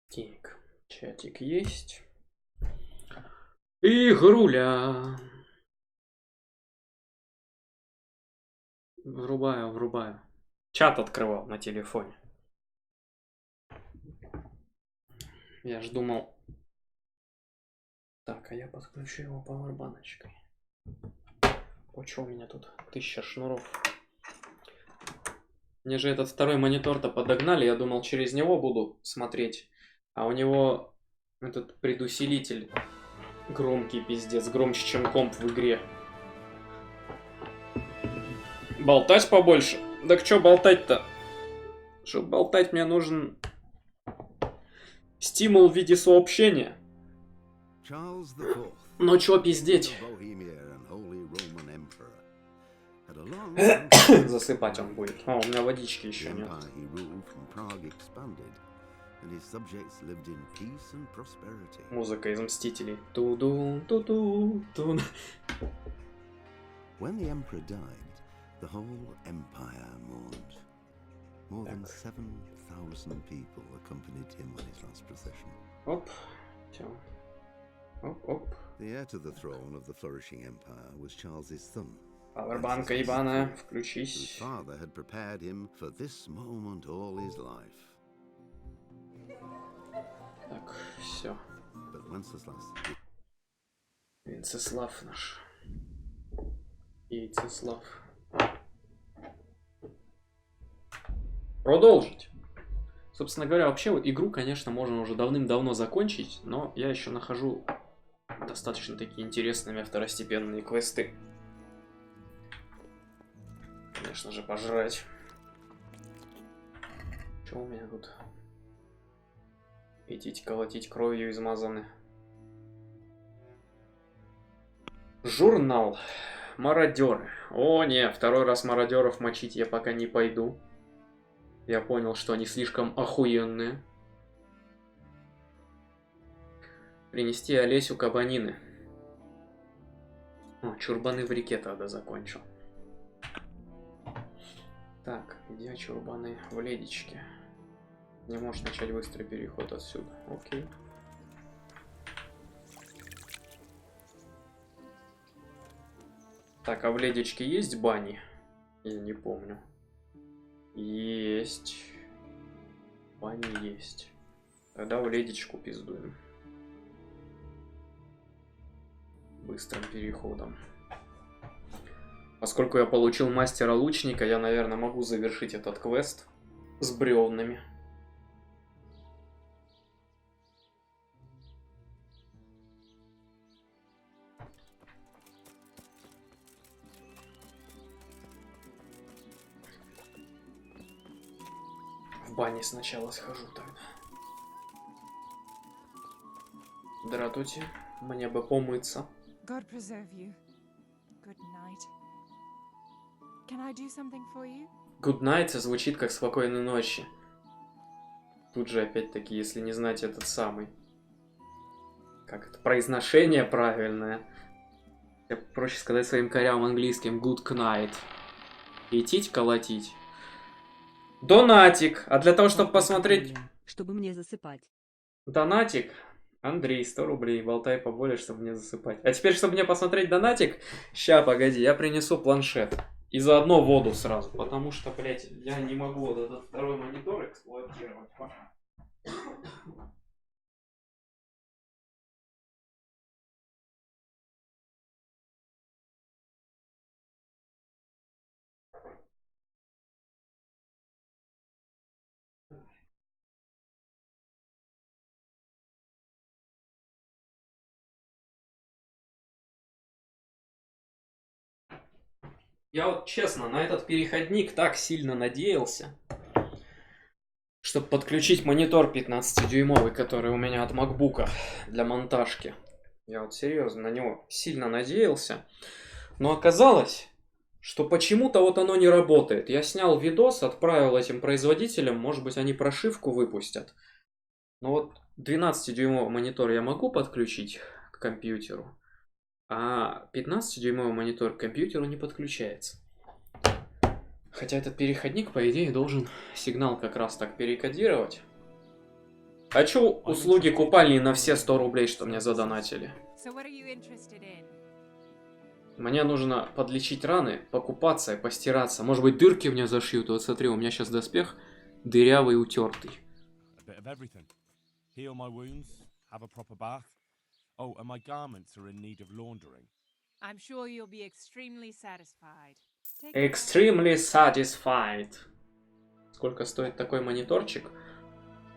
Так, чатик есть. Игруля. Врубаю. Чат открывал на телефоне. Я ж думал... Так, а я подключу его пауэрбаночкой. О, что у меня тут? 1000 шнуров. Мне же этот второй монитор-то подогнали. Я думал, через него буду смотреть. А у него этот предусилитель громкий, пиздец. Громче, чем комп в игре. Болтать побольше? Так что болтать-то? Чтобы болтать, мне нужен стимул в виде сообщения. Но чё пиздеть? Засыпать он будет. О, у меня водички еще нет. Музыка из Мстителей. Ту-ду, ту-ду, ту. When the emperor died, the whole empire mourned. More than 7,000 people accompanied him on his last procession. Оп, все. Оп. The heir to the throne of the flourishing empire was Charles's son. Пауэрбанка ебаная, включись. His father had prepared him for this moment all his life. Так, все. But Wenceslav Венцеслав наш. Яйцеслав. Продолжить. Собственно говоря, вообще вот игру, конечно, можно уже давным-давно закончить, но я еще нахожу достаточно такие интересными второстепенные квесты. Конечно же, пожрать. Что у меня тут? Идти колотить кровью измазаны. Журнал. Мародеры. О, не, второй раз мародеров мочить я пока не пойду. Я понял, что они слишком охуенные. Принести Олесю кабанины. О, чурбаны в реке тогда закончил. Так, где чурбаны в ледичке? Не можешь начать быстрый переход отсюда. Окей. Так, а в ледичке есть бани? Я не помню. Есть. Бани есть. Тогда в ледичку пиздуем. Быстрым переходом. Поскольку я получил мастера лучника, я, наверное, могу завершить этот квест с бревнами. В бане сначала схожу тогда. Дратути, мне бы помыться. God preserve you. Good night. Can I do something for you? Good night звучит как спокойной ночи. Тут же опять-таки, если не знать этот самый. Как это? Произношение правильное. Я проще сказать своим корям английским good night. Идтить, колотить. Донатик. А для того, чтобы посмотреть... Чтобы мне засыпать. Донатик. Андрей, 100 рублей. Болтай поболее, чтобы мне засыпать. А теперь, чтобы мне посмотреть донатик... Ща, погоди, я принесу планшет. И заодно воду сразу. Потому что, блядь, я не могу вот этот второй монитор эксплуатировать. Я вот честно на этот переходник так сильно надеялся, чтобы подключить монитор 15-дюймовый, который у меня от макбука для монтажки. Я вот серьезно на него сильно надеялся. Но оказалось, что почему-то вот оно не работает. Я снял видос, отправил этим производителям, может быть они прошивку выпустят. Но вот 12-дюймовый монитор я могу подключить к компьютеру, а 15-дюймовый монитор к компьютеру не подключается. Хотя этот переходник, по идее, должен сигнал как раз так перекодировать. Хочу услуги купальни на все 100 рублей, что мне задонатили. Мне нужно подлечить раны, покупаться и постираться. Может быть, дырки мне зашьют. Вот смотри, у меня сейчас доспех дырявый и утертый. Extremely satisfied. Сколько стоит такой мониторчик?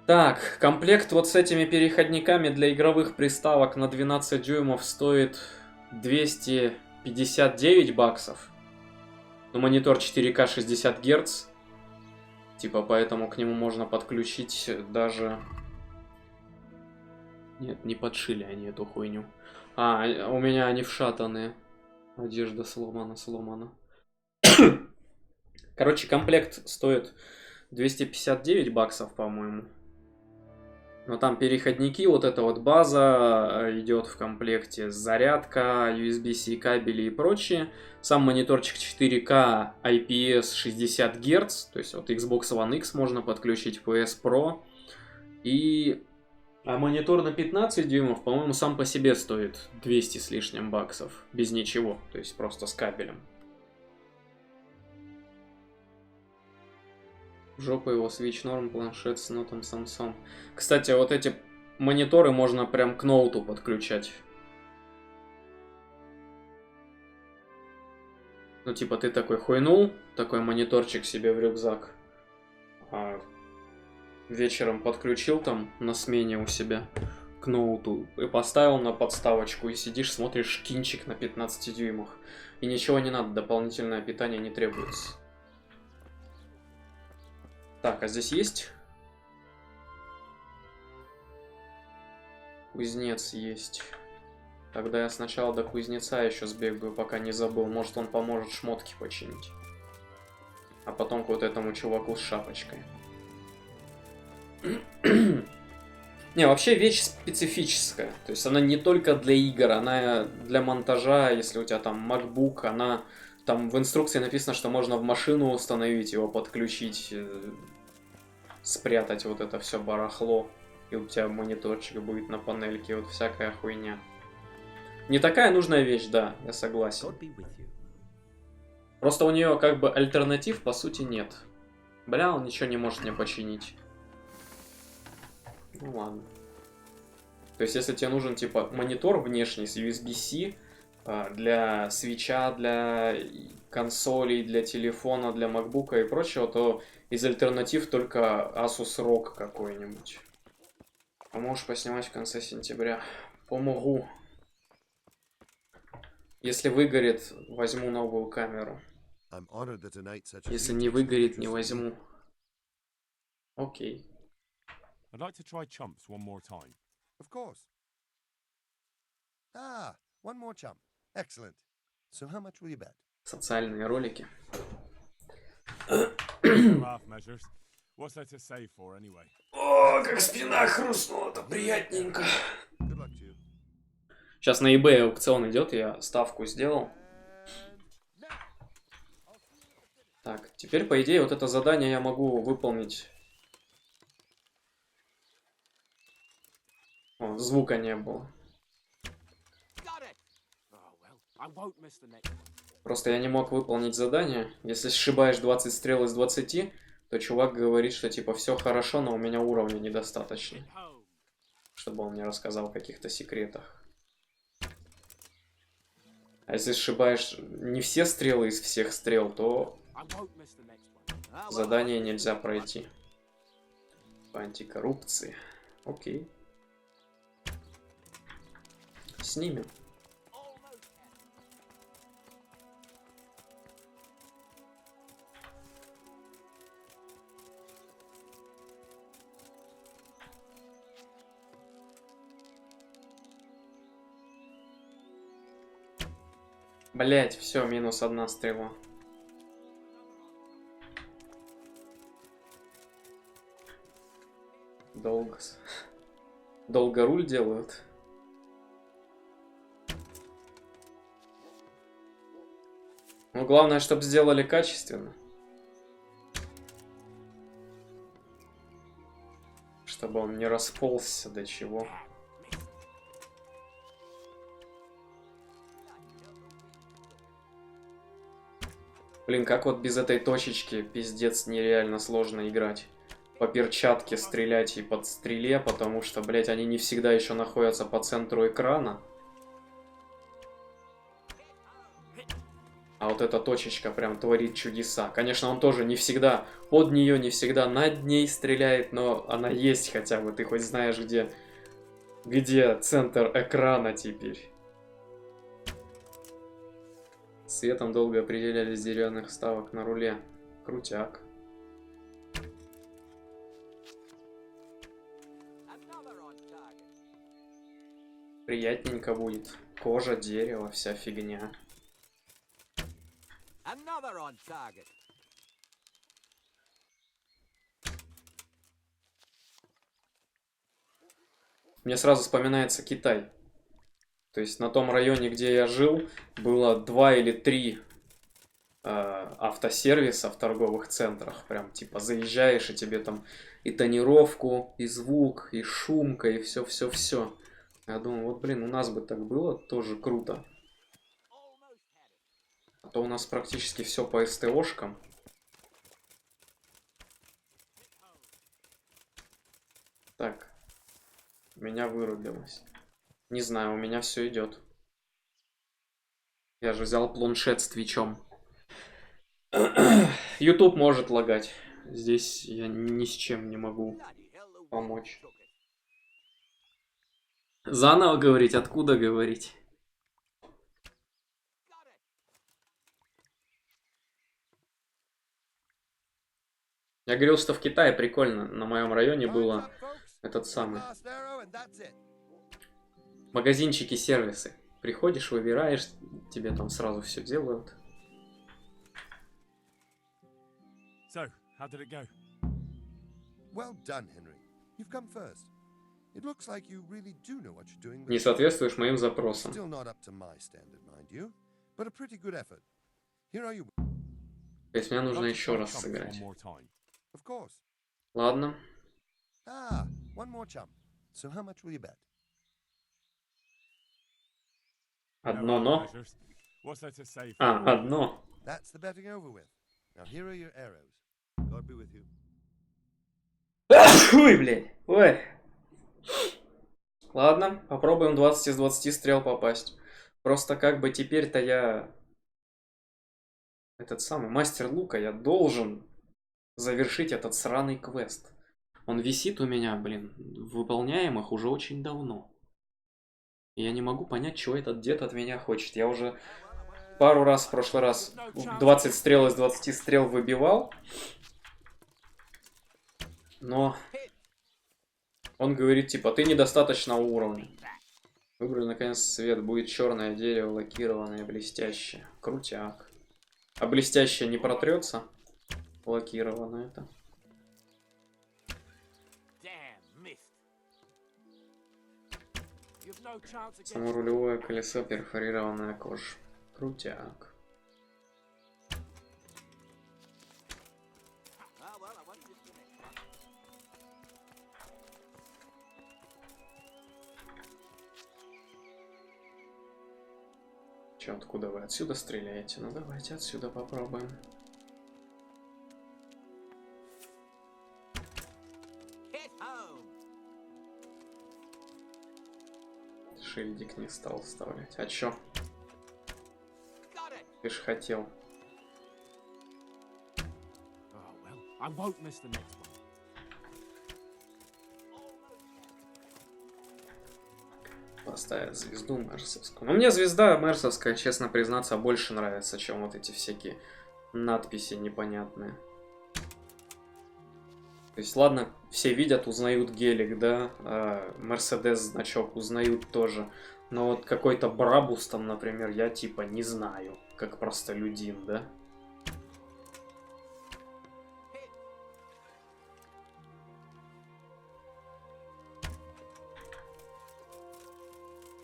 Так, комплект вот с этими переходниками для игровых приставок на 12 дюймов стоит 259 баксов. Но монитор 4К 60 Гц. Типа, поэтому к нему можно подключить даже... Нет, не подшили они эту хуйню. А, у меня они вшатанные. Одежда сломана. Короче, комплект стоит 259 баксов, по-моему. Но там переходники, вот эта вот база идет в комплекте, зарядка, USB-C кабели и прочее. Сам мониторчик 4К IPS 60 Гц, то есть вот Xbox One X можно подключить, PS Pro. А монитор на 15 дюймов, по-моему, сам по себе стоит 200 с лишним баксов, без ничего, то есть просто с кабелем. Жопа его, Switch норм, планшет с нотом Samsung. Кстати, вот эти мониторы можно прям к ноуту подключать. Ну, типа, ты такой хуйнул, такой мониторчик себе в рюкзак. А вечером подключил там на смене у себя к ноуту и поставил на подставочку, и сидишь, смотришь кинчик на 15 дюймах. И ничего не надо, дополнительное питание не требуется. Так, а здесь есть? Кузнец есть. Тогда я сначала до кузнеца еще сбегаю, пока не забыл. Может, он поможет шмотки починить. А потом к вот этому чуваку с шапочкой. Не, вообще вещь специфическая. То есть она не только для игр, она для монтажа. Если у тебя там MacBook, она... Там в инструкции написано, что можно в машину установить его, подключить, спрятать вот это все барахло. И у тебя мониторчик будет на панельке, вот всякая хуйня. Не такая нужная вещь, да, я согласен. Просто у нее как бы альтернатив по сути нет. Бля, он ничего не может мне починить. Ну ладно. То есть если тебе нужен типа монитор внешний с USB-C для свитча, для консолей, для телефона, для макбука и прочего, то из альтернатив только Asus ROG какой-нибудь. Поможешь поснимать в конце сентября? Помогу. Если выгорит, возьму новую камеру. Если не выгорит, не возьму. Окей. Социальные ролики. О, как спина хрустнула-то, приятненько. Сейчас на eBay аукцион идет, я ставку сделал. Так, теперь, по идее, вот это задание я могу выполнить. О, звука не было. Просто я не мог выполнить задание. Если сшибаешь 20 стрел из 20, то чувак говорит, что типа все хорошо, но у меня уровня недостаточно. Чтобы он мне рассказал о каких-то секретах. А если сшибаешь не все стрелы из всех стрел, то задание нельзя пройти. По антикоррупции. Окей. Снимем. Блять, все, минус 1 стрела. Долго руль делают. Ну, главное, чтобы сделали качественно. Чтобы он не расползся до чего. Блин, как вот без этой точечки пиздец нереально сложно играть. По перчатке стрелять и под стреле, потому что, блять, они не всегда еще находятся по центру экрана. А вот эта точечка прям творит чудеса. Конечно, он тоже не всегда под нее, не всегда над ней стреляет, но она есть хотя бы. Ты хоть знаешь, где центр экрана теперь. Светом долго определялись деревянных вставок на руле. Крутяк. Приятненько будет. Кожа, дерево, вся фигня. Мне сразу вспоминается Китай. То есть на том районе, где я жил, было 2 или 3 автосервиса в торговых центрах. Прям типа заезжаешь, и тебе там и тонировку, и звук, и шумка, и все-все-все. Я думаю, вот блин, у нас бы так было, тоже круто. А то у нас практически все по СТОшкам. Так, меня вырубилось. Не знаю, у меня все идет. Я же взял планшет с твичом. YouTube может лагать. Здесь я ни с чем не могу помочь. Заново говорить? Откуда говорить? Я говорил, что в Китае прикольно. На моем районе было этот самый. Магазинчики, сервисы. Приходишь, выбираешь, тебе там сразу все делают. So, how did it go? Well done, Henry. You've come first. It looks like you really do know what you're doing. Не соответствуешь моим запросам. Still not up to my standard, mind you, but a pretty good effort. Here are you. То есть мне нужно еще раз сыграть. Of course. Ладно. Ah, one more chump. So how much will you bet? Одно но. Одно. That's the betting over with. Now here are your arrows. God be with you. Ой, блядь. Ой. Ладно, попробуем 20 из 20 стрел попасть. Просто как бы теперь-то я... Этот самый мастер лука, я должен завершить этот сраный квест. Он висит у меня, блин, в выполняемых уже очень давно. И я не могу понять, чего этот дед от меня хочет. Я уже пару раз в прошлый раз 20 стрел из 20 стрел выбивал. Но он говорит, типа, ты недостаточно уровня. Выбрали, наконец, цвет. Будет черное дерево, лакированное, блестящее. Крутяк. А блестящее не протрется? Лакированное это. Само рулевое колесо, перфорированная кожа. Крутяк. Че, откуда вы отсюда стреляете? Ну давайте отсюда попробуем. Шильдик не стал вставлять. А чё? Ты ж хотел. Поставить звезду мерсовскую. Но мне звезда мерсовская, честно признаться, больше нравится, чем вот эти всякие надписи непонятные. То есть, ладно, все видят, узнают гелик, да, Мерседес значок узнают тоже. Но вот какой-то Брабус там, например, я типа не знаю, как простолюдин, да?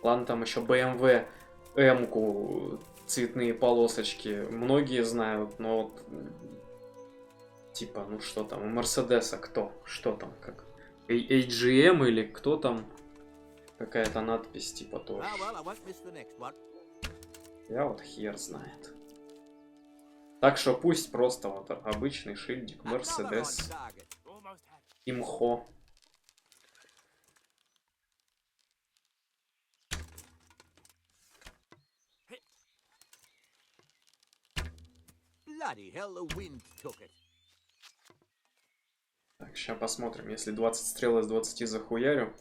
Ладно, там еще BMW М-ку, цветные полосочки. Многие знают, но вот... Типа, ну что там, у Мерседеса кто? Что там, как? AGM или кто там? Какая-то надпись типа тоже. Я вот хер знает. Так что пусть просто вот обычный шильдик Мерседес. Имхо. Так, сейчас посмотрим, если 20 стрел из 20 захуярю,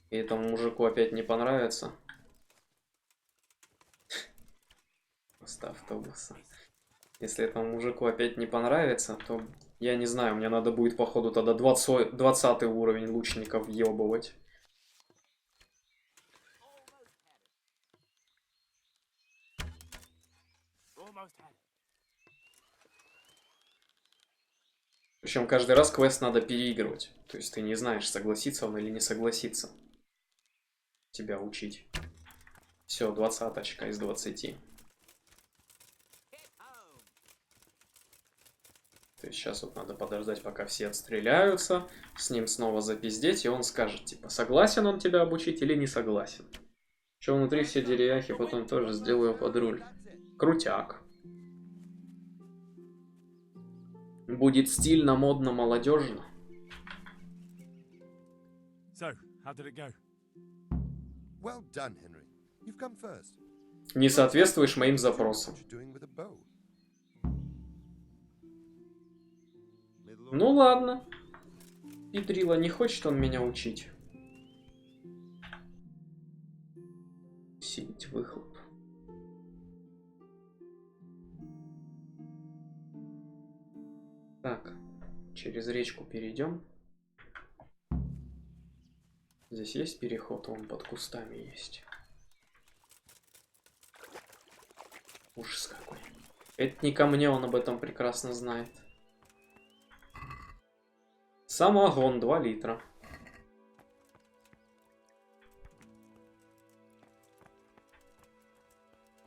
и этому мужику опять не понравится. Просто автобуса. Если этому мужику опять не понравится, то я не знаю, мне надо будет походу тогда 20 уровень лучников въебывать. Причем каждый раз квест надо переигрывать. То есть ты не знаешь, согласится он или не согласится тебя учить. Все, 20-очка из 20. То есть сейчас вот надо подождать, пока все отстреляются, с ним снова запиздеть, и он скажет, типа, согласен он тебя обучить или не согласен. Что внутри все деревяхи потом тоже сделаю под руль. Крутяк. Будет стильно, модно, молодежно. So, how did it go? Well done, Henry. You've come first. Не соответствуешь моим запросам. Ну ладно. Педрила, не хочет он меня учить. Сидеть выхлоп. Так, через речку перейдем. Здесь есть переход, он под кустами есть. Ужас какой. Это не ко мне, он об этом прекрасно знает. Самогон 2 литра.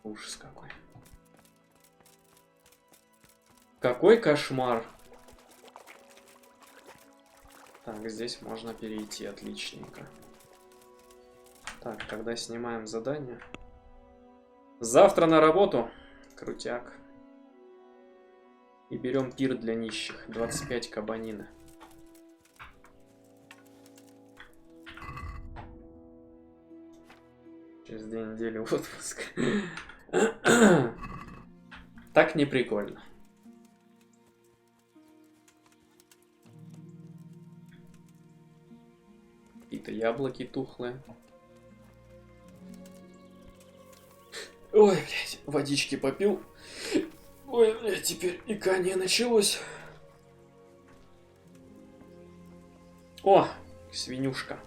Ужас какой. Какой кошмар. Так, здесь можно перейти, отличненько. Так, тогда снимаем задание. Завтра на работу. Крутяк. И берем пир для нищих. 25 кабанины. Через 2 недели отпуск. Так не прикольно. Какие-то яблоки тухлые. Ой, блядь, водички попил. Ой, блядь, теперь икание началось. О, свинюшка.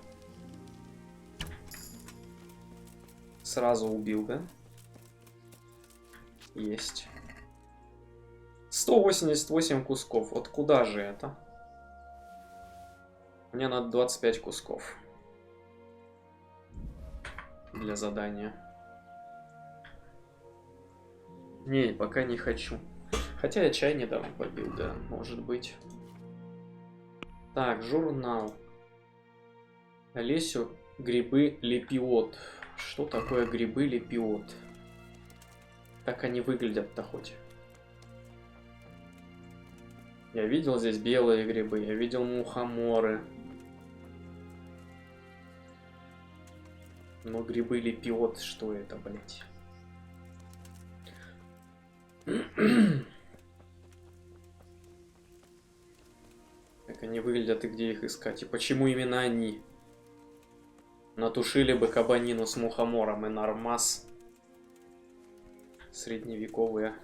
Сразу убил, да? Есть. 188 кусков. Вот куда же это? Мне надо 25 кусков. Для задания. Не, пока не хочу. Хотя я чай недавно побил, да, может быть. Так, журнал. Олесю грибы лепиот. Что такое грибы лепиот? Как они выглядят-то хоть? Я видел здесь белые грибы, я видел мухоморы. Но грибы лепиот, что это, блять? Как они выглядят и где их искать? И почему именно они? Натушили бы кабанину с мухомором и нормас. Средневековые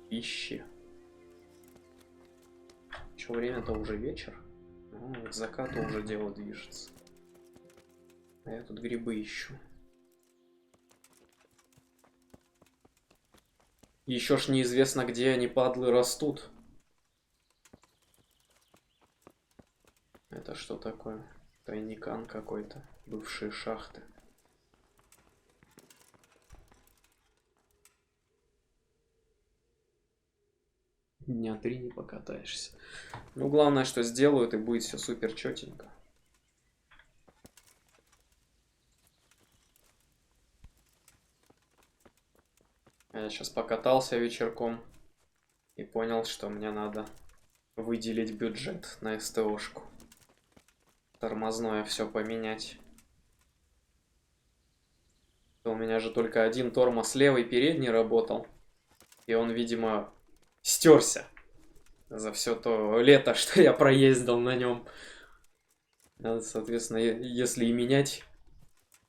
пищи. Что, время-то уже вечер? Ну, к закату уже дело движется. А я тут грибы ищу. Еще ж неизвестно, где они, падлы, растут. Это что такое? Тайникан какой-то. Бывшие шахты. Дня 3 не покатаешься. Ну, главное, что сделают, и будет все супер четенько. Я сейчас покатался вечерком и понял, что мне надо выделить бюджет на СТОшку. Тормозное все поменять. У меня же только один тормоз левый передний работал. И он, видимо, стерся за все то лето, что я проездил на нем. Надо, соответственно, если и менять,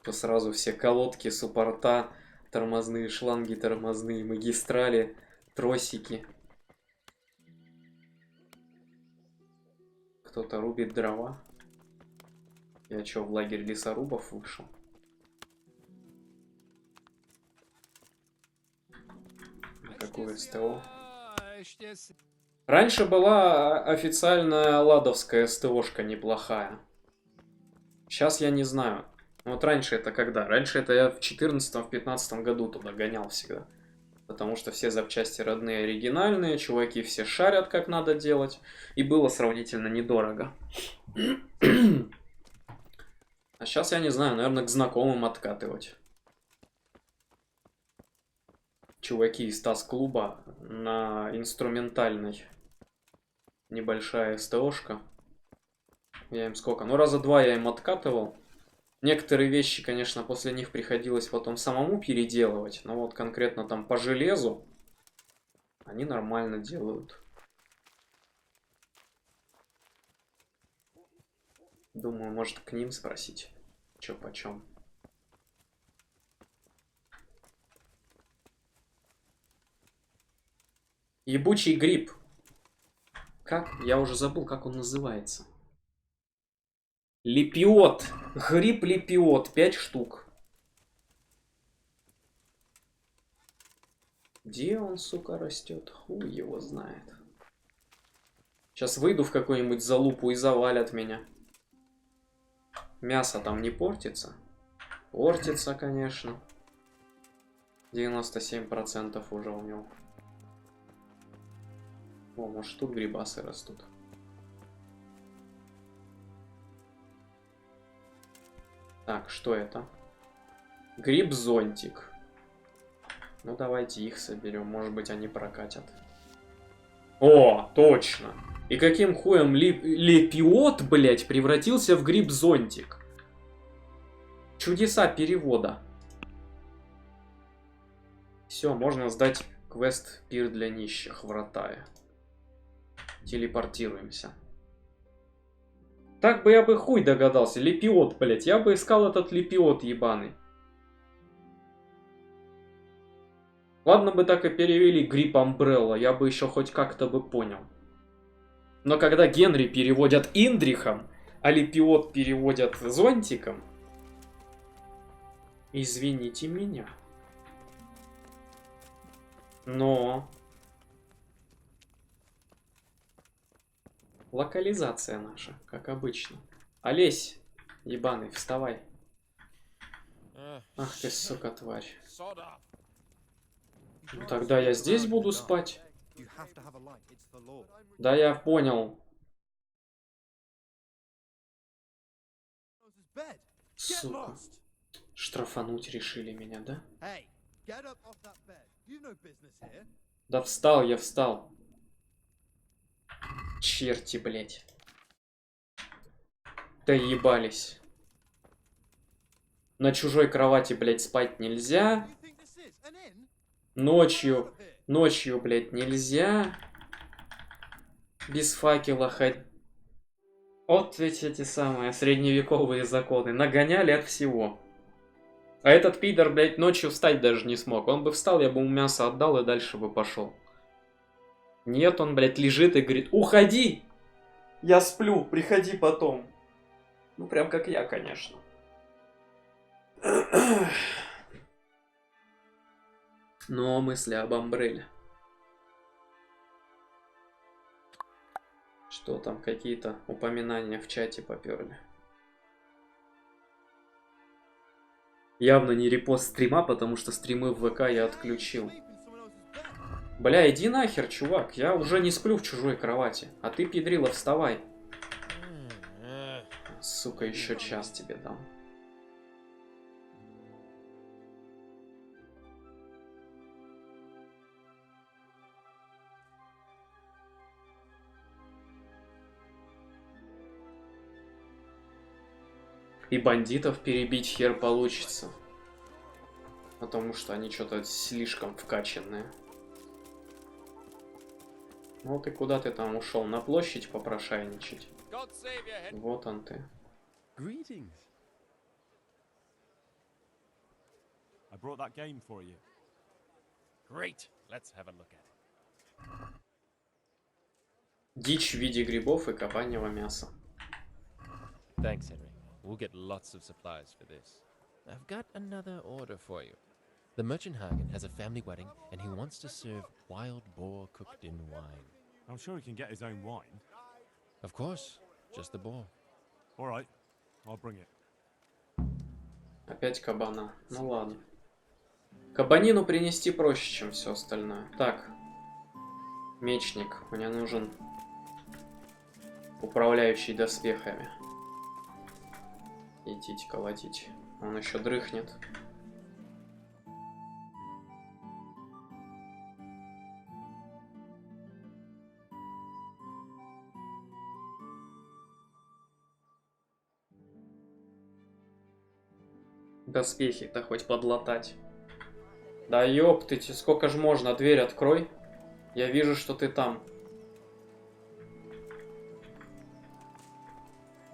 то сразу все колодки, суппорта, тормозные шланги, тормозные магистрали, тросики. Кто-то рубит дрова. Я чё, в лагерь лесорубов вышел? На какое СТО? Раньше была официальная ладовская СТОшка неплохая. Сейчас я не знаю. Вот раньше это когда? Раньше это я в 14-15 году туда гонял всегда. Потому что все запчасти родные, оригинальные, чуваки все шарят, как надо делать. И было сравнительно недорого. А сейчас я не знаю, наверное, к знакомым откатывать. Чуваки из ТАСС-клуба на инструментальной. Небольшая СТОшка. Я им сколько? Ну, раза 2 я им откатывал. Некоторые вещи, конечно, после них приходилось потом самому переделывать. Но вот конкретно там по железу они нормально делают. Думаю, может к ним спросить, чё почем. Ебучий гриб. Как? Я уже забыл, как он называется. Лепиот. Гриб лепиот. 5 штук. Где он, сука, растет? Хуй его знает. Сейчас выйду в какую-нибудь залупу и завалят меня. Мясо там не портится? Портится, конечно. 97% уже у него. О, может тут грибасы растут. Так, что это? Гриб-зонтик. Ну, давайте их соберем. Может быть, они прокатят. О, точно. И каким хуем лепиот, блять, превратился в гриб-зонтик? Чудеса перевода. Все, можно сдать квест «Пир для нищих» в Ротае. Телепортируемся. Так бы я бы хуй догадался. Лепиот, блять. Я бы искал этот лепиот ебаный. Ладно бы так и перевели гриб Амбрелла. Я бы еще хоть как-то бы понял. Но когда Генри переводят Индрихом, а лепиот переводят зонтиком, извините меня. Но локализация наша, как обычно. Олесь, ебаный, вставай. Ах ты, сука, тварь. Ну, тогда я здесь буду спать. Да, я понял. Сука. Штрафануть решили меня, да? Да встал, я встал. Черти, блять. Да ебались. На чужой кровати, блять, спать нельзя. Ночью, блять, нельзя. Без факела ходить. Вот ведь эти самые средневековые законы. Нагоняли от всего. А этот пидор, блядь, ночью встать даже не смог. Он бы встал, я бы ему мясо отдал и дальше бы пошел. Нет, он, блядь, лежит и говорит: уходи! Я сплю, приходи потом. Ну, прям как я, конечно. Но мысли об Амбрелле. Что там, какие-то упоминания в чате поперли. Явно не репост стрима, потому что стримы в ВК я отключил. Бля, иди нахер, чувак. Я уже не сплю в чужой кровати. А ты, педрила, вставай. Сука, еще час тебе дам. И бандитов перебить хер получится. Потому что они что-то слишком вкачанные. Ну ты куда ты там ушел? На площадь попрошайничать? Вот он ты. Greetings. I brought that game for you. Great. Let's have a look at it. Дичь в виде грибов и кабаньего мяса. Thanks, Henry. We'll get lots of supplies for this. I've got another order for you. The merchant Hagen has a family wedding, and he wants to serve wild boar cooked in wine. I'm sure he can get his own wine. Of course, just the boar. All right, I'll bring it. Опять кабана. Ну ладно. Кабанину принести проще, чем все остальное. Так. Мечник. Мне нужен управляющий доспехами. Идите колотить. Он еще дрыхнет. Доспехи-то хоть подлатать. Да ёптыть, сколько ж можно? Дверь открой. Я вижу, что ты там.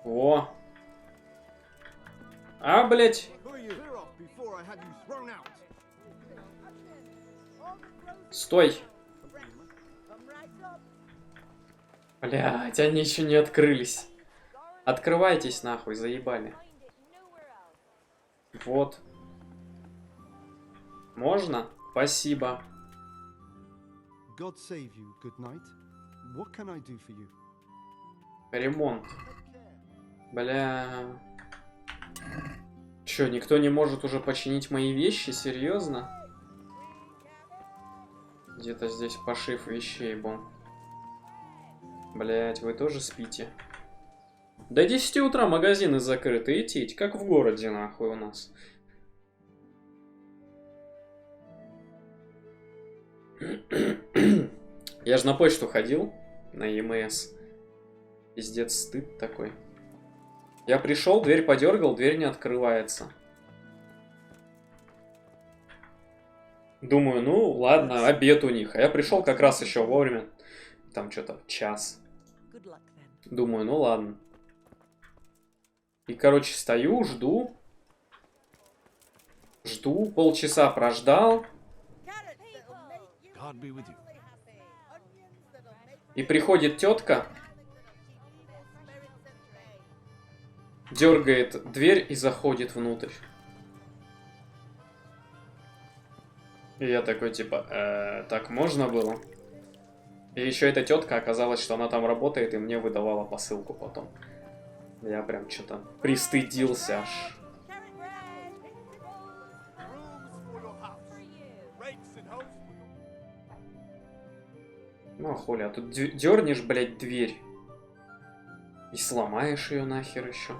О! А, блять! Стой! Блять, они еще не открылись. Открывайтесь нахуй, заебали. Вот. Можно? Спасибо. God save you, good night. What can I do for you? Ремонт. Бля. Чё, никто не может уже починить мои вещи? Серьезно? Где-то здесь пошив вещей был. Блять, вы тоже спите? До 10 утра магазины закрыты, идти, как в городе нахуй у нас. Я же на почту ходил, на ЕМС. Пиздец, стыд такой. Я пришел, дверь подергал, дверь не открывается. Думаю, ну ладно, обед у них. А я пришел как раз еще вовремя. Там что-то час. Думаю, ну ладно. И, короче, стою, жду. Жду, полчаса прождал. И приходит тетка. Дергает дверь и заходит внутрь. И я такой, типа, так можно было? И еще эта тетка оказалась, что она там работает, и мне выдавала посылку потом. Я прям что-то пристыдился аж. Ну а хули, а тут дернешь, блядь, дверь. И сломаешь ее нахер еще.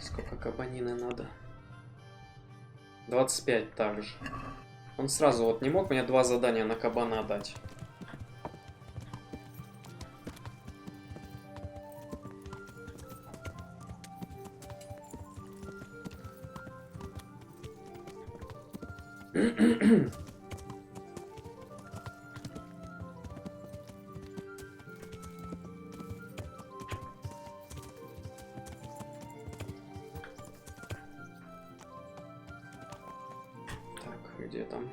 Сколько кабанины надо? 25 также. Он сразу вот не мог мне 2 задания на кабана дать. Где там?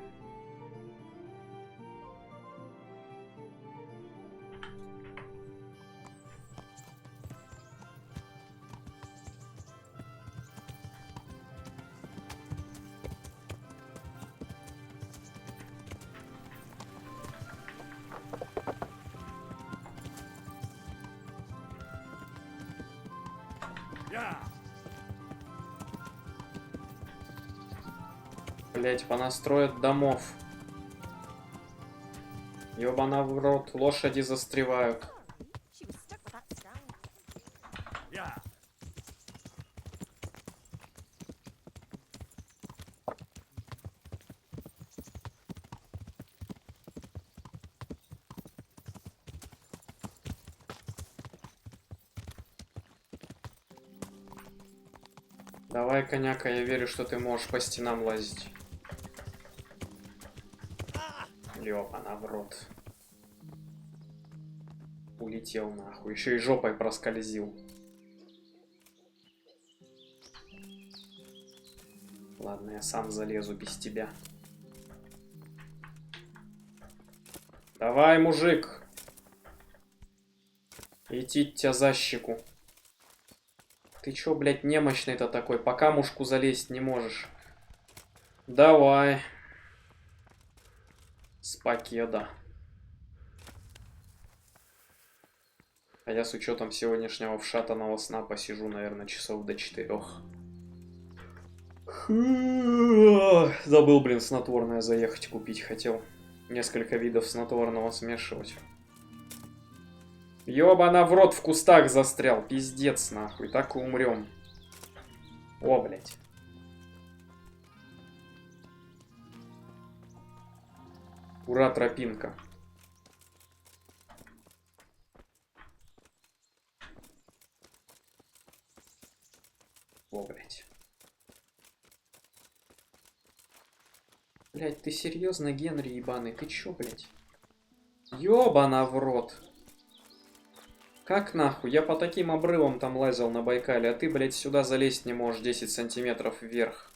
Блять, понастроят домов. Ёбана в рот, лошади застревают. She was stuck with that scoundrel. Yeah. Давай, коняка, я верю, что ты можешь по стенам лазить. Ёбана в рот. Улетел нахуй. Еще и жопой проскользил. Ладно, я сам залезу без тебя. Давай, мужик. Идти тебя за щеку. Ты чё, блядь, немощный-то такой? По камушку залезть не можешь. Давай. С пакета. А я с учетом сегодняшнего вшатанного сна посижу, наверное, часов до 4. Забыл, блин, снотворное заехать купить хотел. Несколько видов снотворного смешивать. Ёбана в рот, в кустах застрял. Пиздец, нахуй. Так и умрем. О, блядь. Ура, тропинка. О, блядь. Блядь, ты серьезно, Генри ебаный? Ты чё, блядь? Ёбана в рот. Как нахуй? Я по таким обрывам там лазил на Байкале, а ты, блядь, сюда залезть не можешь 10 сантиметров вверх.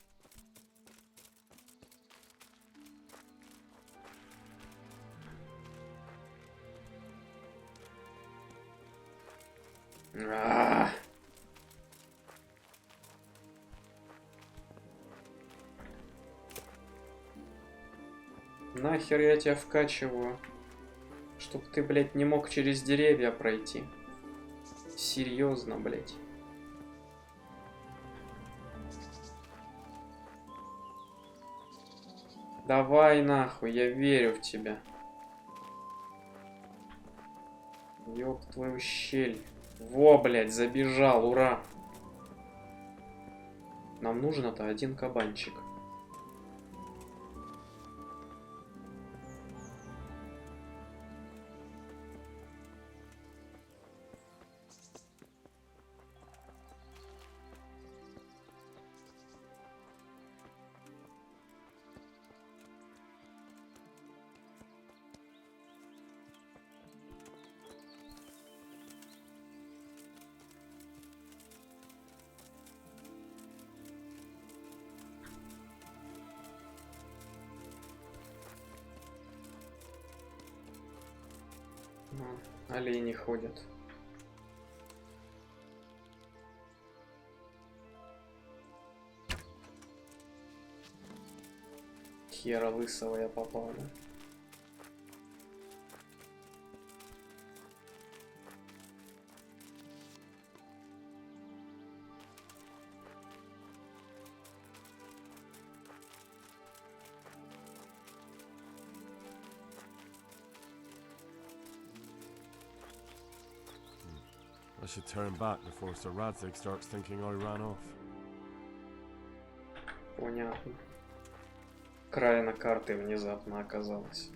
Нахер я тебя вкачиваю? Чтоб ты, блядь, не мог через деревья пройти. Серьезно, блядь. Давай нахуй, я верю в тебя. Ёб твою щель. Во, блядь, забежал, ура. Нам нужно-то один кабанчик. Олени ходят. Хера лысого я попал, да? I should turn back before Sir Radzig starts thinking I ran off. Понятно. Краина карты внезапно оказалась.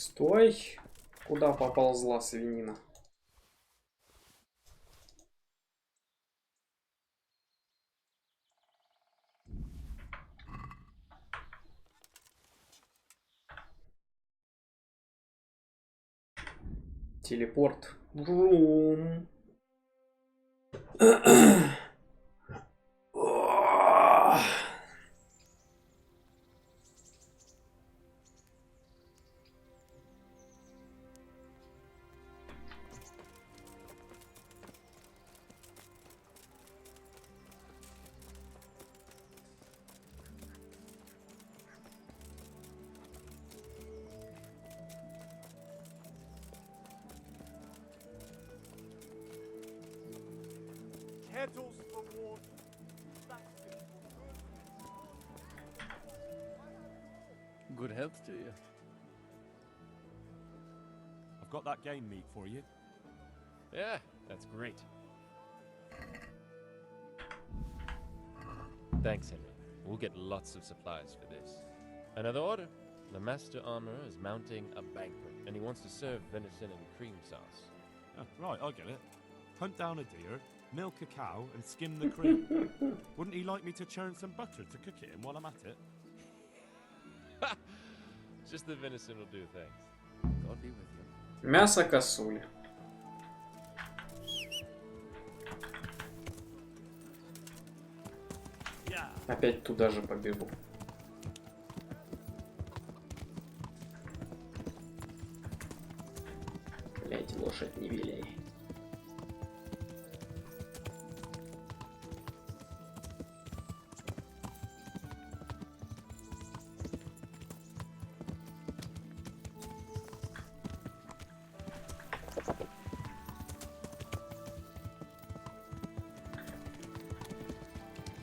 Стой! Куда поползла свинина? Телепорт. Врум. Kettles for water. Good health to you. I've got that game meat for you. Yeah, that's great. Thanks, Henry. We'll get lots of supplies for this. Another order. The master armorer is mounting a banquet, and he wants to serve venison and cream sauce. Oh, right, I get it. Hunt down a deer, milk a cow, and skim the cream. Wouldn't he like me to churn some butter to cook it in while I'm at it? Just the venison will do, thanks. God be with you. Мясо косули. Yeah. Опять туда же побегу. Блять, лошадь не виляй.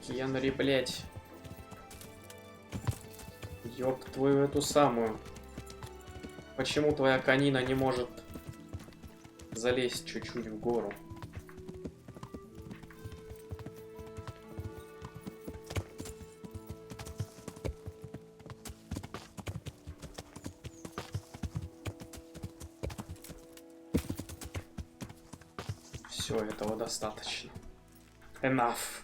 Кенри, блять. Ёб твою эту самую. Почему твоя конина не может залезть чуть-чуть в гору? Все, этого достаточно. Enough.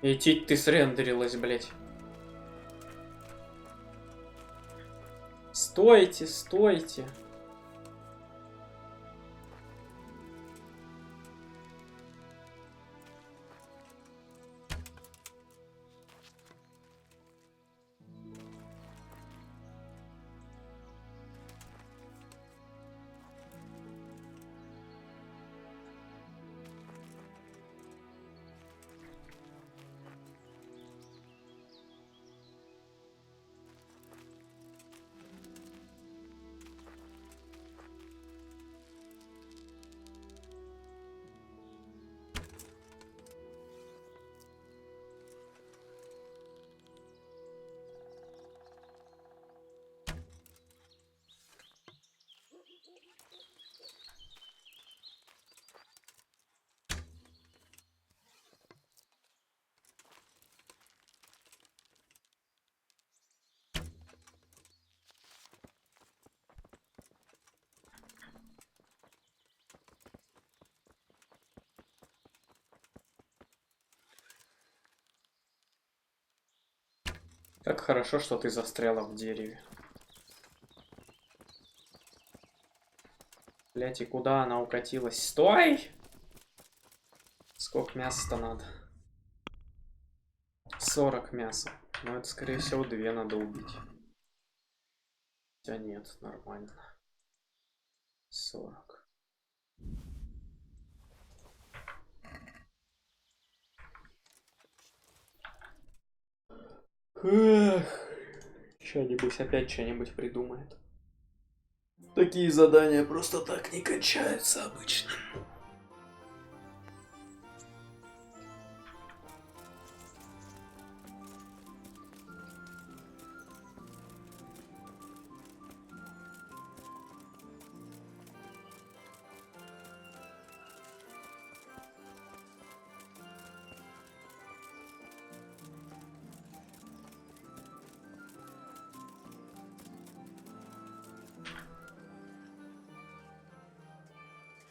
Идти ты срендерилась, блять. Стойте, стойте. Как хорошо, что ты застряла в дереве. Блять, и куда она укатилась? Стой! Сколько мяса-то надо? 40 мяса. Но это, скорее всего, 2 надо убить. Хотя нет, нормально. 40. Эх. Что-нибудь опять что-нибудь придумает. Такие задания просто так не кончаются обычно.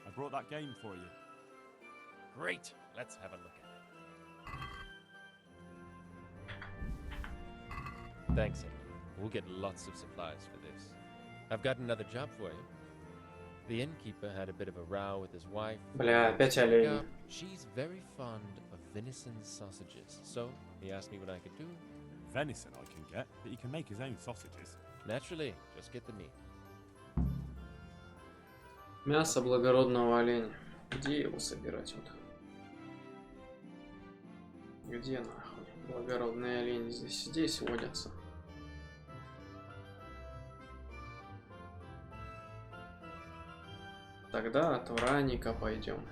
I brought that game for you. Great. Let's have a look at it. Thanks, Henry. We'll get lots of supplies for this. I've got another job for you. The innkeeper had a bit of a row with his wife. Бля, опять олени. She's very fond of venison sausages, so he asked me what I could do. Venison I can get, but he can make his own sausages. Naturally, just get the meat. Мясо благородного оленя. Где его собирать? Вот. Где нахуй? Благородные олени здесь водятся. Тогда от Враника пойдем.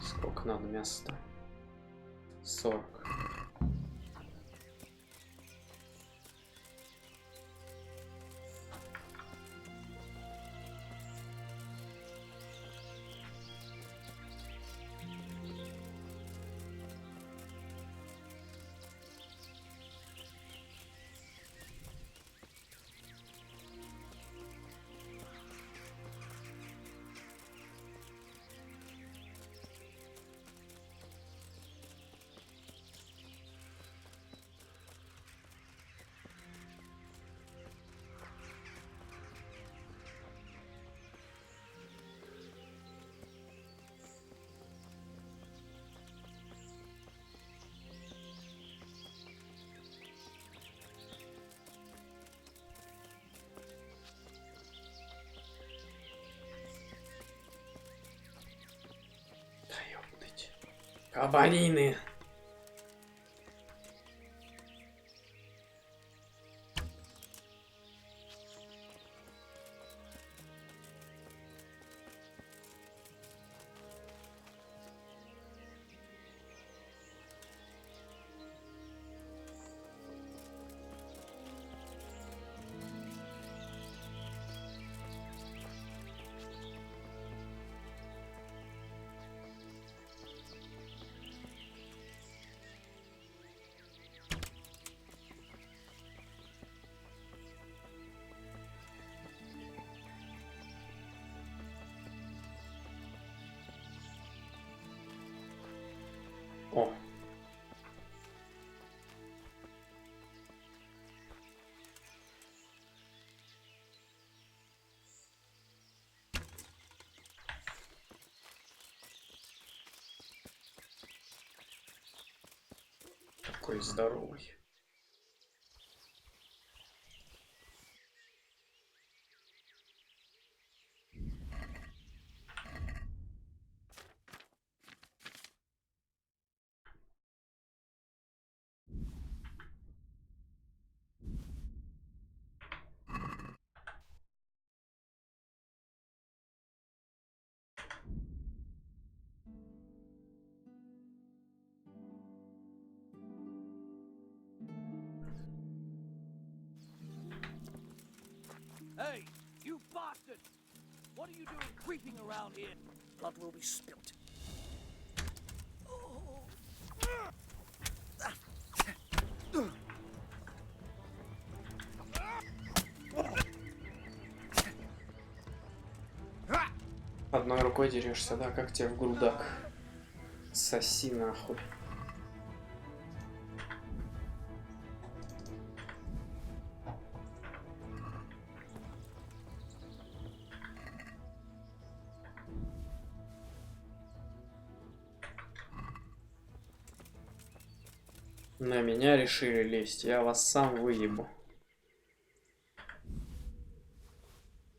Сколько надо мяса-то? 40. Кабанины. О. Какой здоровый. Hey, you bastard! What are you doing creeping around here? Blood will be spilt. Одной рукой дерешься, да, как тебе в грудак. Соси нахуй. На меня решили лезть, я вас сам выебу.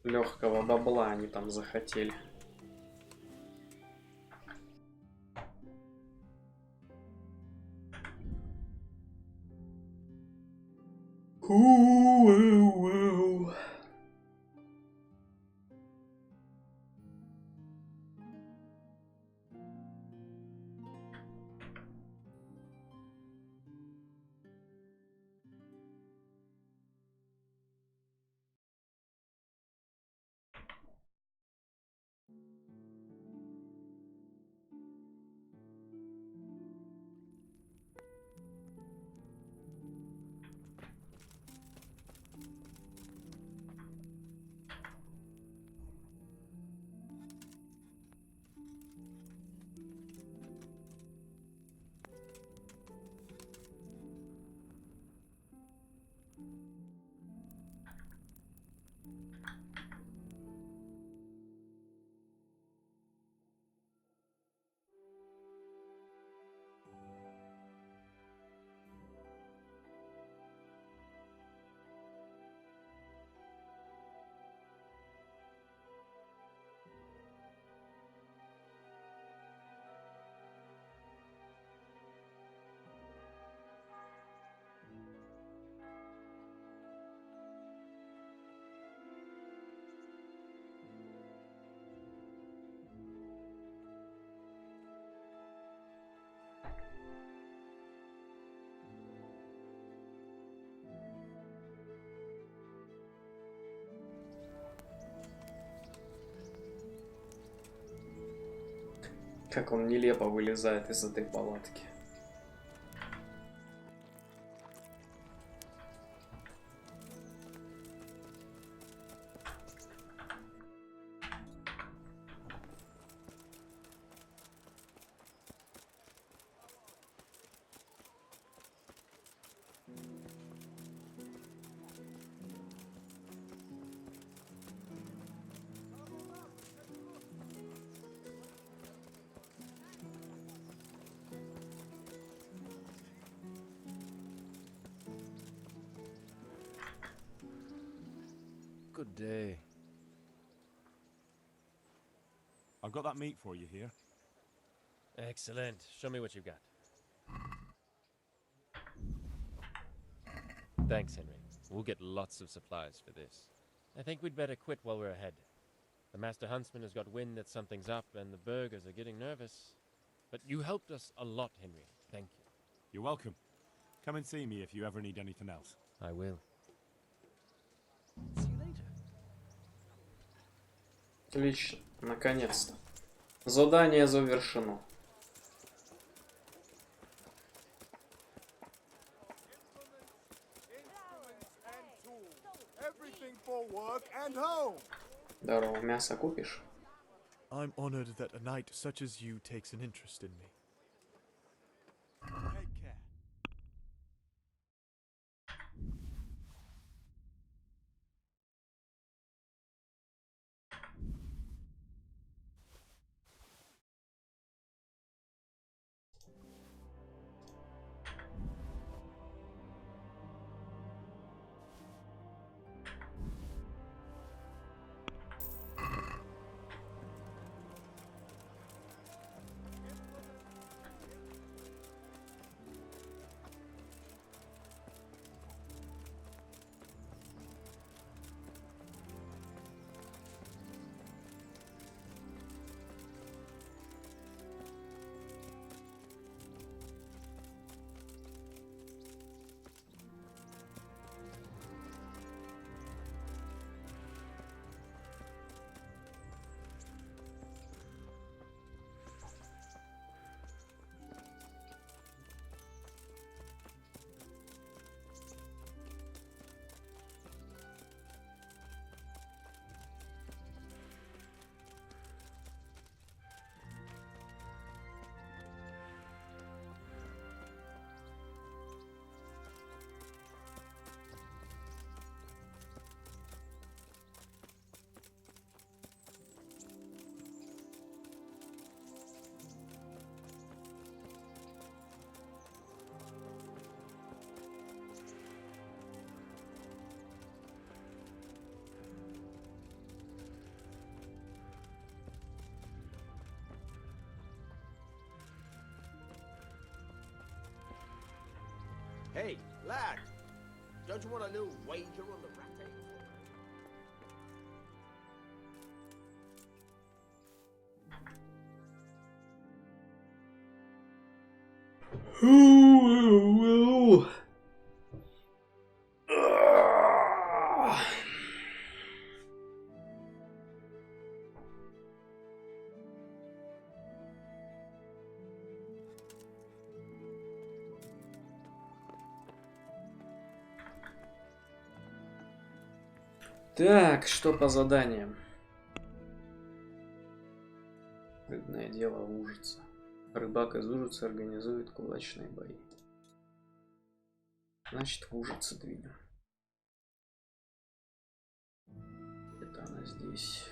Легкого бабла они там захотели. Как он нелепо вылезает из этой палатки. Good day. I've got that meat for you here. Excellent. Show me what you've got. Thanks, Henry. We'll get lots of supplies for this. I think we'd better quit while we're ahead. The master huntsman has got wind that something's up and the burghers are getting nervous. But you helped us a lot, Henry. Thank you. You're welcome. Come and see me if you ever need anything else. I will. See you later. Отлично, наконец-то. Задание завершено. Здорово, мясо купишь? I'm honored that a knight such as you takes an interest in me. Take care. Hey, lad! Don't you want a little wager on the rat tail? Так, что по заданиям? Рыбное дело Ужица. Рыбак из Ужица организует кулачные бои. Значит, в Ужице двинем. Это она здесь.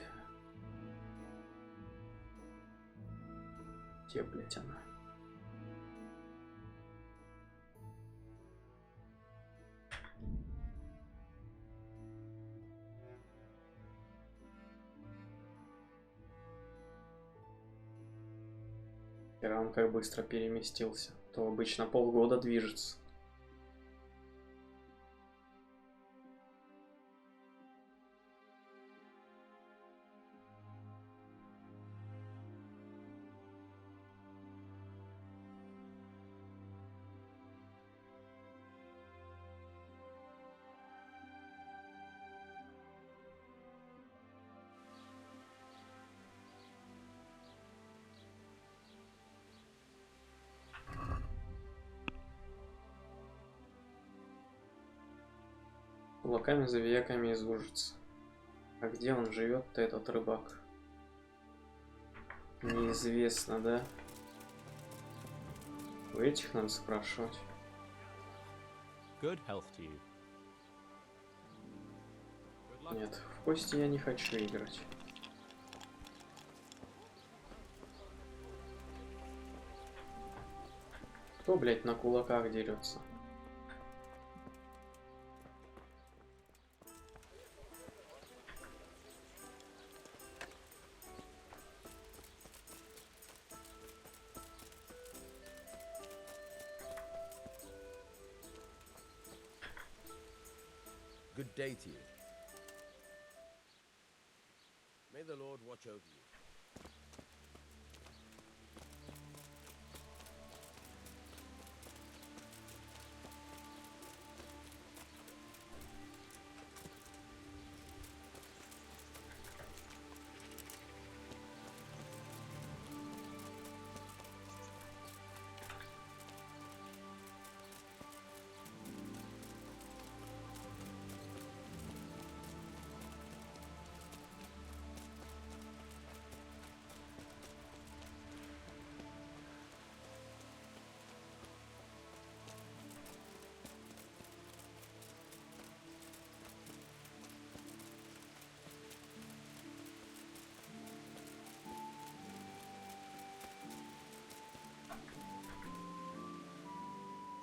Где, блять, она? Он как быстро переместился. То обычно полгода движется. Кулаками, завияками из Ужица. А где он живет-то, этот рыбак? Неизвестно, да? У этих надо спрашивать. Good health to you. Нет, в кости я не хочу играть. Кто, блядь, на кулаках дерется? Good day to you. May the Lord watch over you.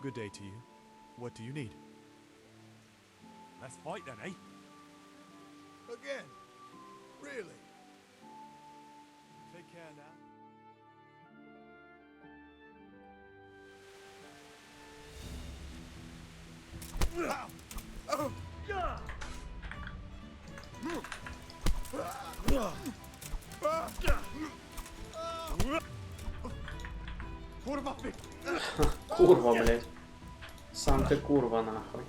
Good day to you. What do you need? Let's fight then, eh? Again? Really? Take care now. Курва, блядь. Сам ты курва, нахуй.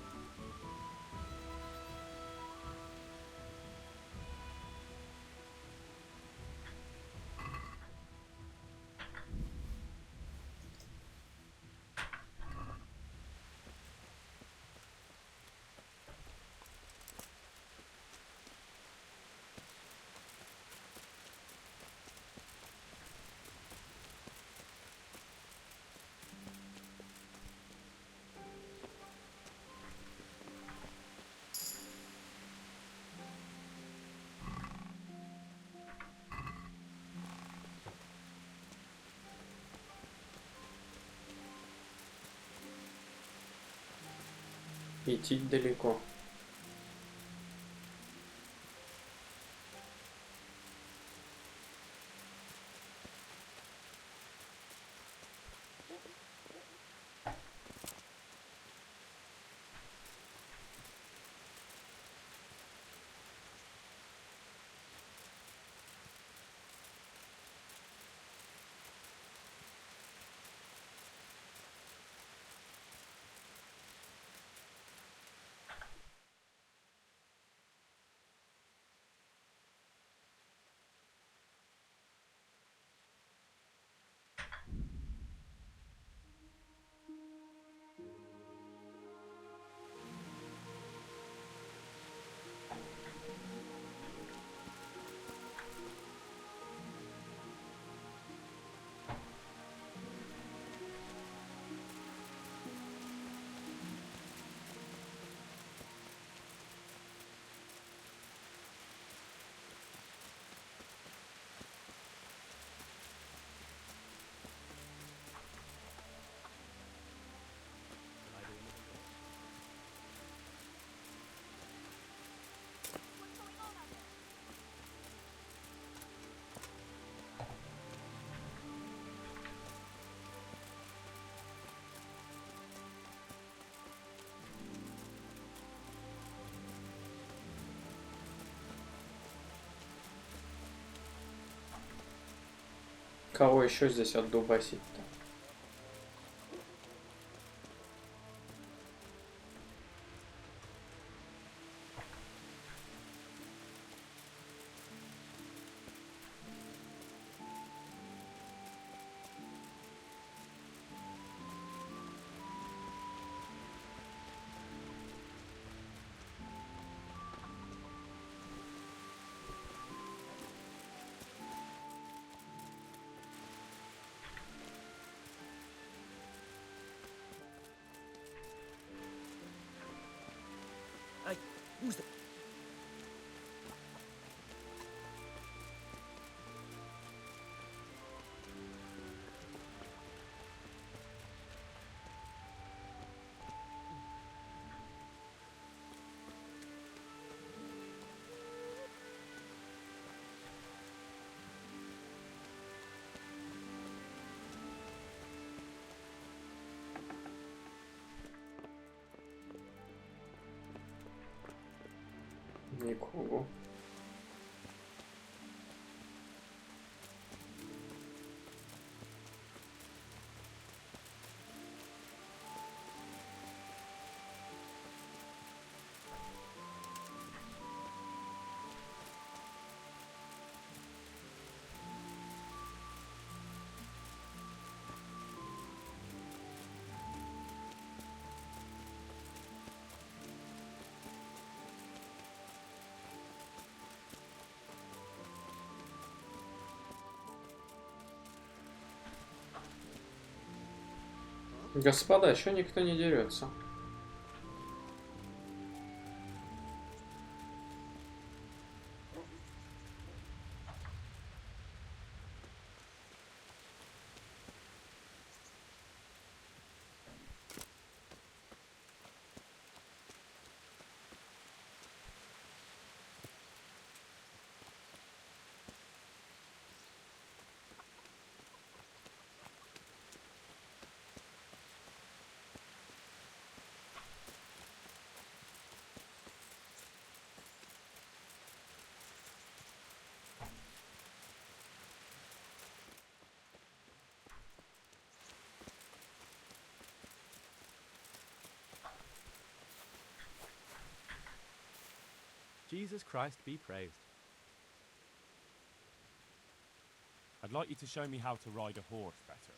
Идти далеко. Кого еще здесь отдубасить-то? Hey, who's the... Никого. Господа, еще никто не дерется. Jesus Christ be praised. I'd like you to show me how to ride a horse better.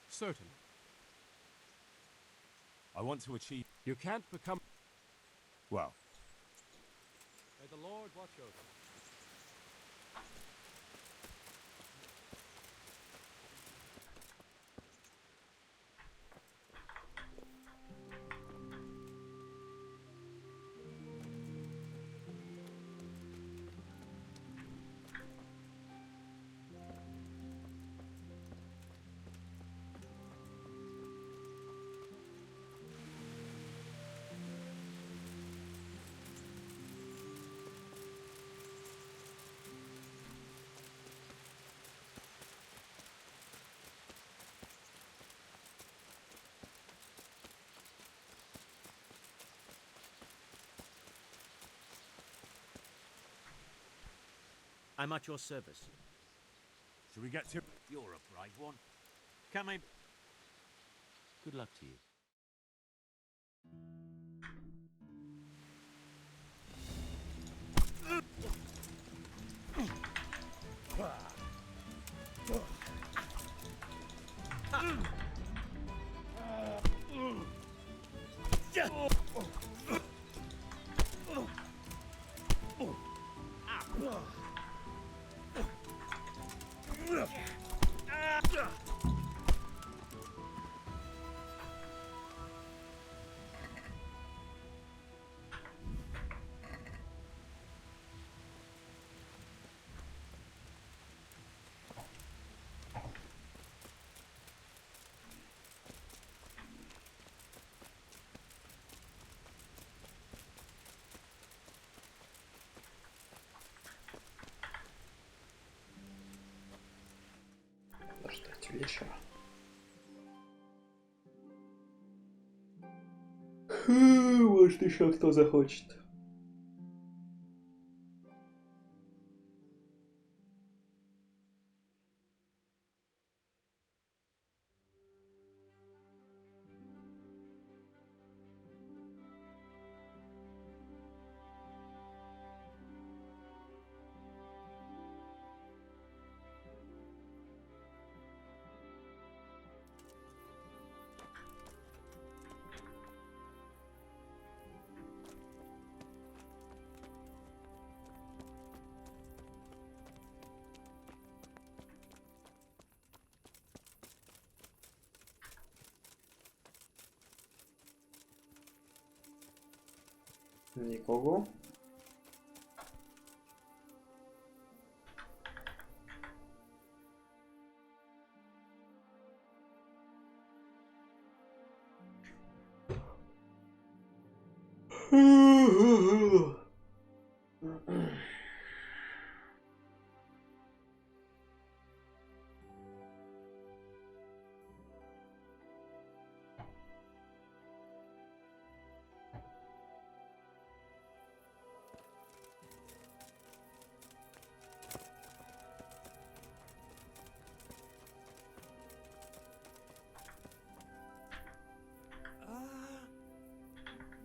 Certainly. I want to achieve... You can't become... Well, May the Lord watch over you. I'm at your service. should we get to... You're a brave one. Come in. Good luck to you. Ждать вечера. Может, еще кто захочет. Нікого.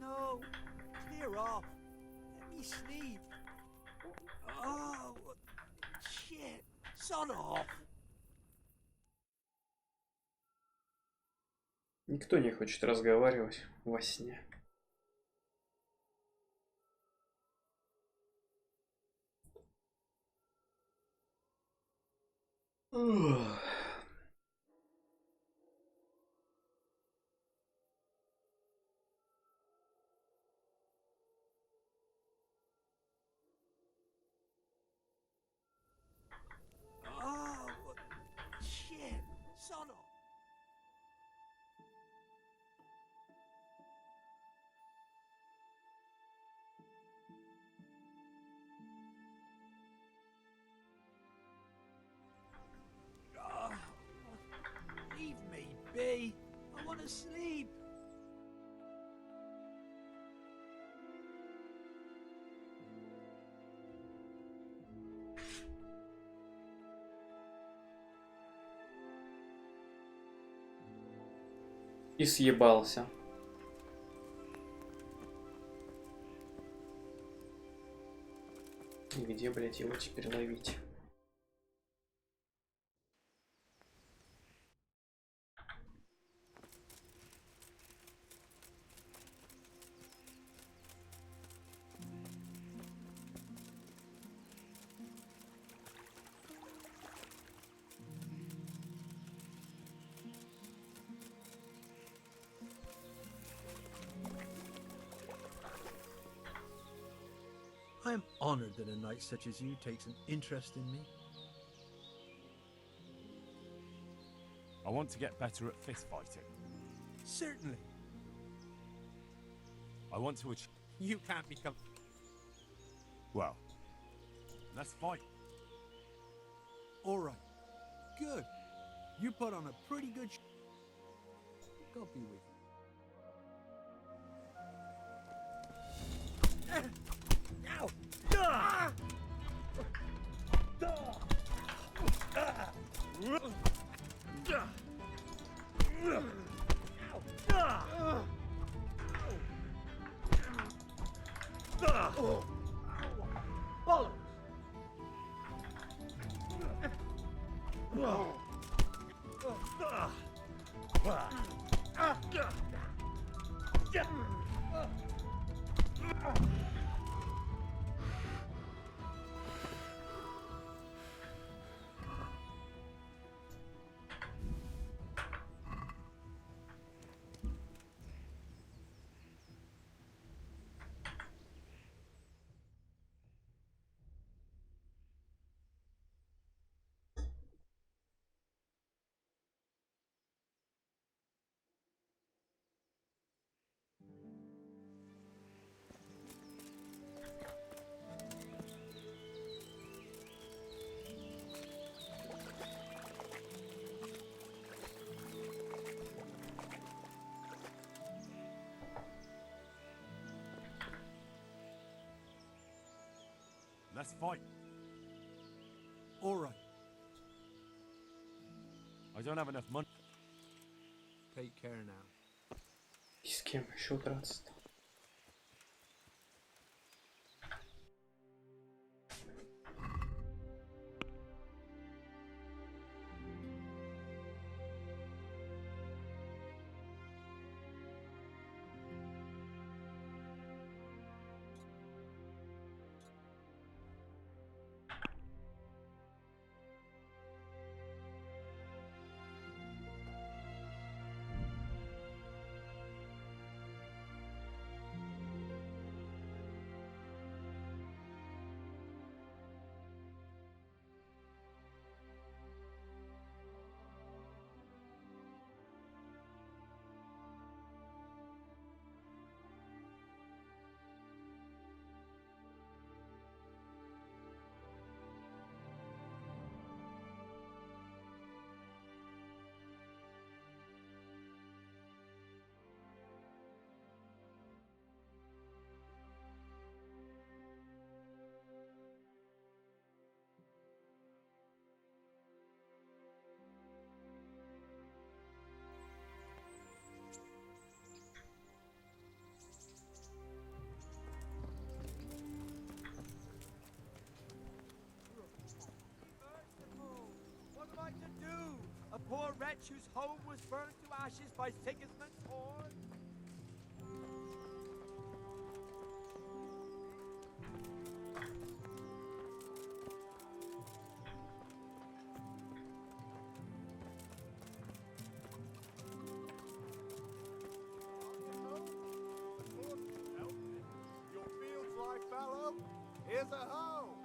No, clear off. Let me sleep. Oh, shit. Son off. Никто не хочет разговаривать во сне. Oh, shit. Son off. Oh, leave me be. I want to sleep. И съебался. И где, блядь, его теперь ловить? I am honored that a knight such as you takes an interest in me. I want to get better at fist fighting. Certainly. I want to achieve. You can't become... Well, let's fight. All right. Good. You put on a pretty good God be with you. Ow! Ah! Let's fight. All right. I don't have enough money. Take care now. И с кем еще драться-то? wretch whose home was burned to ashes by Sigismund's horde? Your fields lie fallow. Here's a hoe.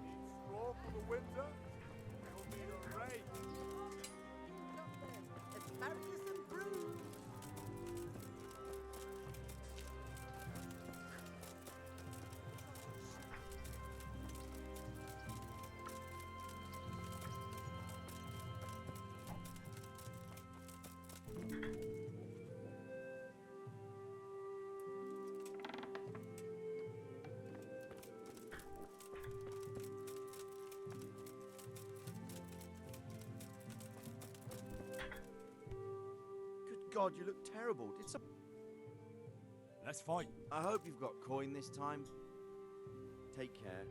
Need straw for the winter. You'll need a rake. Asparagus and brew. Good God, you look terrible. Did some... Let's fight. I hope you've got coin this time. Take care.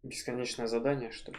Бесконечное задание, что ли?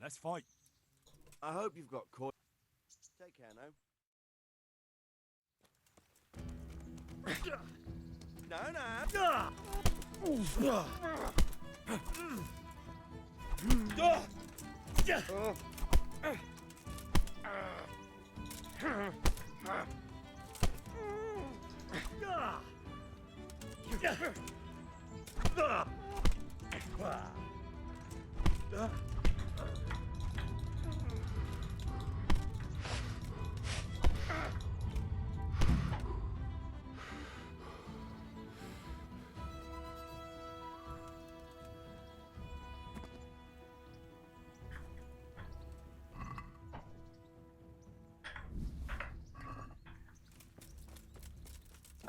Let's fight. I hope you've got coin. Take care now.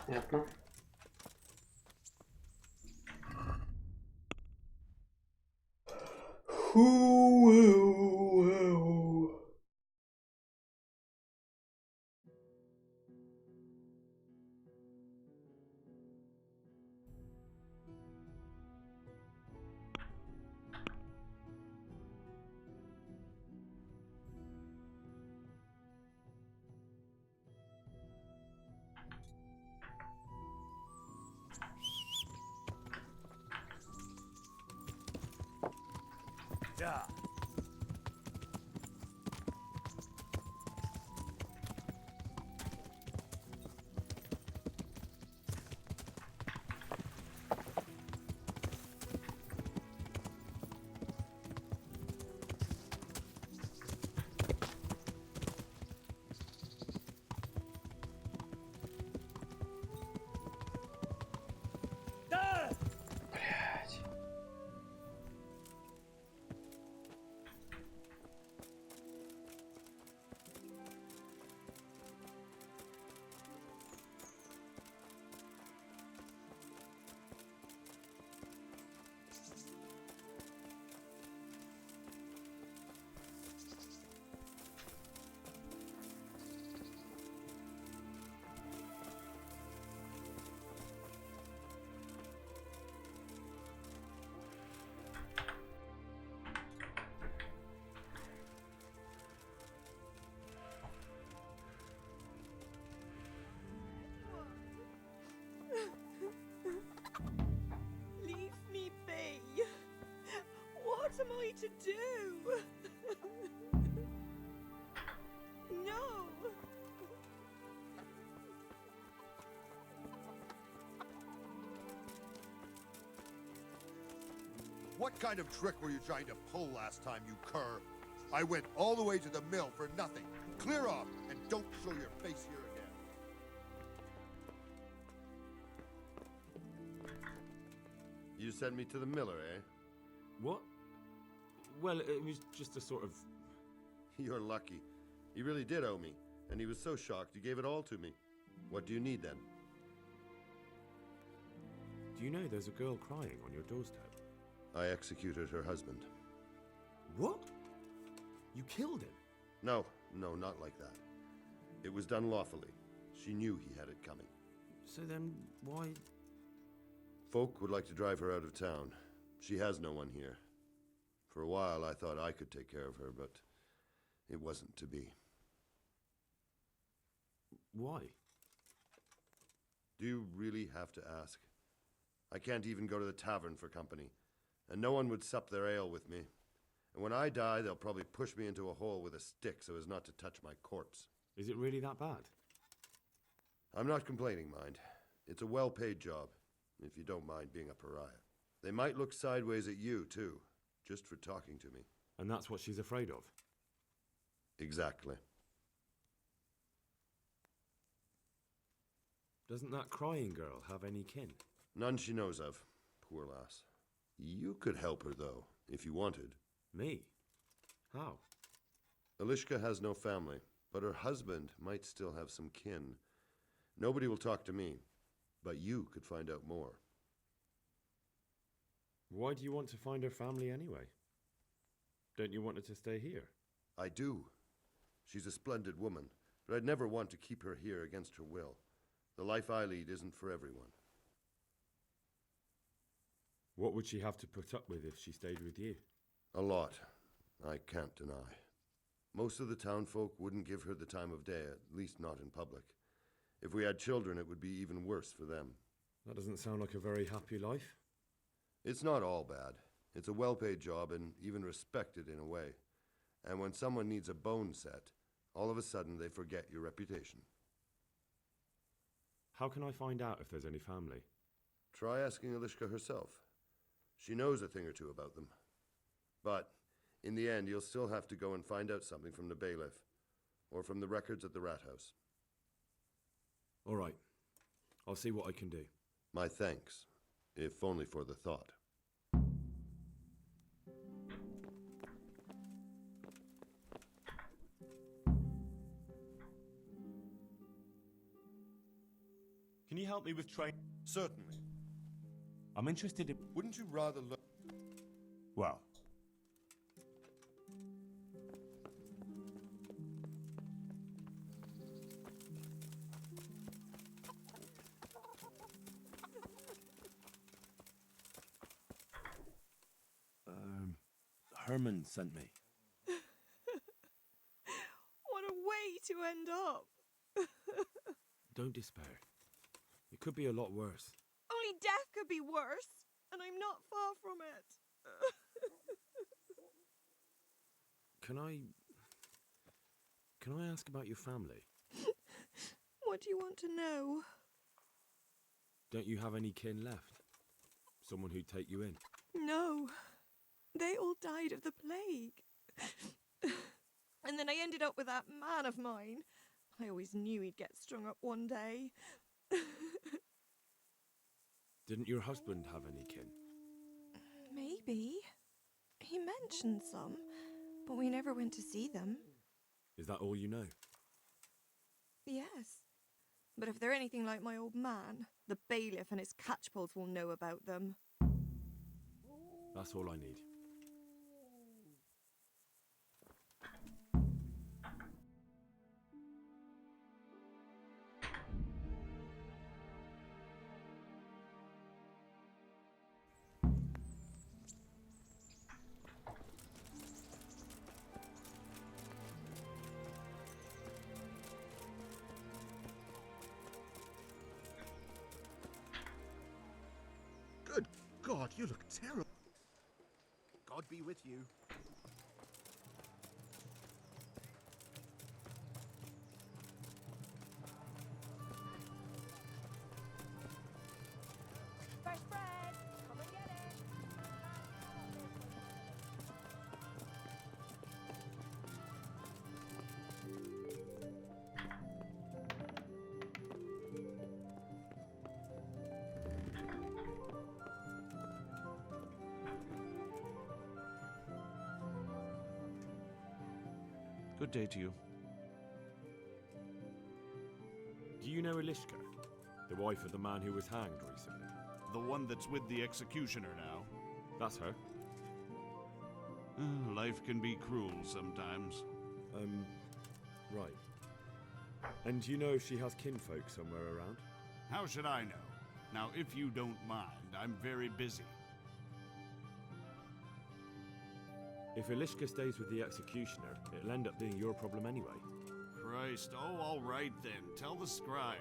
Понятно. Yeah. me to do? No. What kind of trick were you trying to pull last time, you cur? I went all the way to the mill for nothing. Clear off and don't show your face here again. You sent me to the miller, eh? What? Well, it was just a sort of... You're lucky. He really did owe me, and he was so shocked he gave it all to me. What do you need then? Do you know there's a girl crying on your doorstep? I executed her husband. What? You killed him? No, not like that. It was done lawfully. She knew he had it coming. So then, why... Folk would like to drive her out of town. She has no one here. For a while I thought I could take care of her, but it wasn't to be. Why? Do you really have to ask? I can't even go to the tavern for company, and no one would sup their ale with me. And when I die, they'll probably push me into a hole with a stick so as not to touch my corpse. Is it really that bad? I'm not complaining, mind. It's a well-paid job, if you don't mind being a pariah. They might look sideways at you, too, just for talking to me. And that's what she's afraid of? Exactly. Doesn't that crying girl have any kin? None she knows of, poor lass. You could help her, though, if you wanted. Me? How? Elishka has no family, but her husband might still have some kin. Nobody will talk to me, but you could find out more. Why do you want to find her family anyway? Don't you want her to stay here? I do. She's a splendid woman, but I'd never want to keep her here against her will. The life I lead isn't for everyone. What would she have to put up with if she stayed with you? A lot. I can't deny. Most of the townfolk wouldn't give her the time of day, at least not in public. If we had children, it would be even worse for them. That doesn't sound like a very happy life. It's not all bad. It's a well-paid job and even respected in a way. And when someone needs a bone set, all of a sudden they forget your reputation. How can I find out if there's any family? Try asking Elishka herself. She knows a thing or two about them. But in the end, you'll still have to go and find out something from the bailiff or from the records at the rat house. All right. I'll see what I can do. My thanks, if only for the thought. Can you help me with train? Certainly. I'm interested in... Wouldn't you rather look... Well... Herman sent me. What a way to end up. Don't despair. It could be a lot worse. Only death could be worse, and I'm not far from it. Can I ask about your family? What do you want to know? Don't you have any kin left? Someone who'd take you in? No. They all died of the plague. And then I ended up with that man of mine. I always knew he'd get strung up one day. Didn't your husband have any kin? Maybe. He mentioned some, but we never went to see them. Is that all you know? Yes. But if they're anything like my old man, the bailiff and his catchpolls will know about them. That's all I need. Good God, you look terrible. God be with you. Fresh bread! Come and get it! Good day to you. Do you know Elishka, the wife of the man who was hanged recently? The one that's with the executioner now. That's her. Life can be cruel sometimes. Right. And do you know if she has kinfolk somewhere around? How should I know? Now, if you don't mind, I'm very busy. If Elishka stays with the executioner, it'll end up being your problem anyway. Christ, oh, all right then. Tell the scribe.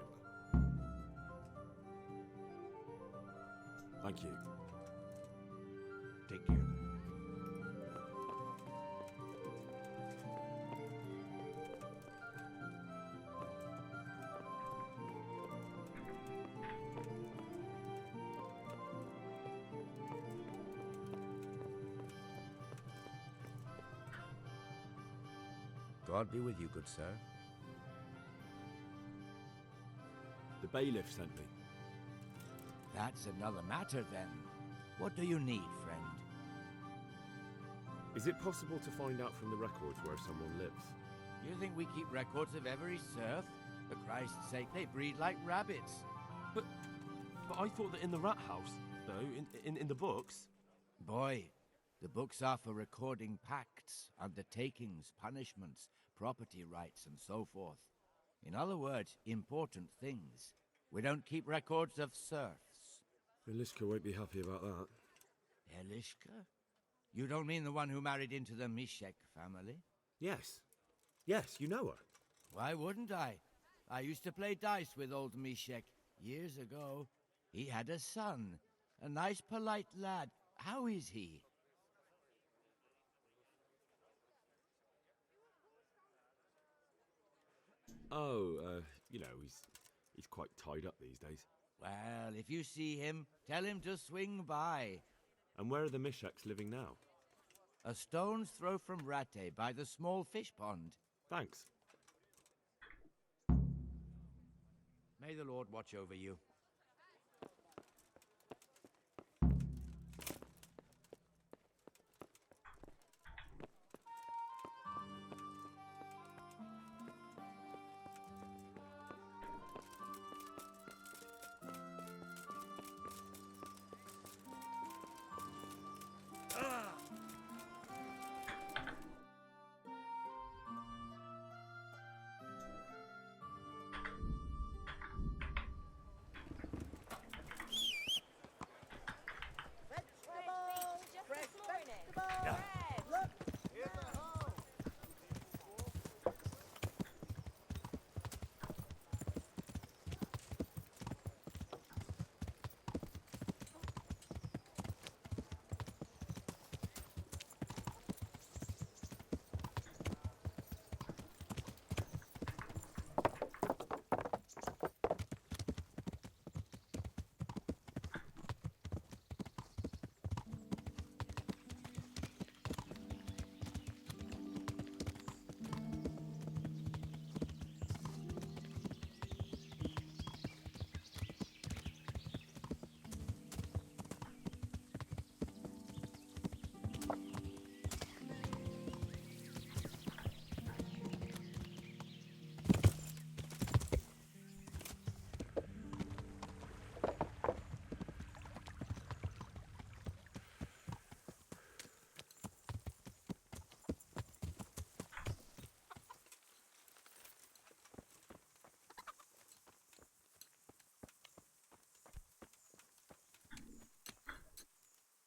Thank you. Take care. God be with you, good sir. The bailiff sent me. That's another matter then. What do you need, friend? Is it possible to find out from the records where someone lives? You think we keep records of every serf? For Christ's sake, they breed like rabbits. But I thought that in the rat house, though, in the books... Boy, the books are for recording pacts, undertakings, punishments, property rights, and so forth. In other words, important things. We don't keep records of serfs. Elishka won't be happy about that. Elishka? You don't mean the one who married into the Mishek family? Yes. Yes, you know her. Why wouldn't I? I used to play dice with old Mishek years ago. He had a son, a nice, polite lad. How is he? Oh, you know, he's quite tied up these days. Well, if you see him, tell him to swing by. And where are the Misheks living now? A stone's throw from Rate by the small fish pond. Thanks. May the Lord watch over you.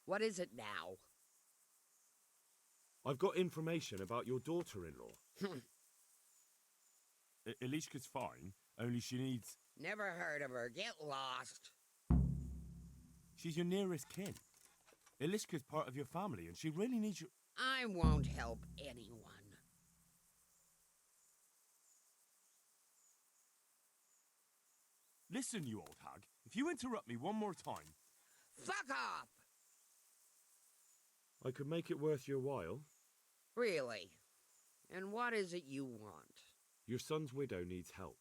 What is it now? I've got information about your daughter-in-law. Elishka's fine, only she needs... Never heard of her. Get lost. She's your nearest kin. Ilishka's part of your family, and she really needs you. I won't help anyone. Listen, you old hag. If you interrupt me one more time... Fuck off! I could make it worth your while. Really? And what is it you want? Your son's widow needs help.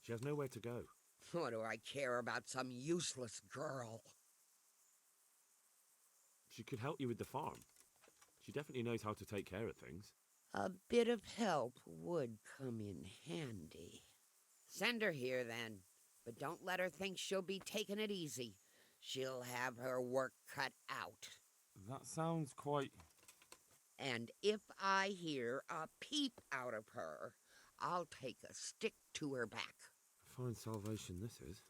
She has nowhere to go. What do I care about some useless girl? She could help you with the farm. She definitely knows how to take care of things. A bit of help would come in handy. Send her here, then. But don't let her think she'll be taking it easy. She'll have her work cut out. That sounds quite... And if I hear a peep out of her, I'll take a stick to her back. Fine salvation this is.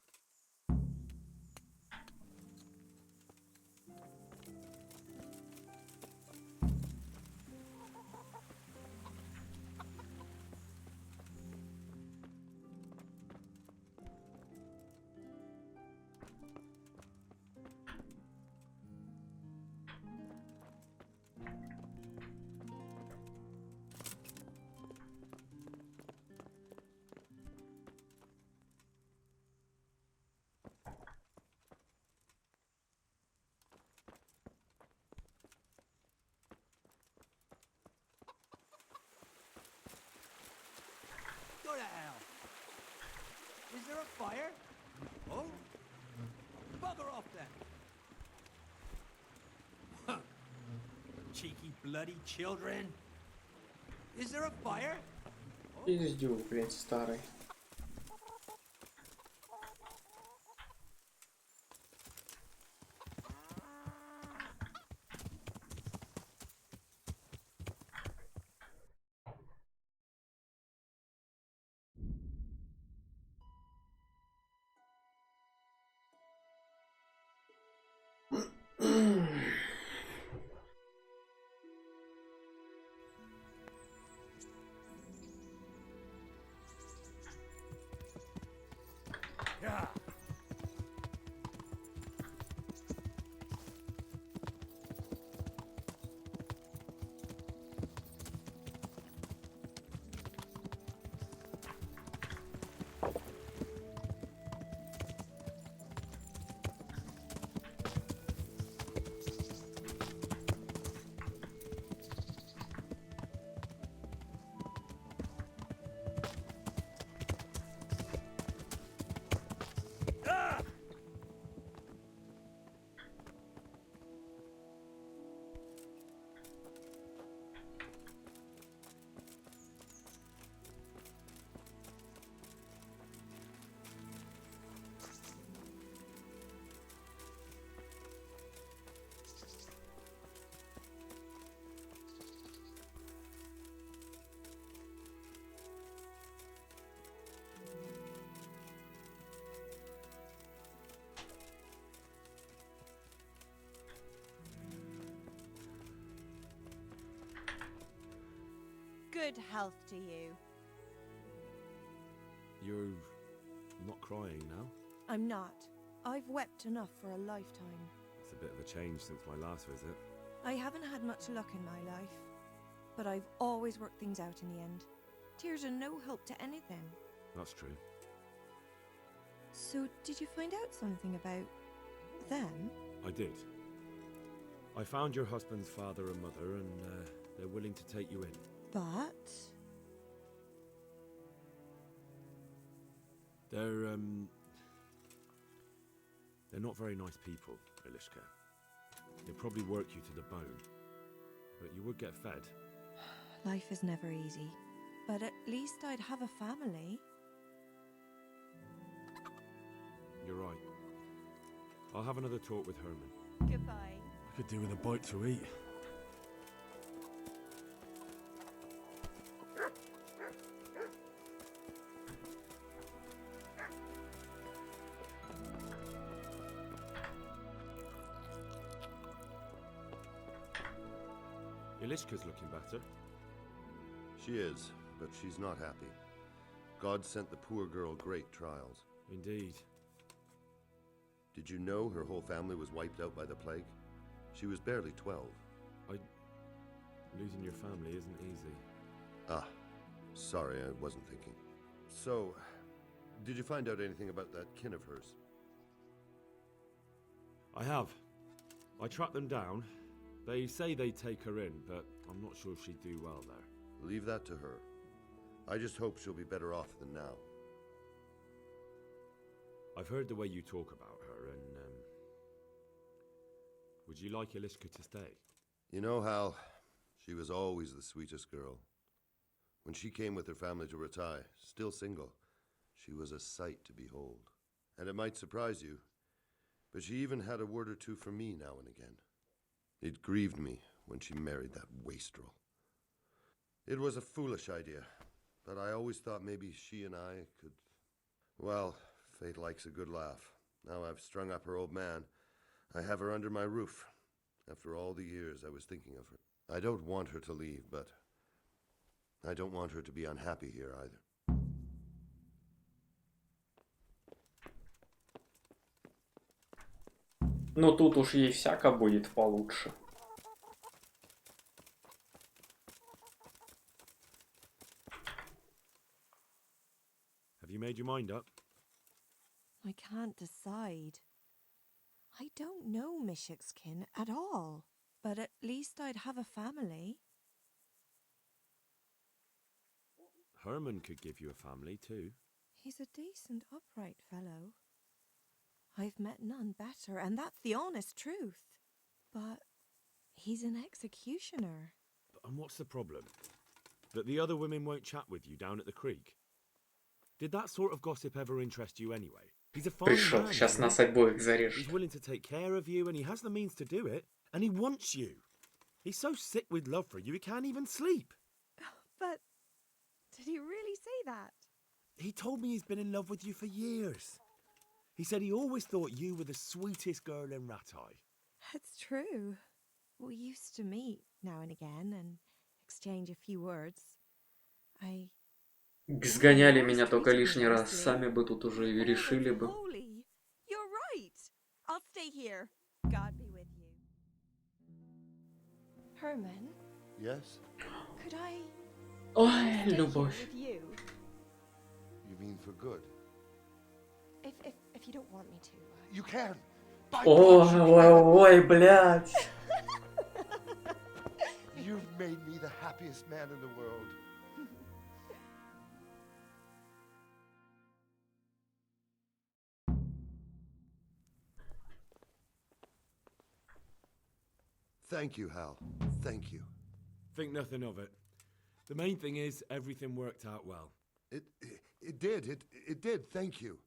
Go to hell. Is there a fire? Oh? Bugger off then. Huh. Cheeky bloody children. Is there a fire? Пиздюк, блядь, старый. Yeah. Good health to you. You're not crying now? I'm not. I've wept enough for a lifetime. It's a bit of a change since my last visit. I haven't had much luck in my life, but I've always worked things out in the end. Tears are no help to anything. That's true. So, did you find out something about them? I did. I found your husband's father and mother, and they're willing to take you in. But... They're not very nice people, Ilishka. They'd probably work you to the bone. But you would get fed. Life is never easy. But at least I'd have a family. You're right. I'll have another talk with Herman. Goodbye. I could do with a bite to eat. Ilishka's looking better. She is, but she's not happy. God sent the poor girl great trials. Indeed. Did you know her whole family was wiped out by the plague? She was barely 12. Losing your family isn't easy. Ah, sorry, I wasn't thinking. So, did you find out anything about that kin of hers? I have. I tracked them down. They say they'd take her in, but I'm not sure she'd do well there. Leave that to her. I just hope she'll be better off than now. I've heard the way you talk about her, and would you like Ilishka to stay? You know, Hal, she was always the sweetest girl. When she came with her family to Ratai, still single, she was a sight to behold. And it might surprise you, but she even had a word or two for me now and again. It grieved me when she married that wastrel. It was a foolish idea, but I always thought maybe she and I could... Well, fate likes a good laugh. Now I've strung up her old man. I have her under my roof. After all the years I was thinking of her. I don't want her to leave, but I don't want her to be unhappy here either. Но тут уж ей всяко будет получше. Have you made your mind up? I can't decide. I don't know Mishik's kin at all, but at least I'd have a family. Herman could give you a family too. He's a decent, upright fellow. I've met none better, and that's the honest truth. But he's an executioner. And what's the problem? That the other women won't chat with you down at the creek? Did that sort of gossip ever interest you anyway? He's a fine Пришел, man. сейчас нас обоих зарежет. He's willing to take care of you, and he has the means to do it, and he wants you. He's so sick with love for you, he can't even sleep. But did he really say that? He told me he's been in love with you for years. He said he always thought you were the sweetest girl in Ratai. It's true. We used to meet now and again and exchange a few words. Сгоняли меня только лишний раз, сами бы тут уже и решили бы. You're right. I'll stay here. God be with you. Herman? Yes? Could I Ой, stay here любовь. with you? You mean for good? If you don't want me to. You can! Ой, блядь. You've made me the happiest man in the world. Thank you, Hal. Thank you. Think nothing of it. The main thing is everything worked out well. It did, thank you.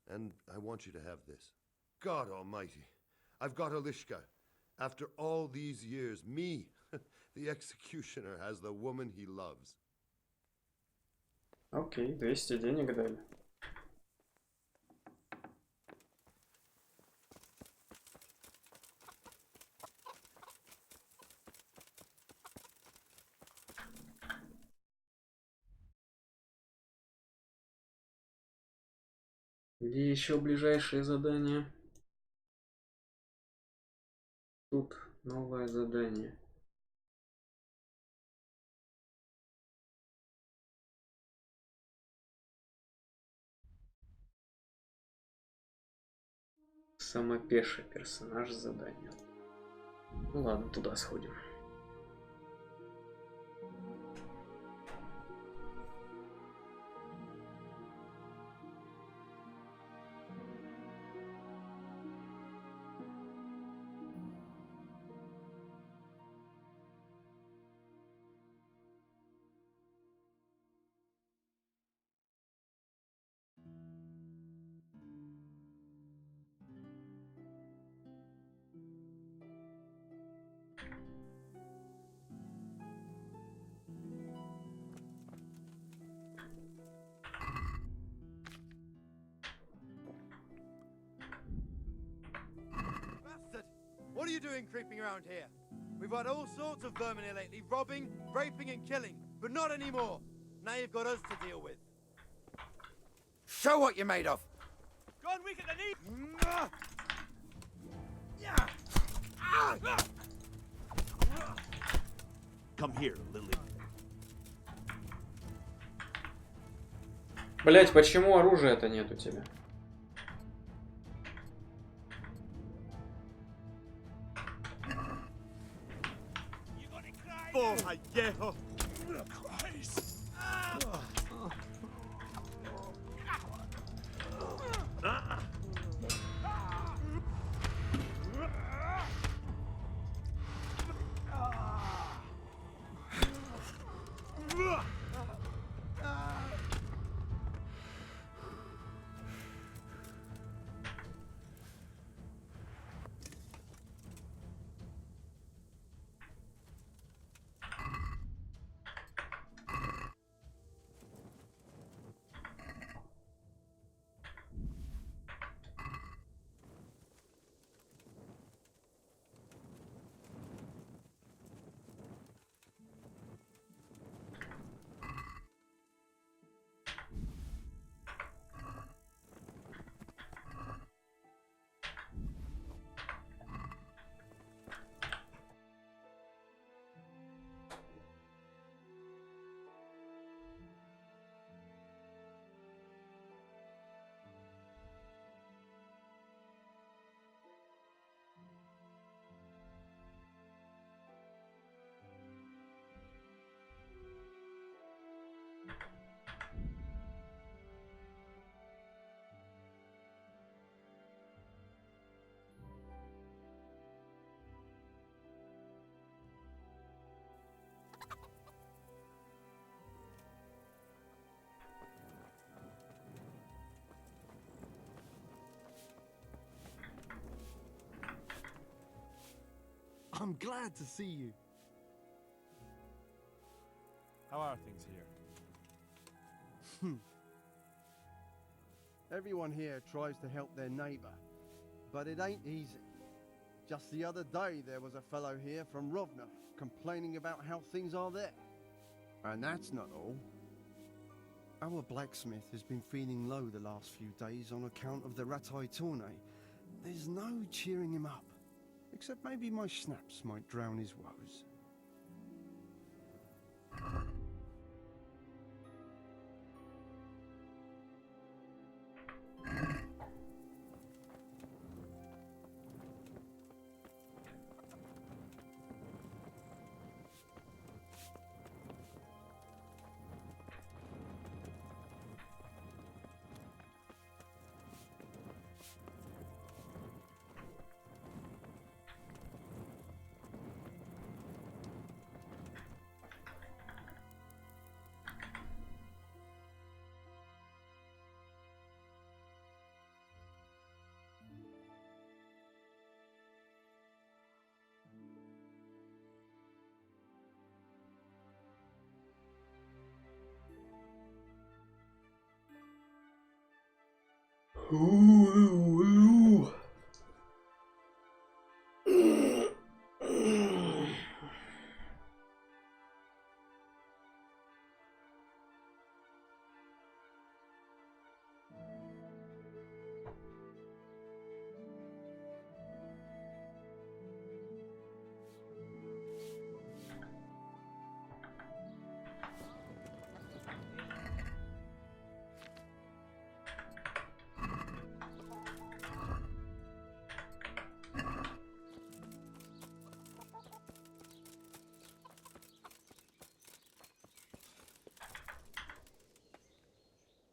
And I want you to have this. God almighty, I've got Ilishka. After all these years, me, the executioner, has the woman he loves. Окей, 200 денег дали. Где еще ближайшие задания? Тут новое задание. Самопеший персонаж задания. Ну ладно, туда сходим. What are you doing creeping around here? We've had all sorts of vermin here lately, robbing, raping and killing, but not anymore. Now you've got us to deal with. Show what you're made of. Go on, weak at the knee! Come here, Lily. Блять, почему оружия-то нет у тебя? Porra, viejo. I'm glad to see you. How are things here? Everyone here tries to help their neighbour, but it ain't easy. Just the other day there was a fellow here from Rovna complaining about how things are there. And that's not all. Our blacksmith has been feeling low the last few days on account of the Ratai tourney. There's no cheering him up, except maybe my schnapps might drown his woes.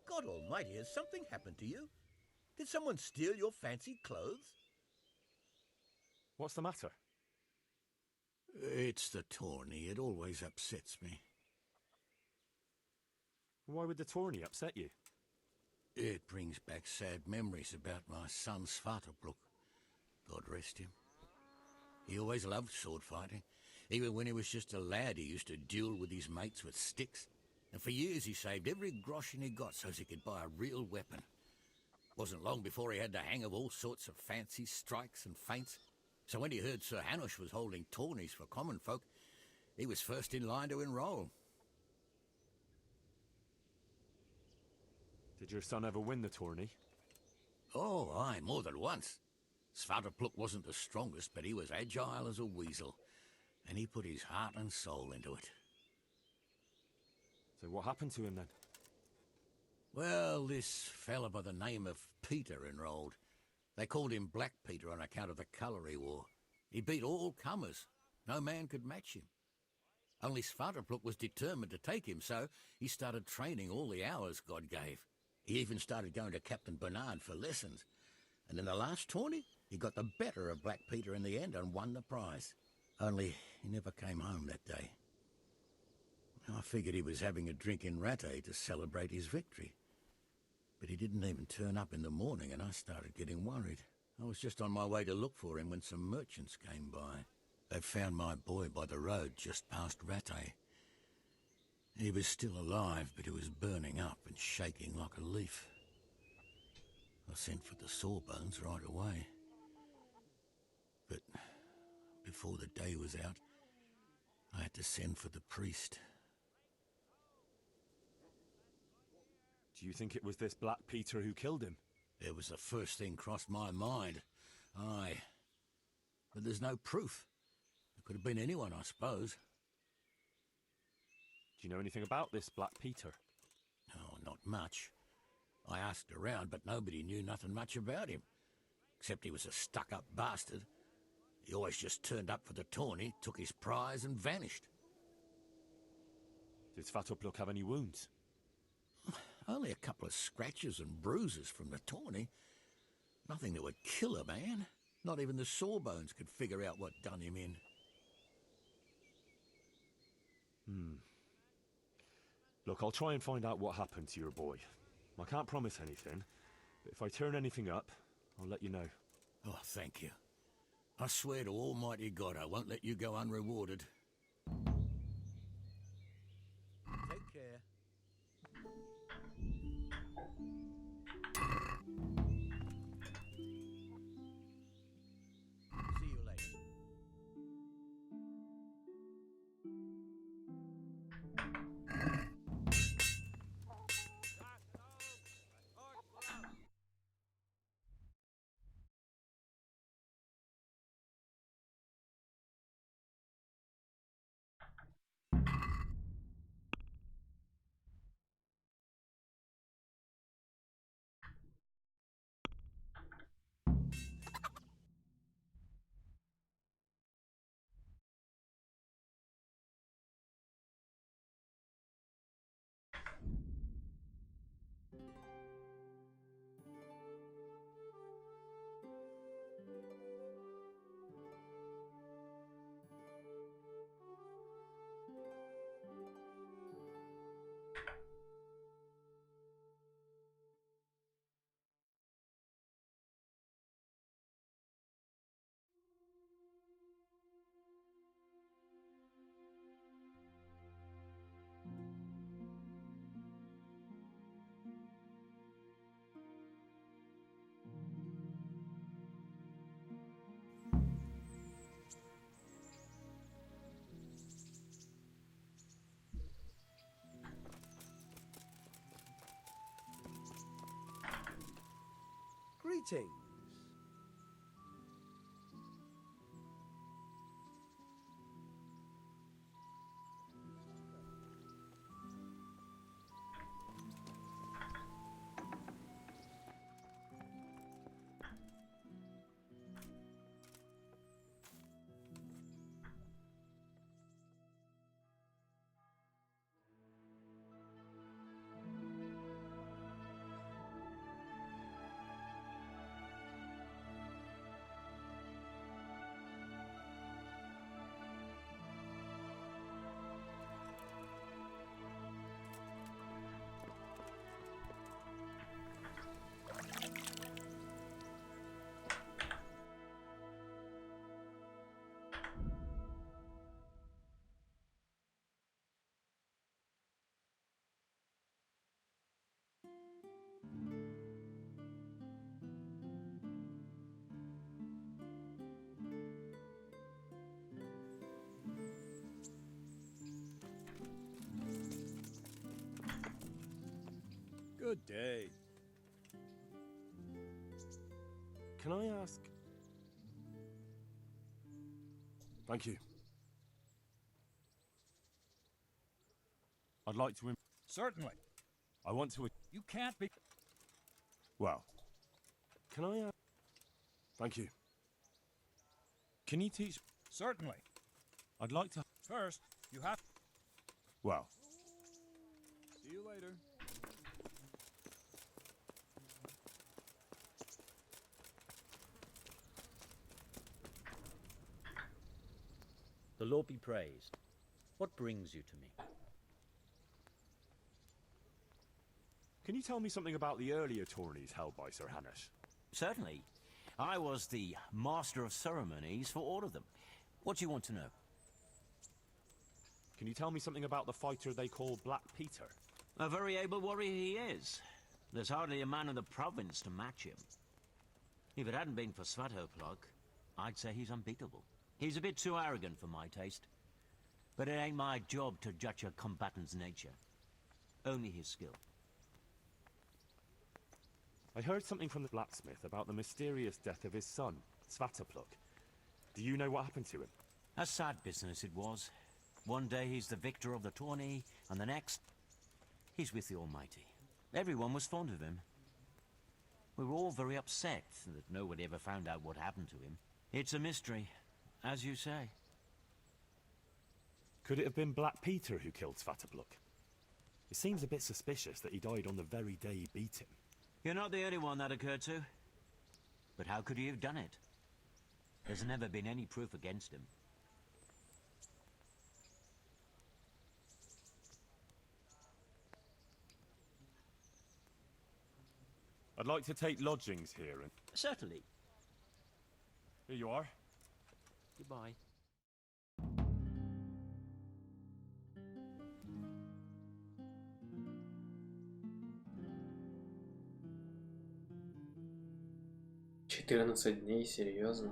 God almighty, has something happened to you? Did someone steal your fancy clothes? What's the matter? It's the tourney. It always upsets me. Why would the tourney upset you? It brings back sad memories about my son Svartobruk. God rest him. He always loved sword fighting. Even when he was just a lad, he used to duel with his mates with sticks. And for years he saved every groschen he got so as he could buy a real weapon. Wasn't long before he had the hang of all sorts of fancy strikes and feints. So when he heard Sir Hanush was holding tourneys for common folk, he was first in line to enroll. Did your son ever win the tourney? Oh, aye, more than once. Svartalfluk wasn't the strongest, but he was agile as a weasel, and he put his heart and soul into it. So what happened to him then? Well, this fella by the name of Peter enrolled. They called him Black Peter on account of the colour he wore. He beat all comers. No man could match him. Only Svartalfluk was determined to take him, so he started training all the hours God gave. He even started going to Captain Bernard for lessons. And in the last tourney, he got the better of Black Peter in the end and won the prize. Only he never came home that day. I figured he was having a drink in Rattay to celebrate his victory. But he didn't even turn up in the morning, and I started getting worried. I was just on my way to look for him when some merchants came by. They found my boy by the road just past Rattay. He was still alive, but he was burning up and shaking like a leaf. I sent for the sawbones right away. But before the day was out, I had to send for the priest. Do you think it was this Black Peter who killed him? It was the first thing crossed my mind. Aye. But there's no proof. It could have been anyone, I suppose. Do you know anything about this Black Peter? Oh, not much. I asked around, but nobody knew nothing much about him. Except he was a stuck-up bastard. He always just turned up for the tourney, took his prize and vanished. Did Svartalfluk have any wounds? Only a couple of scratches and bruises from the tourney. Nothing that would kill a man. Not even the sawbones could figure out what done him in. Look, I'll try and find out what happened to your boy. I can't promise anything, but if I turn anything up, I'll let you know. Oh, thank you. I swear to Almighty God I won't let you go unrewarded. Take care. See you later. Greetings. Good day. Can I ask, Thank you. I'd like to... Certainly. I want to... You can't be... Well, can I... Thank you. Can you teach... Certainly. I'd like to... First, you have... Well... See you later. The Lord be praised. What brings you to me? Can you tell me something about the earlier tourneys held by Sir Hanush? Certainly. I was the master of ceremonies for all of them. What do you want to know? Can you tell me something about the fighter they call Black Peter? A very able warrior he is. There's hardly a man in the province to match him. If it hadn't been for Svatopluk, I'd say he's unbeatable. He's a bit too arrogant for my taste. But it ain't my job to judge a combatant's nature. Only his skill. I heard something from the blacksmith about the mysterious death of his son, Svatopluk. Do you know what happened to him? A sad business it was. One day he's the victor of the tourney, and the next, he's with the Almighty. Everyone was fond of him. We were all very upset that nobody ever found out what happened to him. It's a mystery, as you say. Could it have been Black Peter who killed Svatopluk? It seems a bit suspicious that he died on the very day he beat him. You're not the only one that occurred to. But how could he have done it? There's never been any proof against him. I'd like to take lodgings here and... Certainly. Here you are. Goodbye. «14 дней, серьезно?»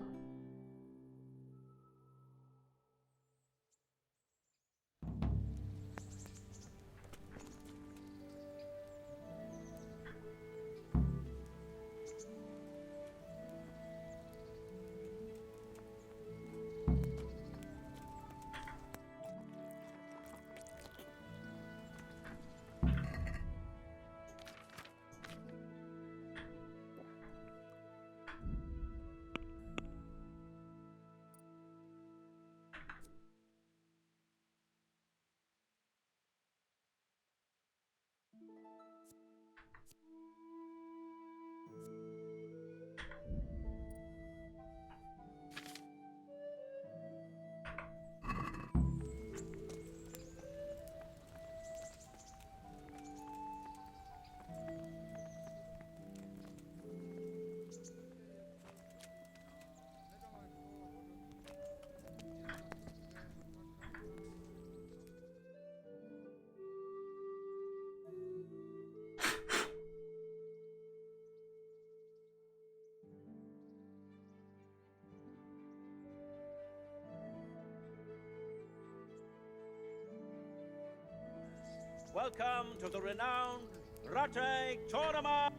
Welcome to the renowned Rate Tournament!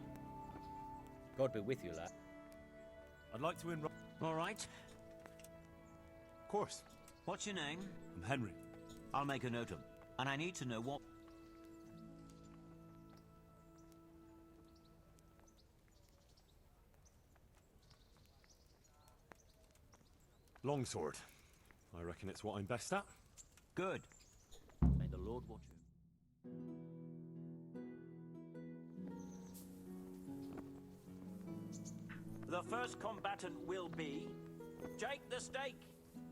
God be with you, lad. I'd like to enroll... All right. Of course. What's your name? I'm Henry. I'll make a note of. And I need to know what... Longsword. I reckon it's what I'm best at. Good. May the Lord watch you. The first combatant will be Jake the Steak,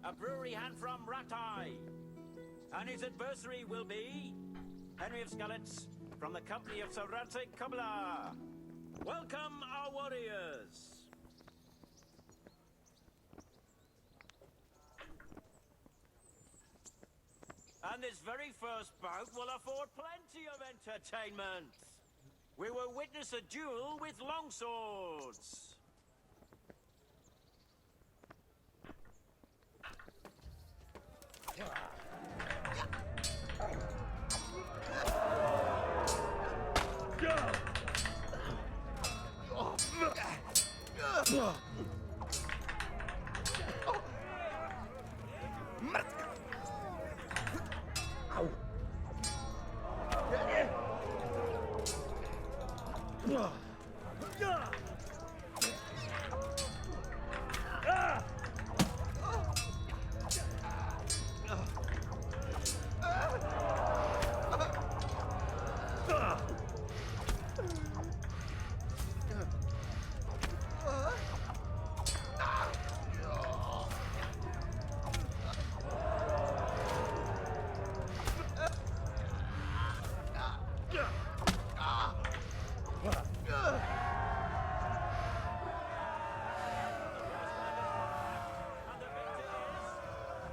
a brewery hand from Ratai. And his adversary will be Henry of Skalitz from the company of Sarante Kabla. Welcome, our warriors. And this very first bout will afford plenty of entertainment. We will witness a duel with longswords.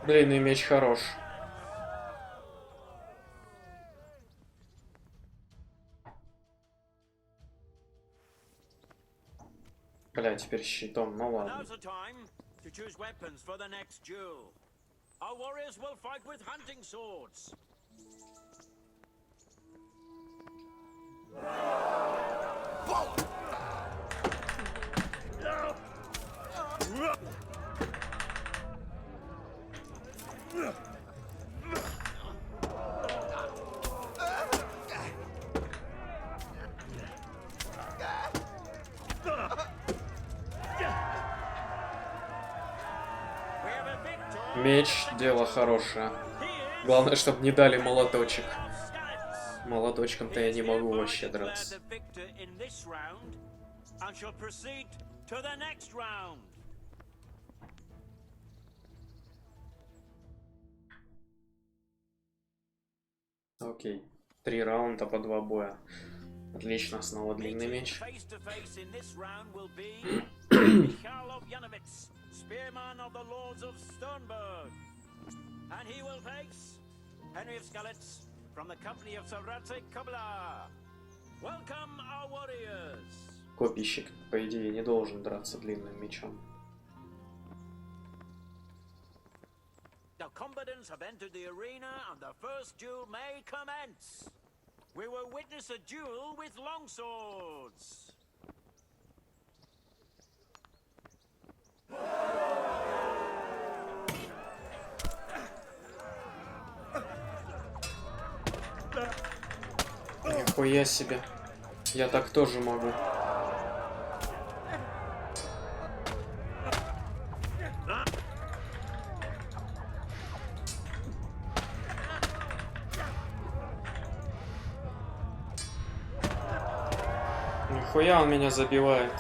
Длинный меч хорош. Бля, теперь щитом, ну ладно. Меч — дело хорошее. Главное, чтобы не дали молоточек. Молоточком-то я не могу вообще драться. Окей. 3 раунда по 2 боя. Отлично, снова длинный меч. Spearman of the Lords of Stoneburg, and he will face Henry of Skallets from the company of Sarate Kabla. Welcome, our warriors. Копийщик, по идее, не должен драться длинным мечом. The combatants have entered the arena, and the first duel may commence. We will witness a duel with longswords. Нихуя себе. Я так тоже могу. Нихуя он меня забивает.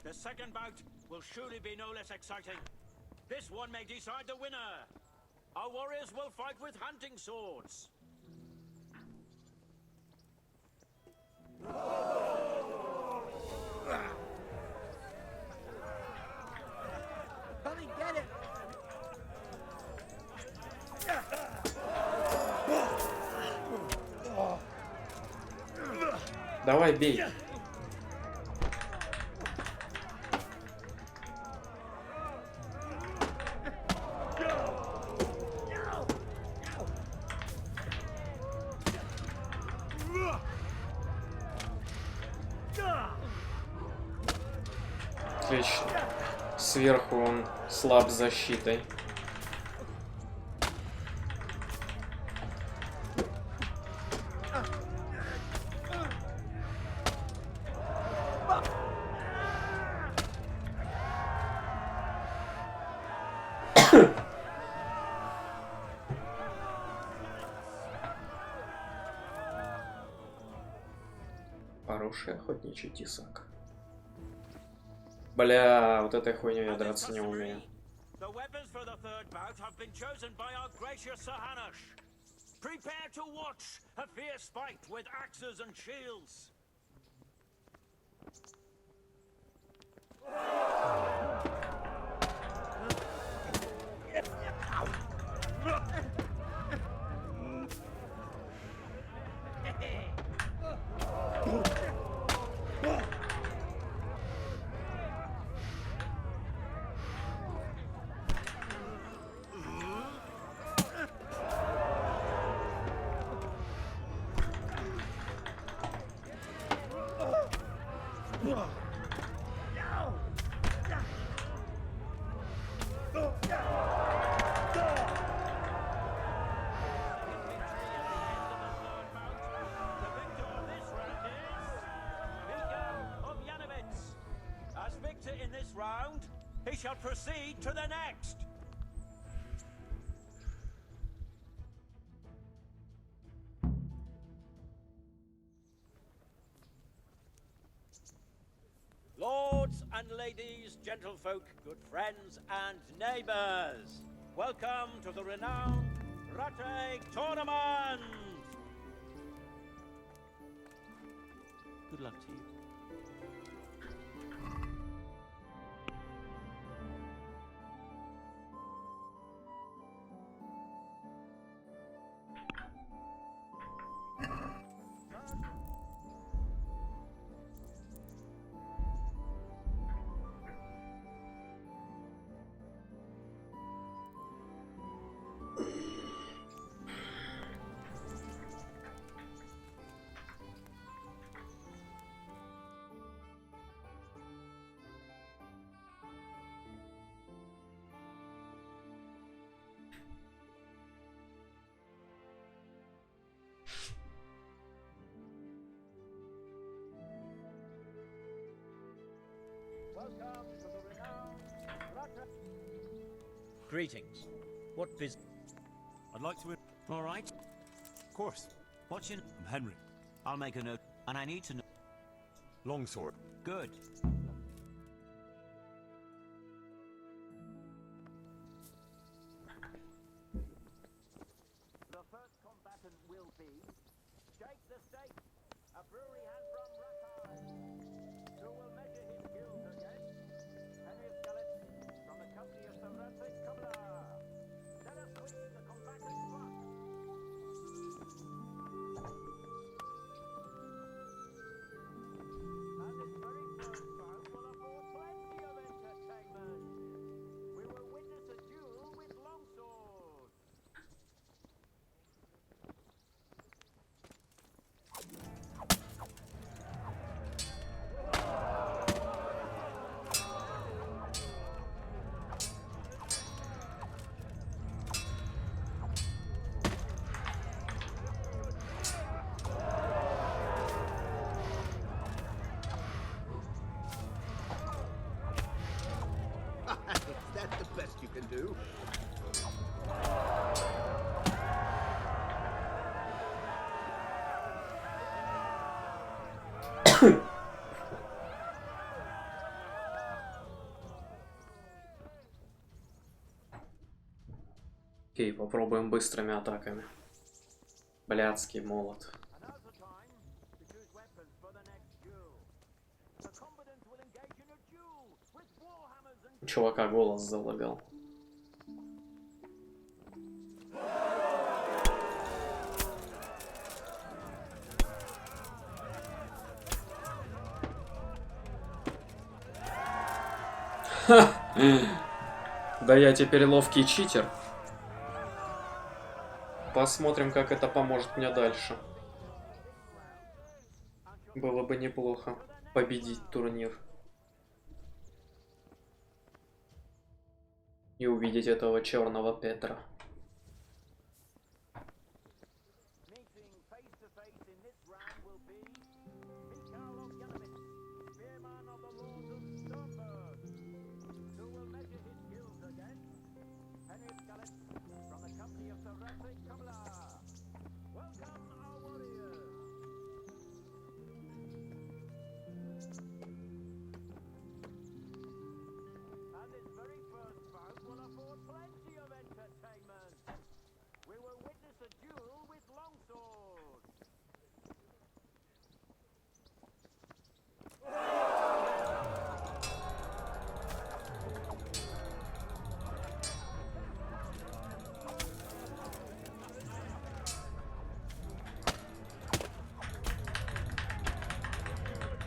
The second bout will surely be no less exciting. This one may decide the winner. Our warriors will fight with hunting swords. Come and get it. Давай, бей. Отлично. Сверху он слаб защитой. Хороший охотничий тесак. Бля, вот этой хуйней я драться не умею. The weapons for the third bout have been chosen by our gracious Sir Hanush. Prepare to watch a fierce fight with axes and shields. round, he shall proceed to the next. Lords and ladies, gentlefolk, good friends and neighbors, welcome to the renowned Rattay Tournament! Good luck to you. Welcome to the renowned Rattay. Greetings. What business? I'd like to... All right. Of course. What's your... I'm Henry. I'll make a note, and I need to know... Longsword. Good. The first combatant will be... Jake the Steak, a brewery hand from Rattay, who will measure his skills against Henry Skellet from the company of Sir Cobbler. Let us quit the combatant clock. And this very first bout will afford plenty of entertainment. We will witness a duel with longswords. Is that the best you can do? Окей, попробуем быстрыми атаками. Блядский молот. У чувака голос залагал. Ха! Да я теперь ловкий читер. Посмотрим, как это поможет мне дальше. Было бы неплохо победить турнир. И увидеть этого черного Петра.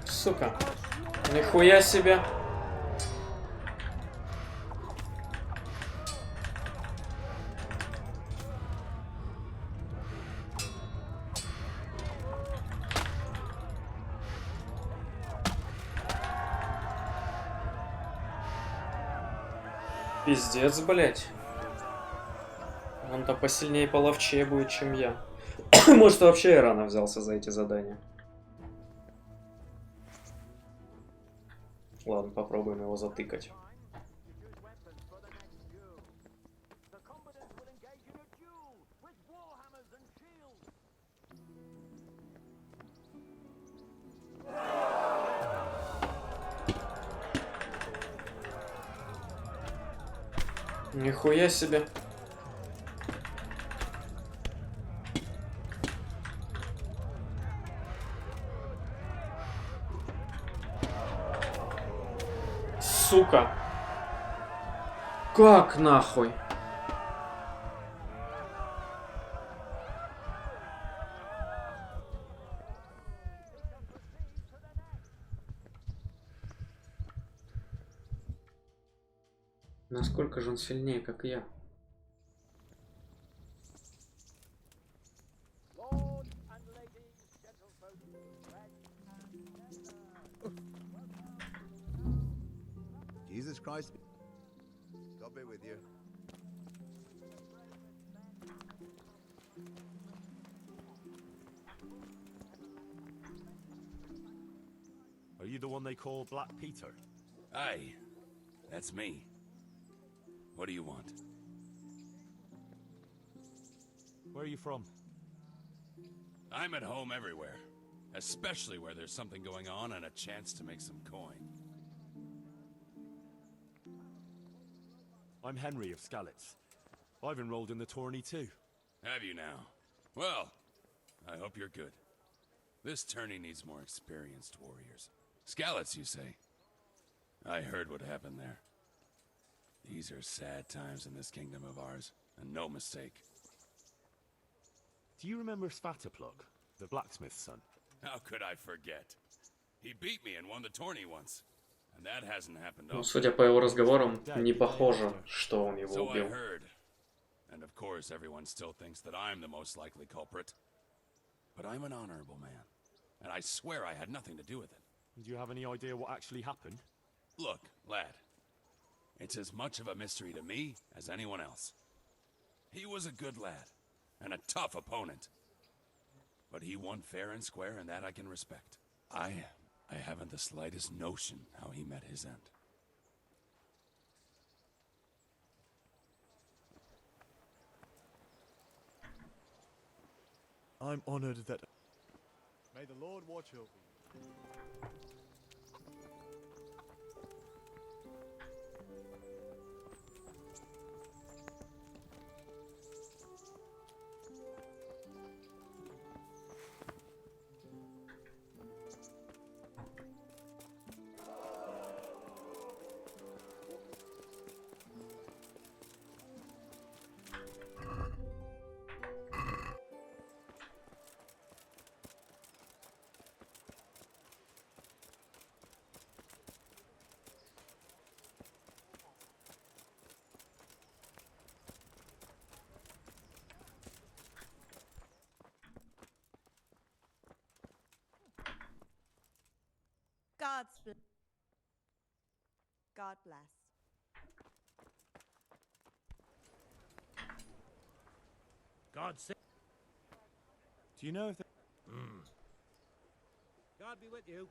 Сука. Нихуя себе. Пиздец, блять. Он-то посильнее и половчее будет, чем я. Может, вообще я рано взялся за эти задания. Ладно, попробуем его затыкать. Нихуя себе. Сука. Как нахуй? Насколько же он сильнее, как я? Jesus Christ. God be with you. Are you the one they call Black Peter? Aye, that's me. What do you want? Where are you from? I'm at home everywhere, especially where there's something going on and a chance to make some coin. I'm Henry of Skalitz. I've enrolled in the tourney too. Have you now? Well, I hope you're good. This tourney needs more experienced warriors. Skalitz, you say? I heard what happened there. These are sad times in this kingdom of ours, and no mistake. Do you remember Svatopluk, the blacksmith's son? How could I forget? He beat me and won the tourney once. And that hasn't happened Ну, often. судя по его разговорам, не похоже, что он его So I убил. heard. And of course, everyone still thinks that I'm the most likely culprit. But I'm an honorable man. And I swear I had nothing to do with it. Do you have any idea what actually happened? Look, lad. It's as much of a mystery to me as anyone else. He was a good lad. And a tough opponent. But he won fair and square, and that I can respect. I haven't the slightest notion how he met his end. I'm honored that... May the Lord watch over you. God bless. God save. Do you know if... God be with you.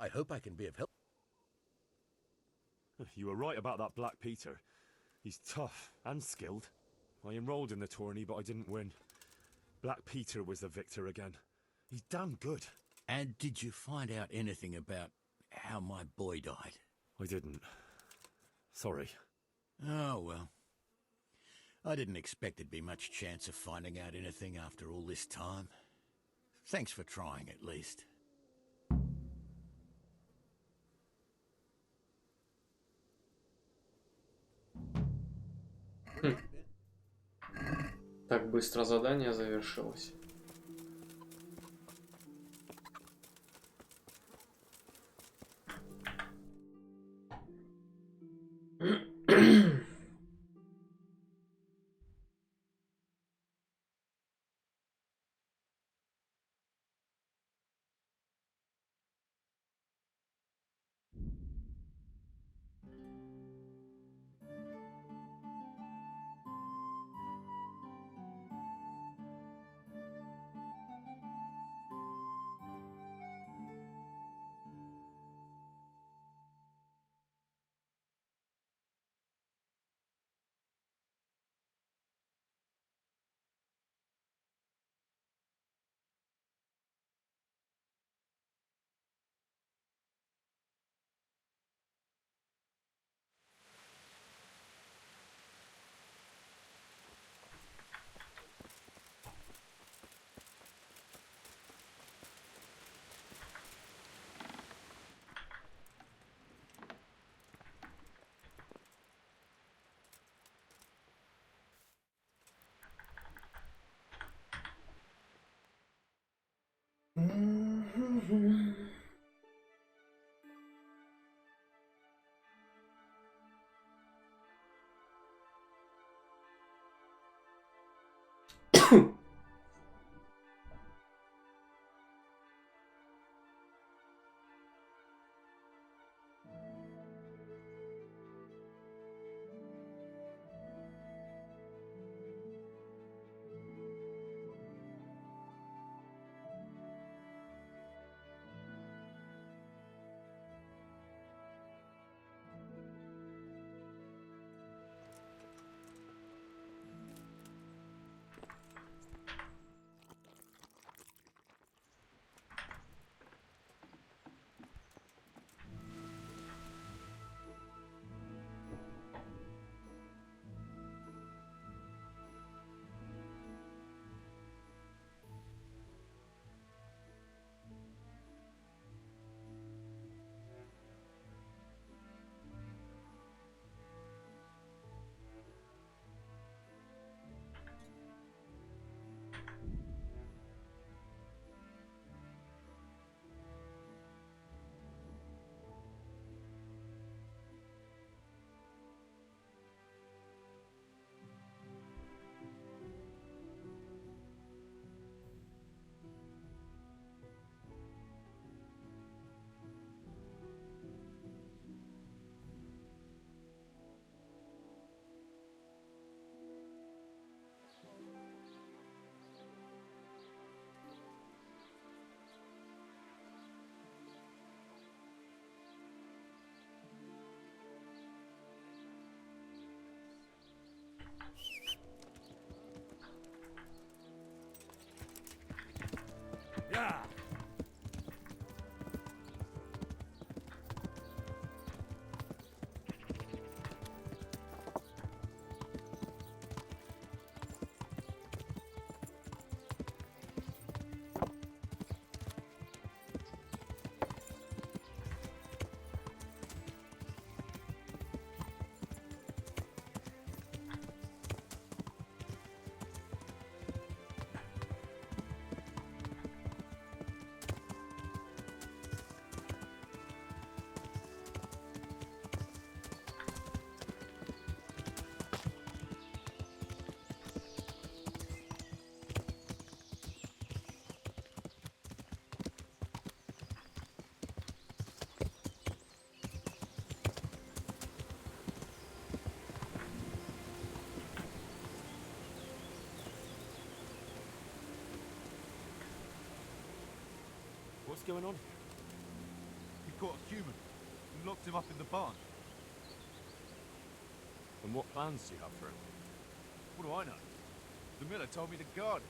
I hope I can be of help. You were right about that Black Peter. He's tough and skilled. I enrolled in the tourney, but I didn't win. Black Peter was the victor again. He's damn good. And did you find out anything about how my boy died? I didn't. Sorry. Oh, well. I didn't expect there'd be much chance of finding out anything after all this time. Thanks for trying, at least. Так быстро задание завершилось. Yeah. What's going on? We caught a human and locked him up in the barn. And what plans do you have for him? What do I know? The miller told me to guard him.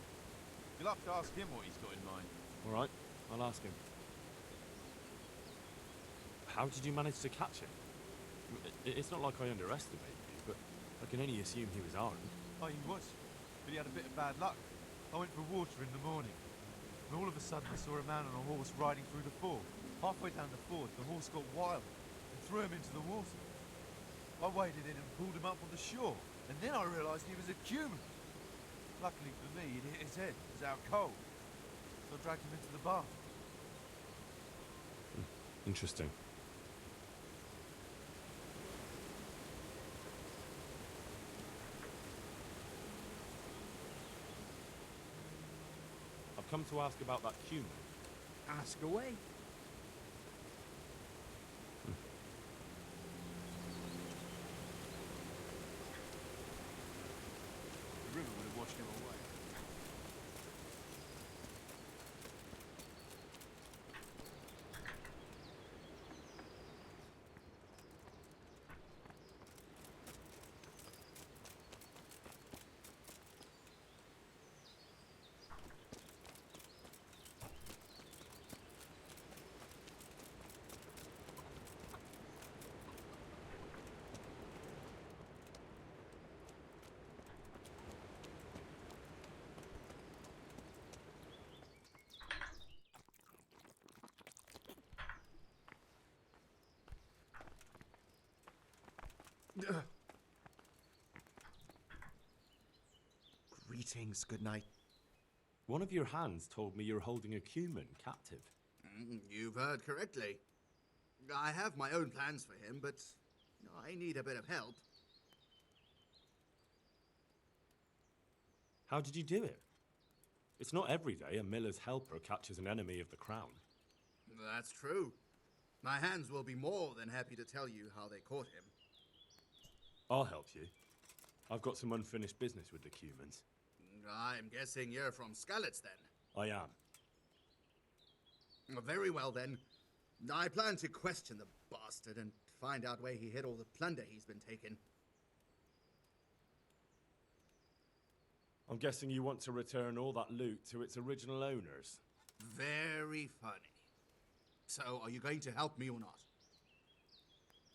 You'll have to ask him what he's got in mind. All right, I'll ask him. How did you manage to catch him? It's not like I underestimated you, but I can only assume he was armed. Oh, he was. But he had a bit of bad luck. I went for water in the morning. And all of a sudden I saw a man on a horse riding through the ford. Halfway down the ford, the horse got wild and threw him into the water. I waded in and pulled him up on the shore. And then I realised he was a human. Luckily for me, he'd hit his head. It was out cold. So I dragged him into the barn. Interesting. I've come to ask about that human. Ask away. The river would have washed him away. Greetings, good night. One of your hands told me you're holding a human captive. You've heard correctly. I have my own plans for him, but I need a bit of help. How did you do it? It's not every day a miller's helper catches an enemy of the crown. That's true. My hands will be more than happy to tell you how they caught him. I'll help you. I've got some unfinished business with the humans. I'm guessing you're from Skalitz, then. I am. Very well, then. I plan to question the bastard and find out where he hid all the plunder he's been taking. I'm guessing you want to return all that loot to its original owners. Very funny. So, are you going to help me or not?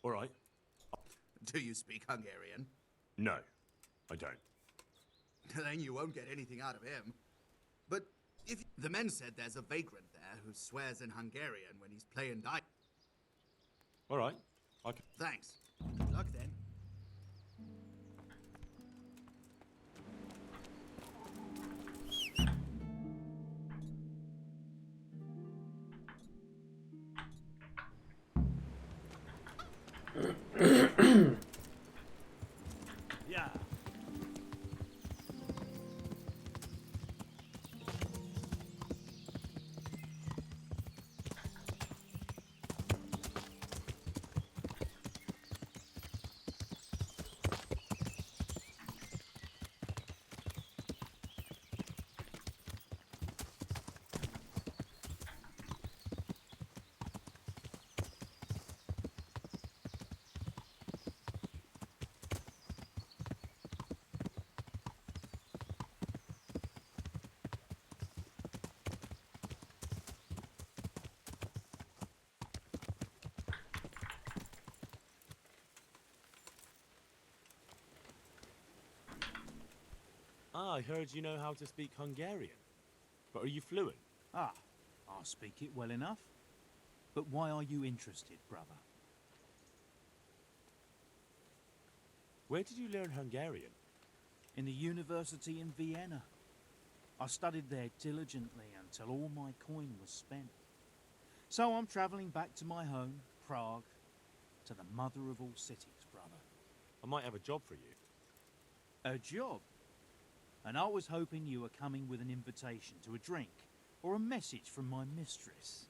All right. Do you speak Hungarian? No, I don't. Then you won't get anything out of him. But if the men said there's a vagrant there who swears in Hungarian when he's playing dice. All right. I can... Thanks. Good luck then. Yeah. Ah, I heard you know how to speak Hungarian. But are you fluent? Ah, I'll speak it well enough. But why are you interested, brother? Where did you learn Hungarian? In the university in Vienna. I studied there diligently until all my coin was spent. So I'm travelling back to my home, Prague, to the mother of all cities, brother. I might have a job for you. A job? And I was hoping you were coming with an invitation to a drink, or a message from my mistress.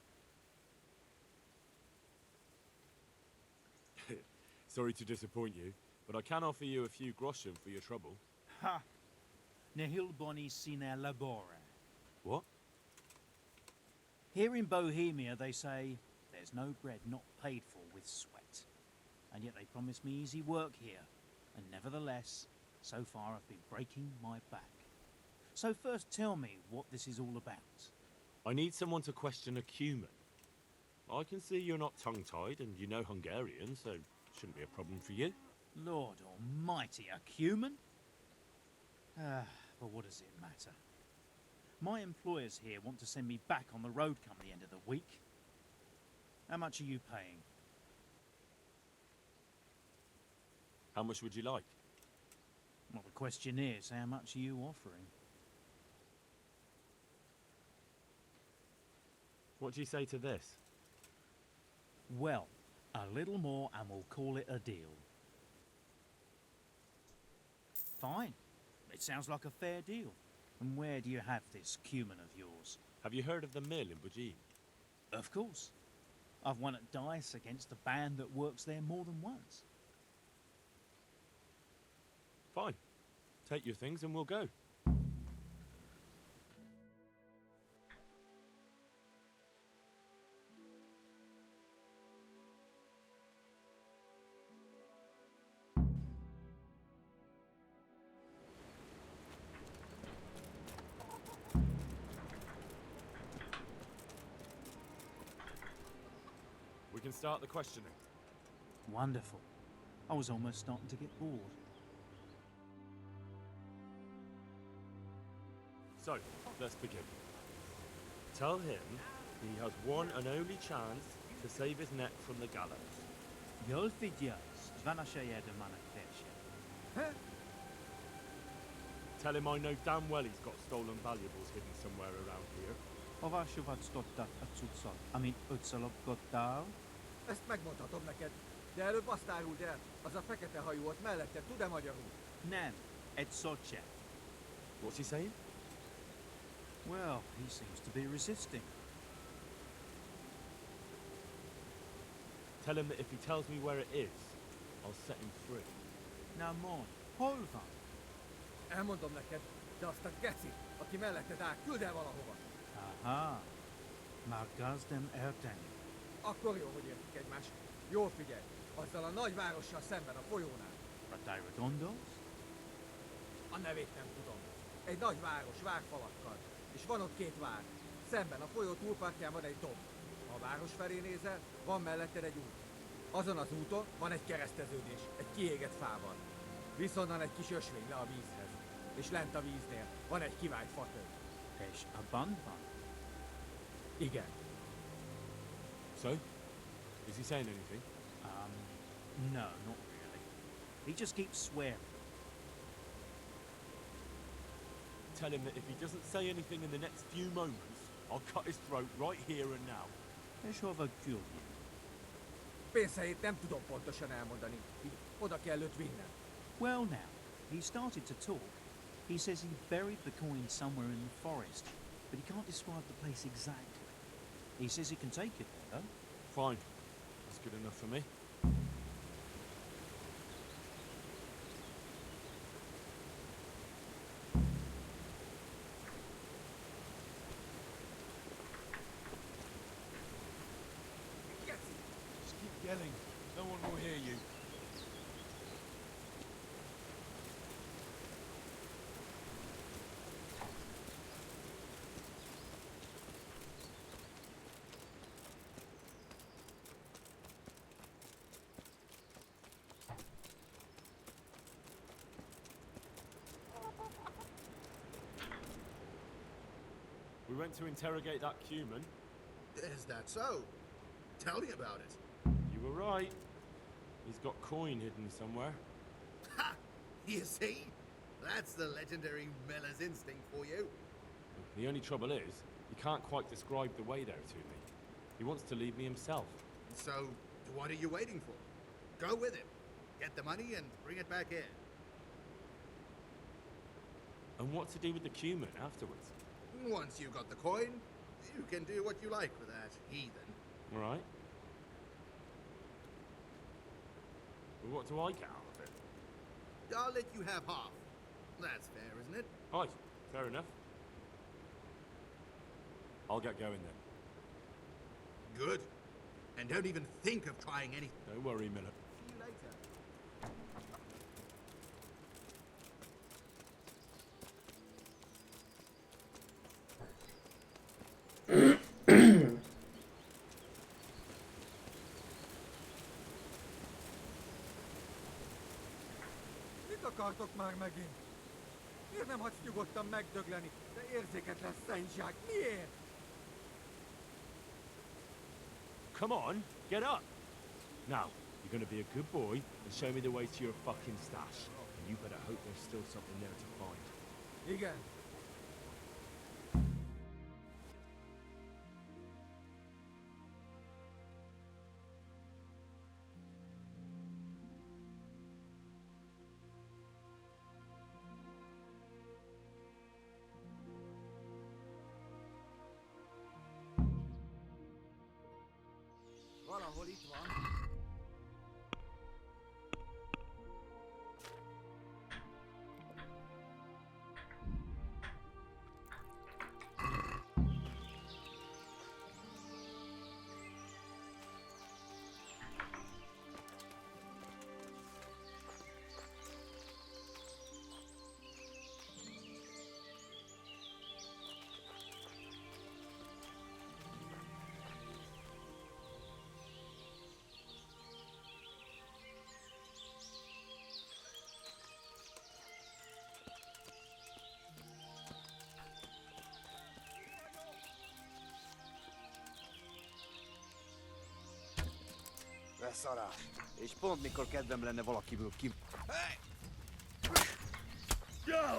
Sorry to disappoint you, but I can offer you a few groschen for your trouble. Ha! Nihil boni sine labore. What? Here in Bohemia they say, there's no bread not paid for with sweat. And yet they promise me easy work here. And nevertheless, so far I've been breaking my back. So first tell me what this is all about. I need someone to question a cumin. I can see you're not tongue-tied and you know Hungarian, so shouldn't be a problem for you. Lord almighty, a cumin? But what does it matter? My employers here want to send me back on the road come the end of the week. How much are you paying? How much would you like? Well, the question is, how much are you offering? What do you say to this? Well, a little more and we'll call it a deal. Fine. It sounds like a fair deal. And where do you have this cumin of yours? Have you heard of the mill in Bujin? Of course. I've won at dice against a band that works there more than once. Fine. Take your things and we'll go. We can start the questioning. Wonderful. I was almost starting to get bored. So, let's begin. Tell him he has one and only chance to save his neck from the gallows. Tell him I know damn well he's got stolen valuables hidden somewhere around here. Ezt megmondhatom neked, de előbb azt áruld el, az a fekete hajú ott mellette tud-e magyarul? Nem, egy socse. What's he saying? Well, he seems to be resisting. Tell him that if he tells me where it is, I'll set him free. Now, mon, hol van? Elmondom neked, de azt a gecit, aki melletted áll, küld el valahova. Aha, már gazdem érteni. Akkor jó, hogy értjük egymást. Jól figyelj, azzal a nagy várossal szemben a folyónál. Redondos? A nevét nem tudom. Egy nagy város, várfalakkal. És van ott két vár. Szemben a folyó túlpartján van egy domb. Ha a város felé nézel, van melletted egy út. Azon az úton van egy kereszteződés, egy kiégett fával. Viszonnan egy kis ösvény le a vízhez. És lent a víznél van egy kivált fatő. És a band van? Igen. So? Is he saying anything? No, not really. He just keeps swearing. Tell him that if he doesn't say anything in the next few moments, I'll cut his throat right here and now. És hova küldjük? Pénzhelyét nem tudom pontosan elmondani. Oda kell őt vinnem. Well now, he started to talk. He says he buried the coin somewhere in the forest, but he can't describe the place exactly. He says he can take it there, though. Fine. That's good enough for me. Just keep yelling. No one will hear you. We went to interrogate that cumin. Is that so? Tell me about it. You were right. He's got coin hidden somewhere. Ha! You see? That's the legendary miller's instinct for you. The only trouble is, he can't quite describe the way there to me. He wants to lead me himself. So, what are you waiting for? Go with him. Get the money and bring it back here. And what to do with the cumin afterwards? Once you've got the coin, you can do what you like with that heathen. All right. But what do I get out of it? I'll let you have half. That's fair, isn't it? Aye, fair enough. I'll get going then. Good. And don't even think of trying anything. Don't worry, Miller. See you later. Mit akartok már megint? Miért nem hagysz nyugodtan megdögleni? De érzéketlen szentság. Miért? Come on, get up. Now, you're gonna be a good boy and show me the way to your fucking stash. And you better hope there's still something there to find. Igen. Valahol itt van. Beszarás. És pont mikor kedvem lenne valakiből ki... Hey! Go!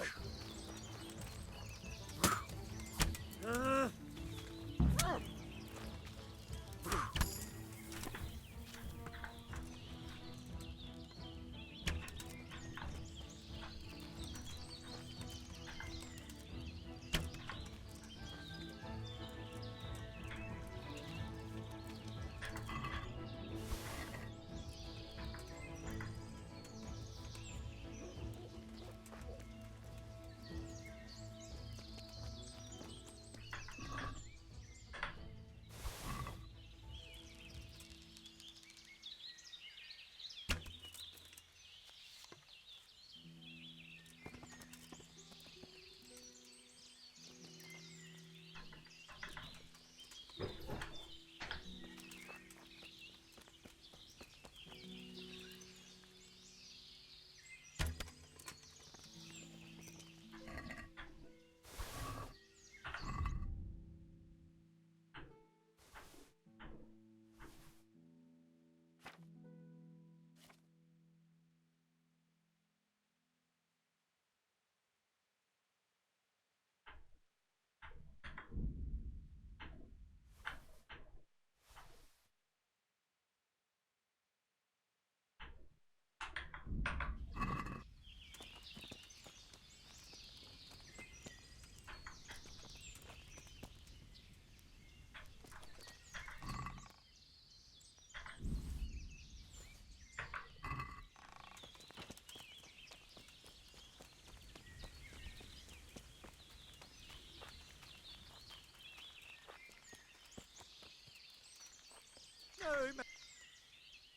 Ne ölj meg!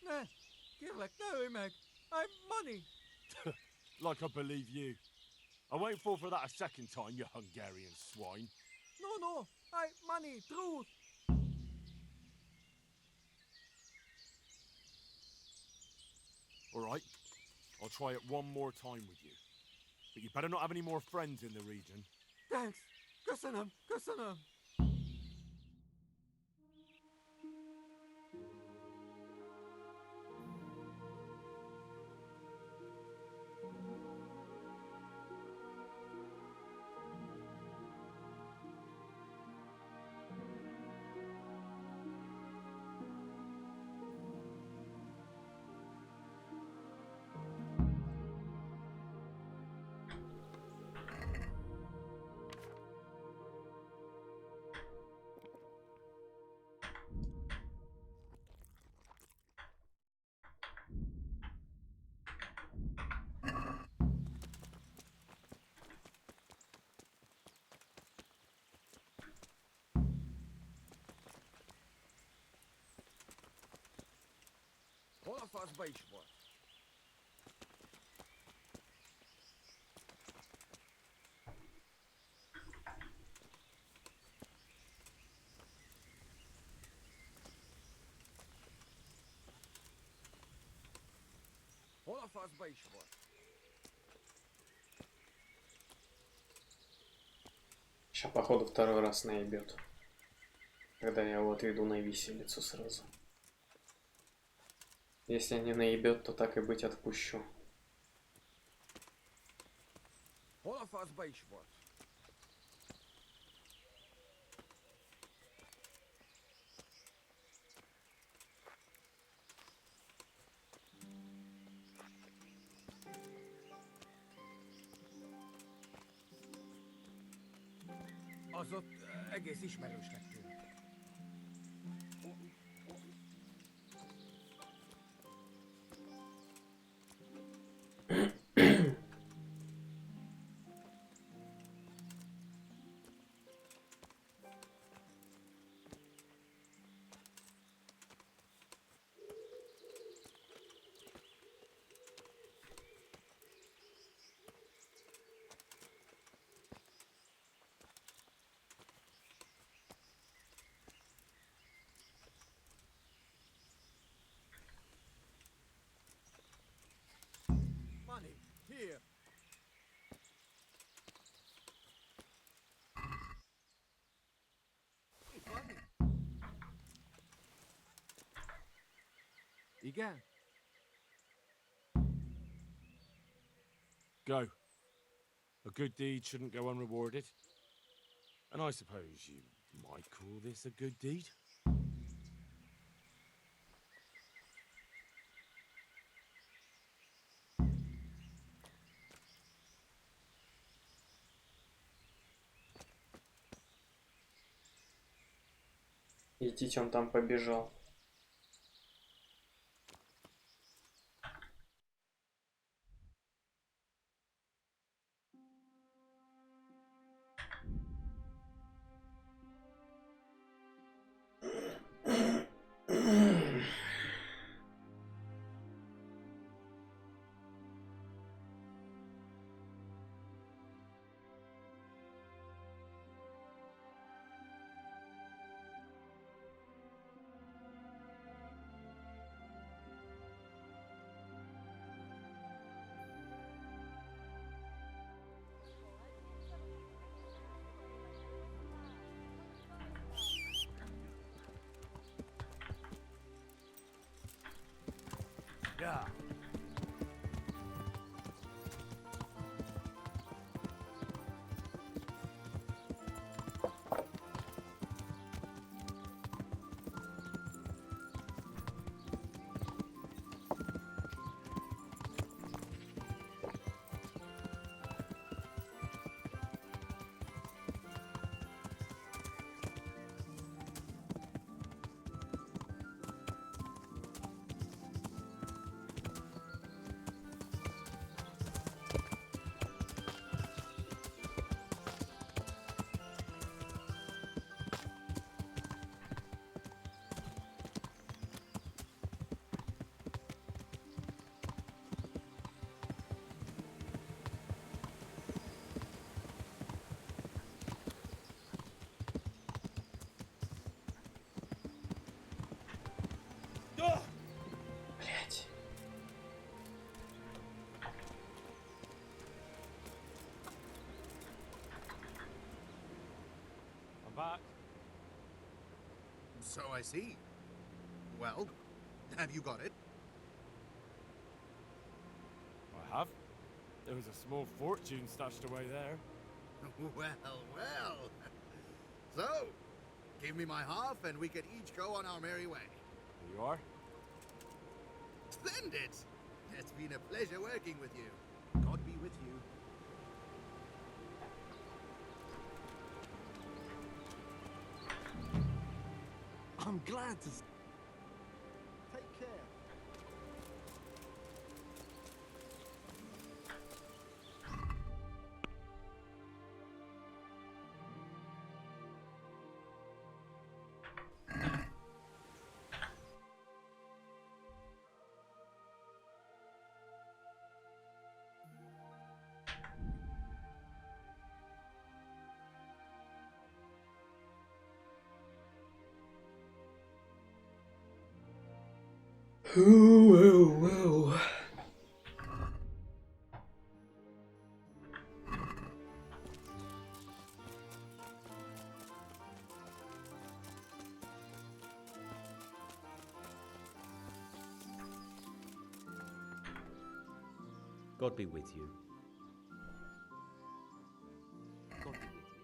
Ne! Kérlek, ne ölj meg! I'm money! Like I believe you. I won't fall for that a second time, you Hungarian swine. No, I money, truth! Alright, I'll try it one more time with you. But you better not have any more friends in the region. Thanks! Köszönöm, köszönöm! faszba is volt? Hol a faszba is volt? Сейчас, походу, второй раз наебет. Когда я его отведу на виселицу сразу. Если не наебет, то так и быть отпущу. Hol a faszba is volt? Az ott egész ismerősnek tűnt. Money, here. Igen? Go. A good deed shouldn't go unrewarded. And I suppose you might call this a good deed? Идите, он там побежал. Yeah. Блять. I'm back. So I see. Well, have you got it? I have. There was a small fortune stashed away there. Well, well. So, give me my half and we can each go on our merry way. Here you are. Splendid! It's been a pleasure working with you. God be with you. I'm glad to. Take care. God be with you. God be with you.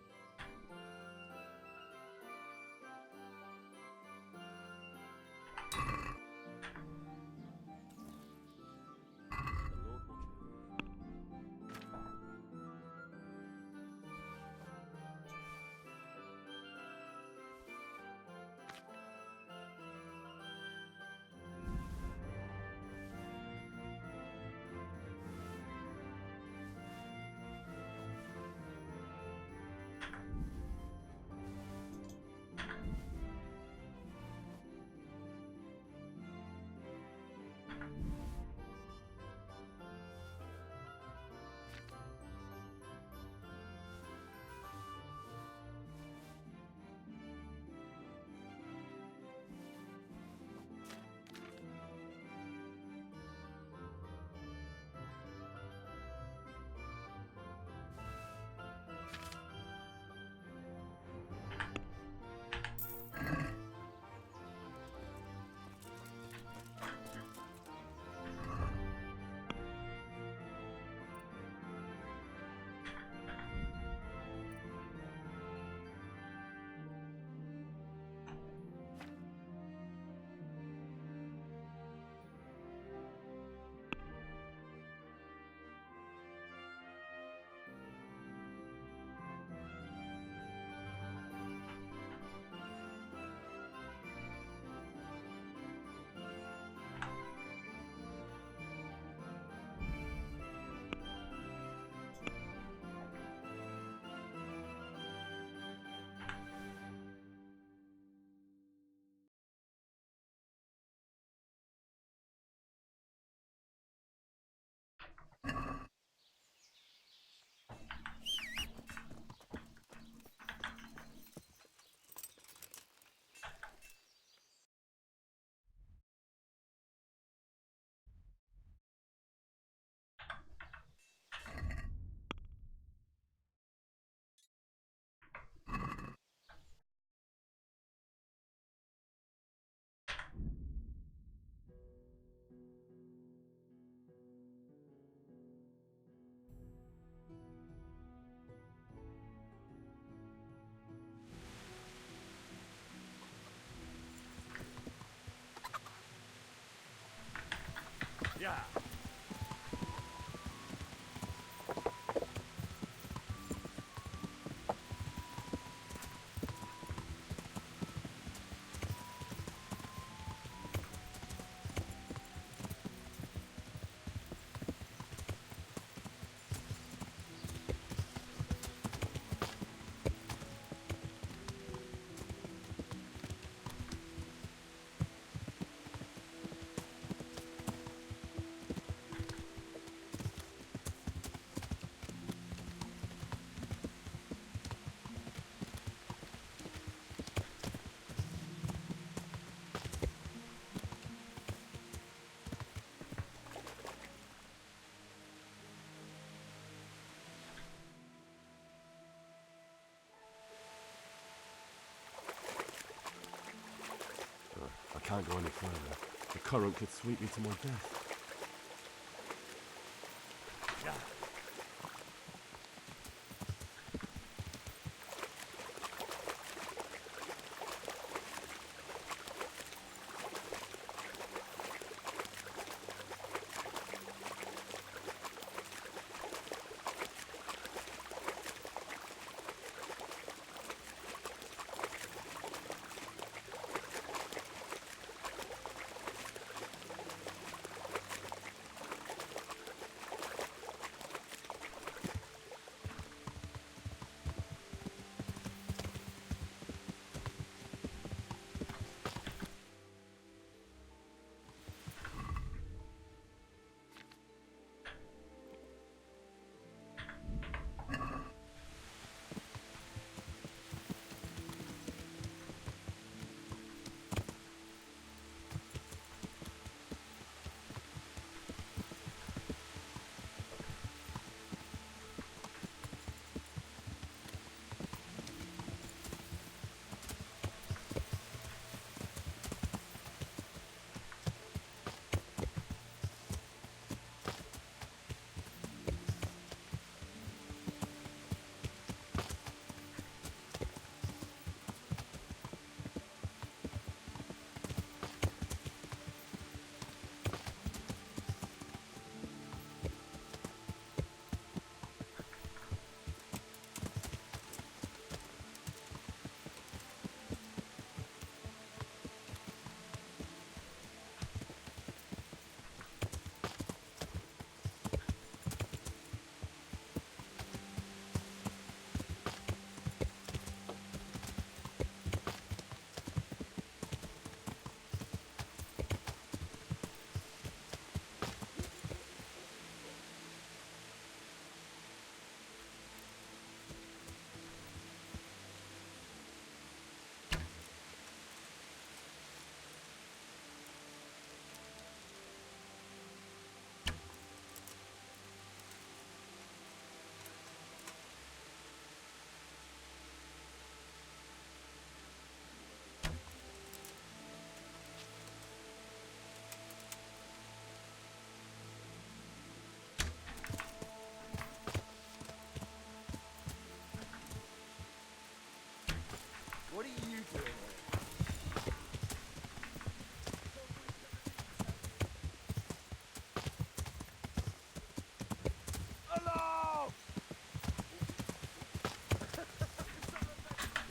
The Lord watch Yeah. I can't go any further. The current could sweep me to my death. Yeah.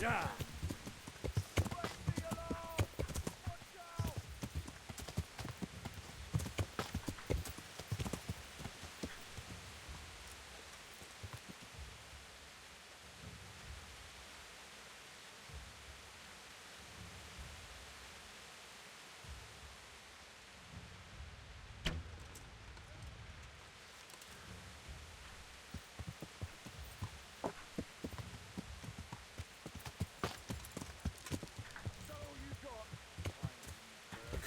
Yeah.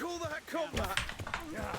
Call that combat! Yeah.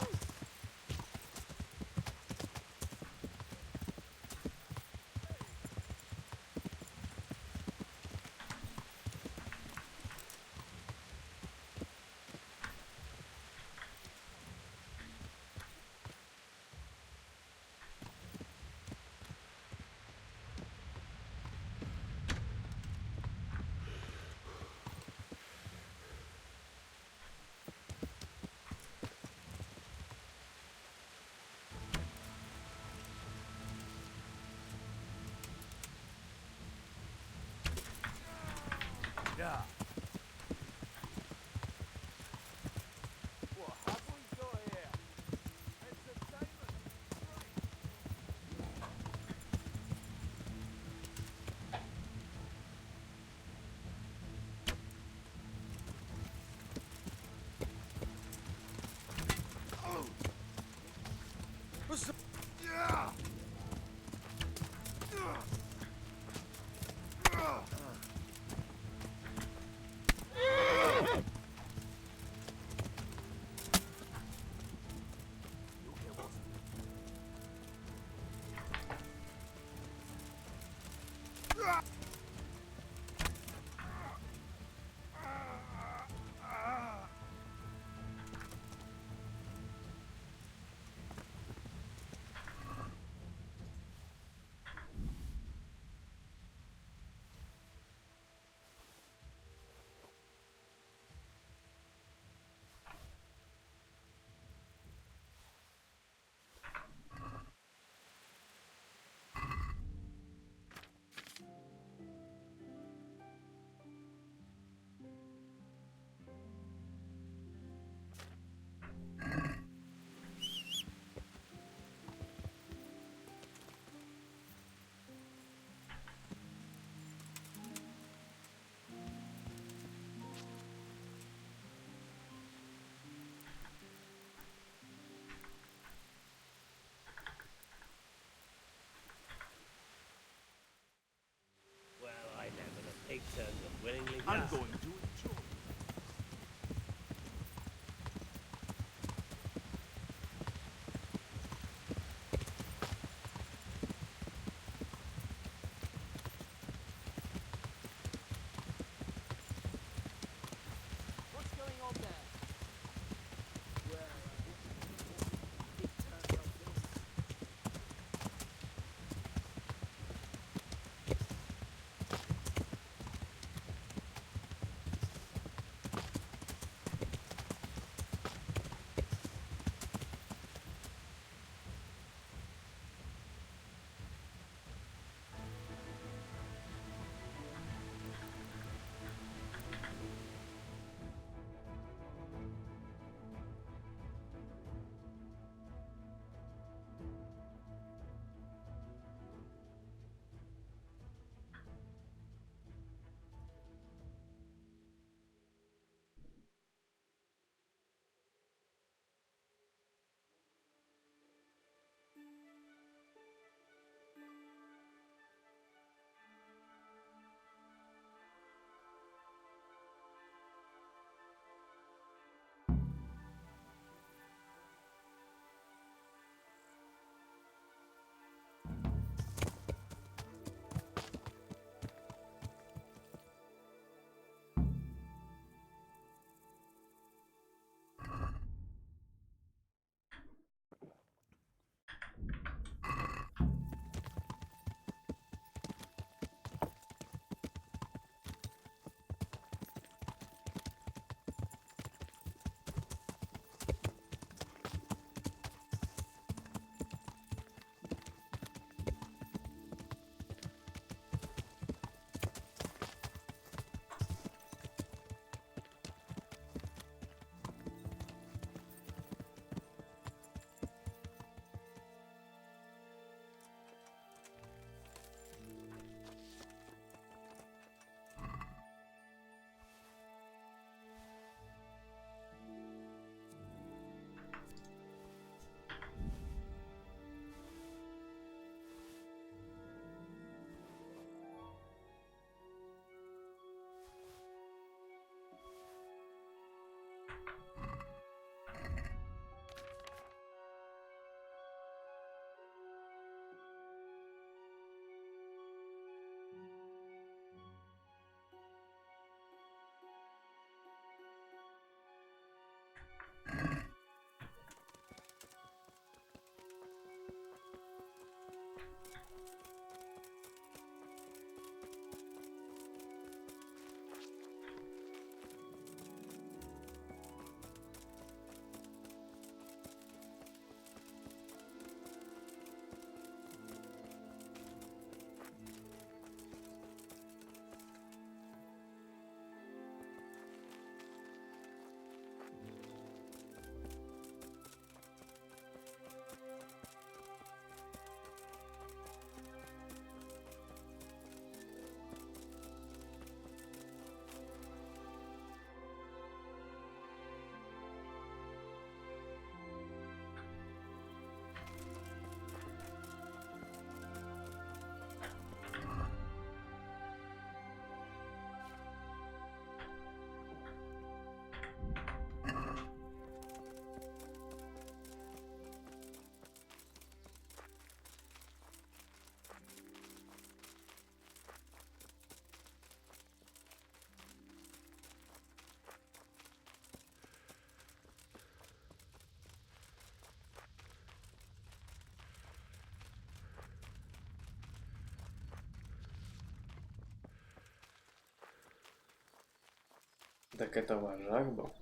Так это вожак был.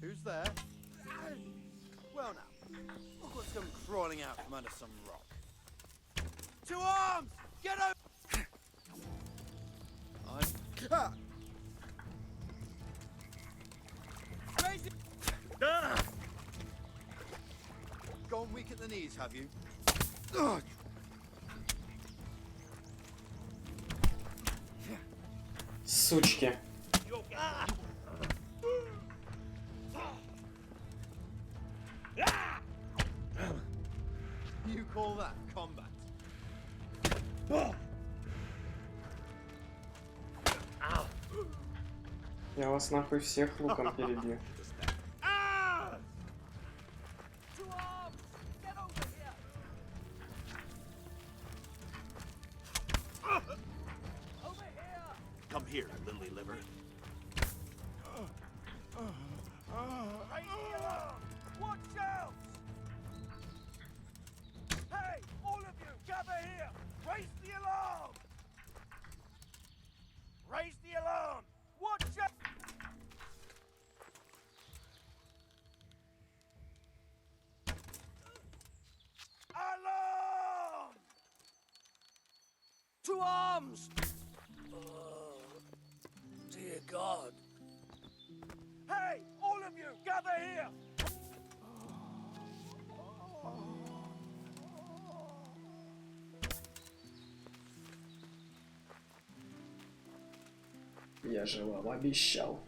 Who's there? Well now, look what's come crawling out from under some rock. To arms! Get over! I'm cut! Raise it! Gone weak at the knees, have you? Ugh. Сучки. You call that combat? Я вас нахуй всех луком перебью. Come here, lily liver. Watch out! Hey, all of you, gather here! Raise the alarm! Raise the alarm! Watch out! Alarm! To arms! Oh, dear God. Hey, all of you, gather here! Я же вам обещал.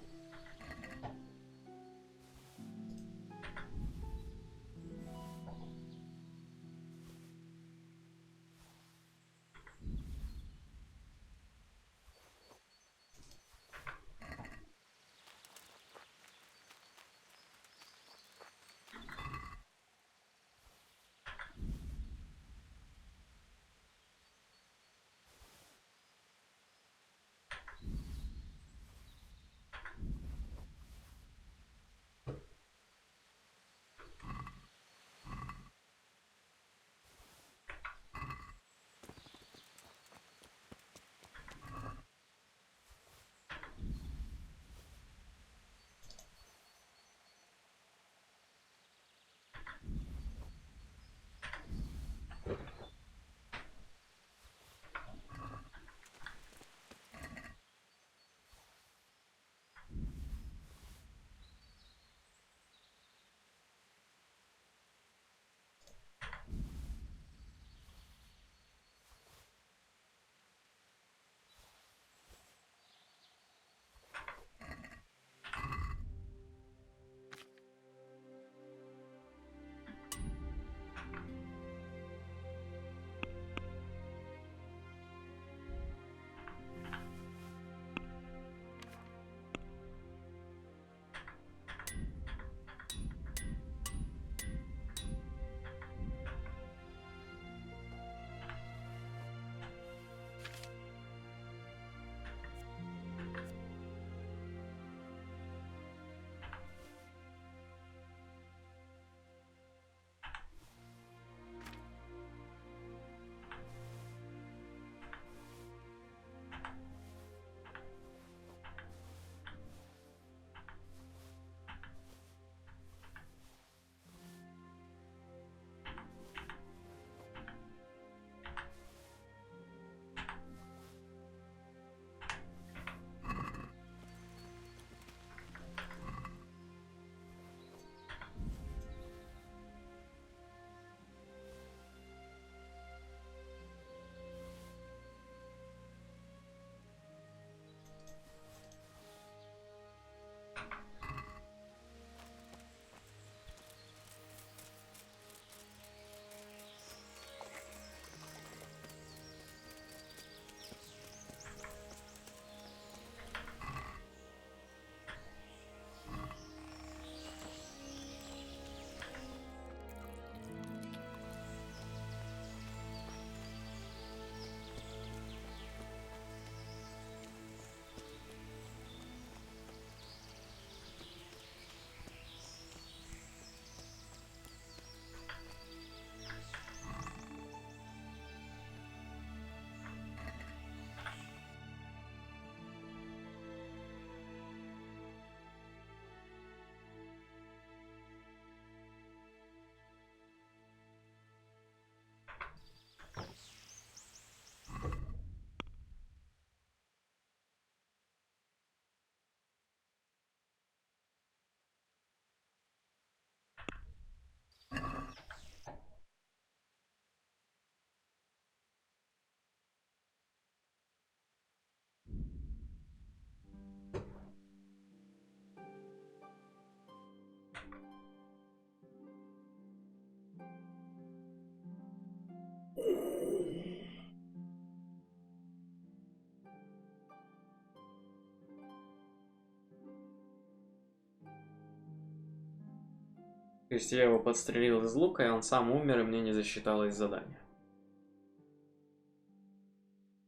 есть я его подстрелил из лука, и он сам умер, и мне не засчиталось задание.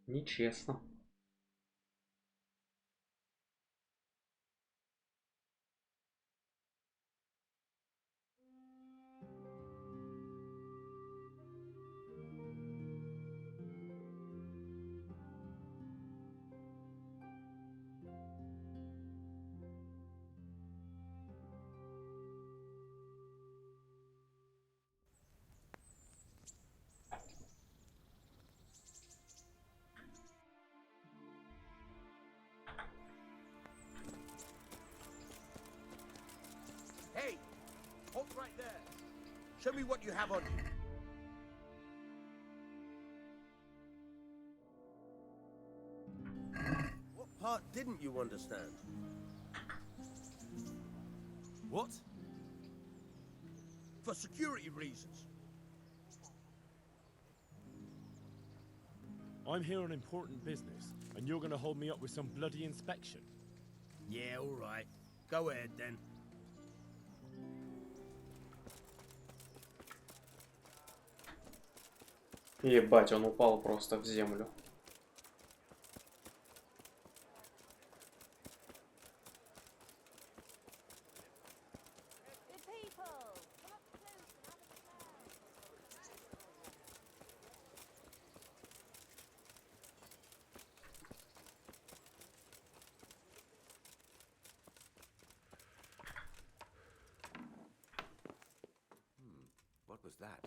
Нечестно. Hey, hold right there. Show me what you have on you. What part didn't you understand? What? For security reasons. I'm here on important business, and you're gonna hold me up with some bloody inspection. Yeah, all right. Go ahead then. Ебать, он упал просто в землю. What was that?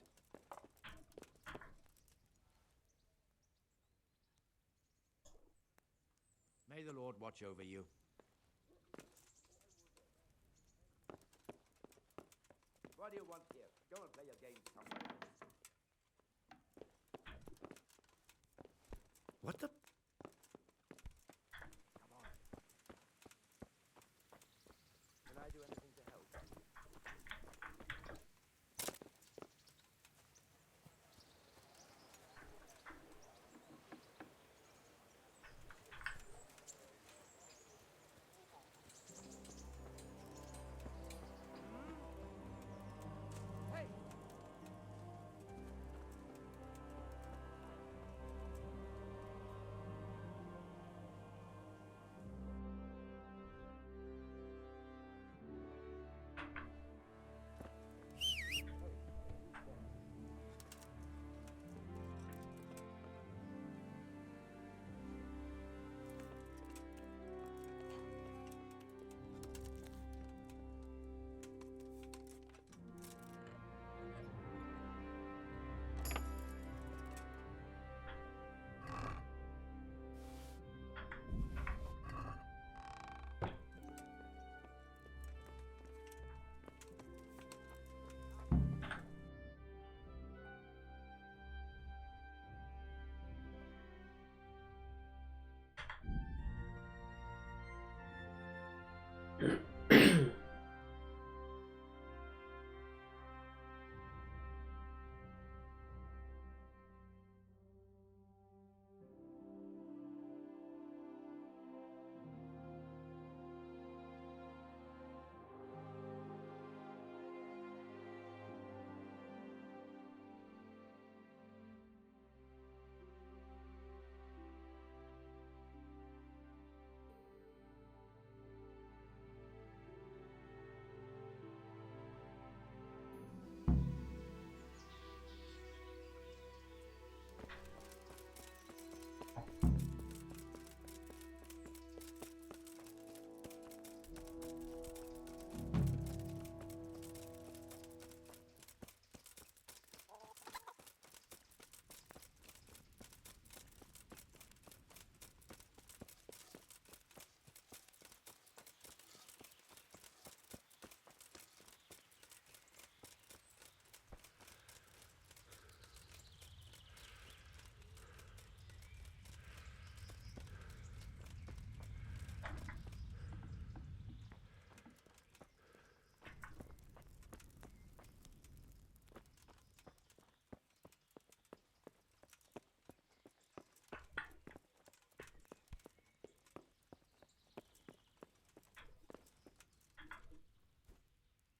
May the Lord watch over you. What do you want here? Go and play your game somewhere else. What the? Come on. Can I do anything to help? Hey!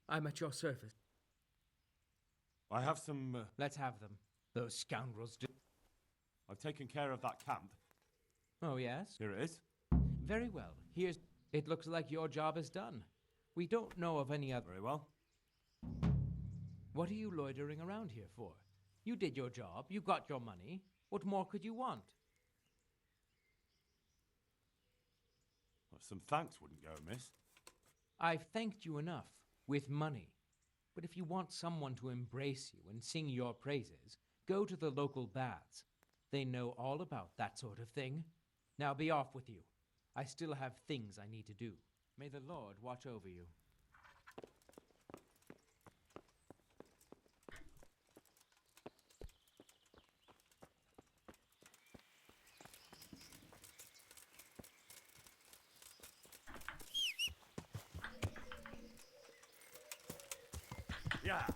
I'm at your service. I have some. Let's have them. Those scoundrels do. I've taken care of that camp. Oh, yes? Here it is. Very well. Here's. It looks like your job is done. We don't know of any other. Very well. What are you loitering around here for? You did your job. You got your money. What more could you want? Well, some thanks wouldn't go amiss. I've thanked you enough. With money. But if you want someone to embrace you and sing your praises, go to the local baths. They know all about that sort of thing. Now be off with you. I still have things I need to do. May the Lord watch over you. Yeah.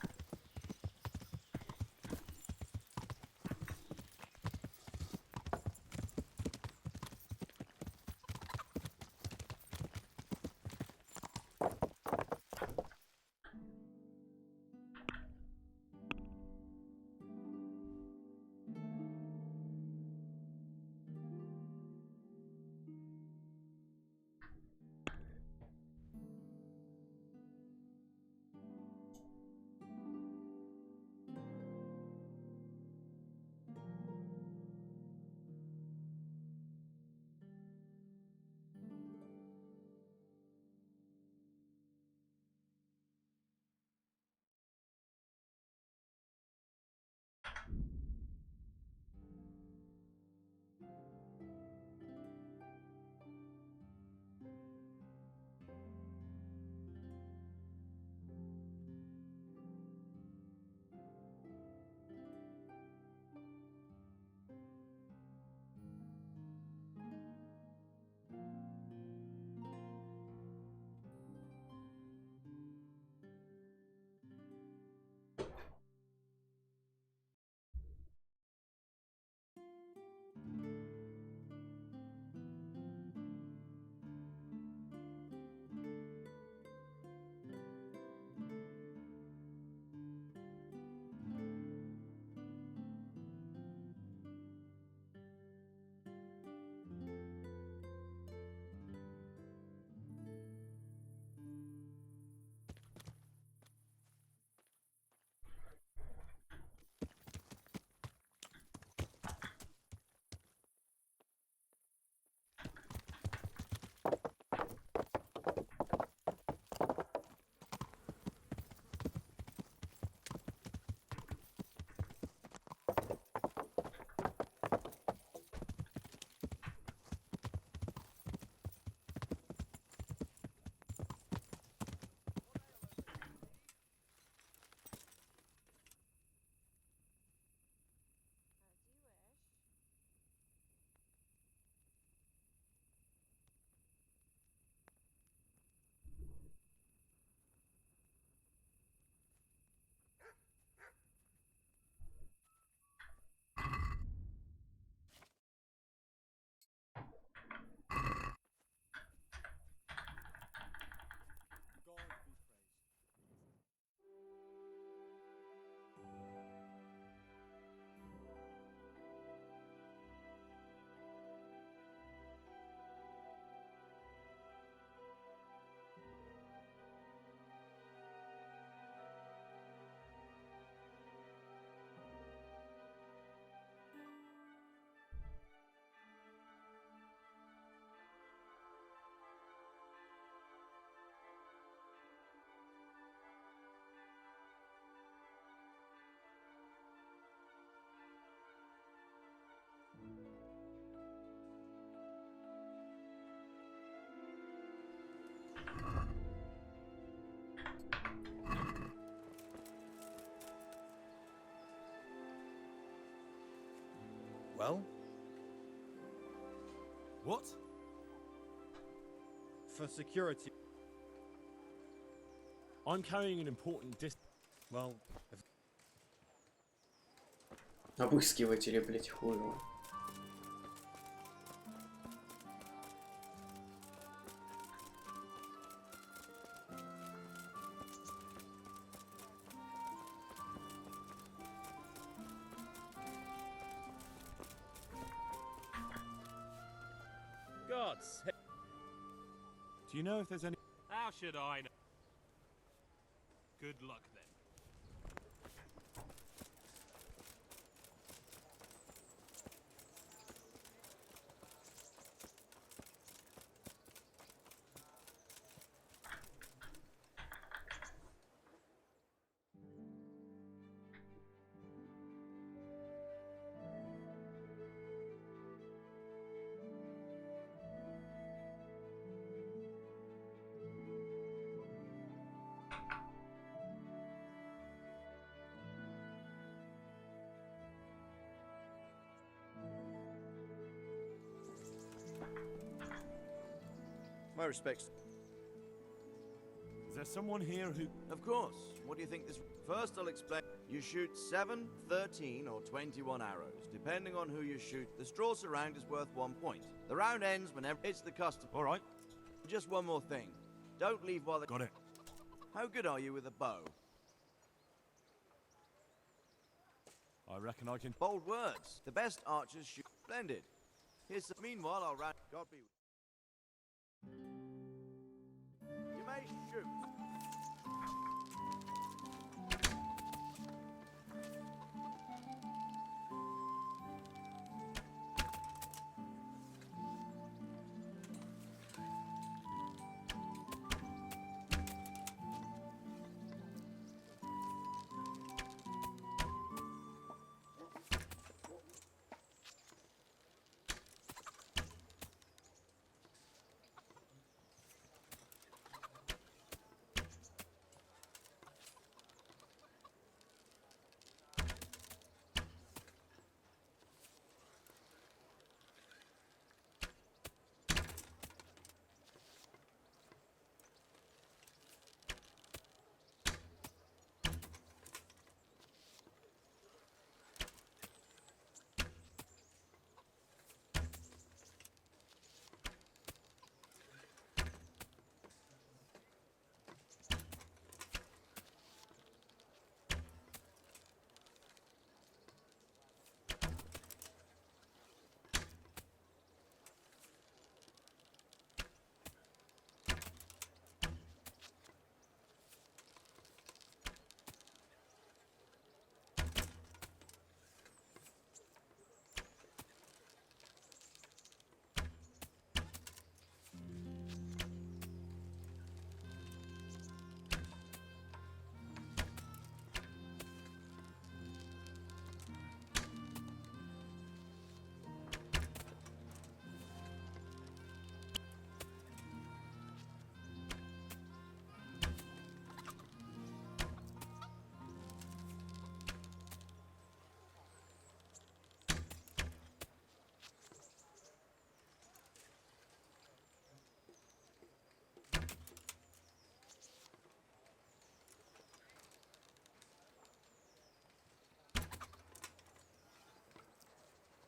Well? What? For security. I'm carrying an important Well, Обыскиватели, блять, хуево. God's sake. Do you know if there's any... How should I know? Good luck then. My respects. Is there someone here who... Of course. What do you think this... First, I'll explain. You shoot 7, 13, or 21 arrows, depending on who you shoot. The straw surround is worth 1 point. The round ends whenever it's the customer. All right. Just one more thing. Don't leave while the... Got it. How good are you with a bow? I reckon I can... Bold words. The best archers shoot. Splendid. Here's some... Meanwhile, I'll round... God be with you. May shoot.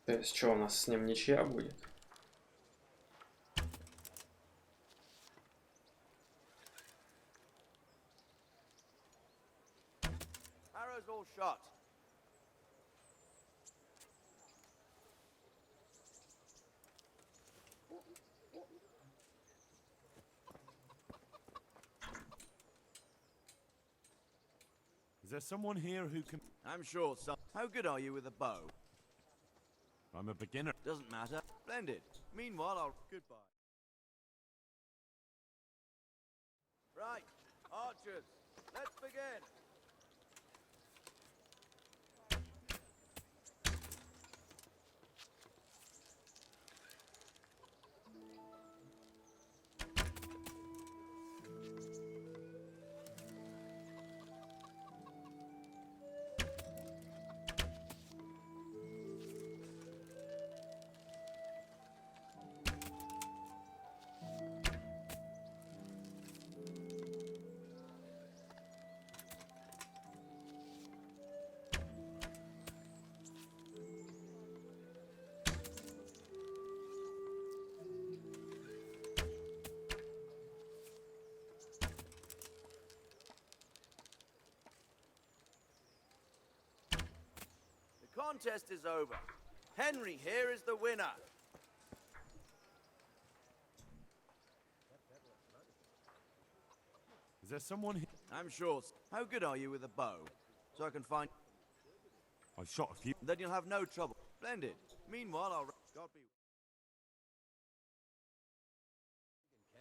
То есть, что у нас с ним ничья будет? Arrows all shot. Is there someone here who can... I'm sure some... How good are you with a bow? I'm a beginner. Doesn't matter. Splendid. Meanwhile, I'll... Goodbye. Right. Archers, let's begin. Contest is over. Henry here is the winner. Is there someone here? I'm sure. How good are you with a bow? So I can find. I've shot a few. Then you'll have no trouble. Splendid. Meanwhile, I'll. God be.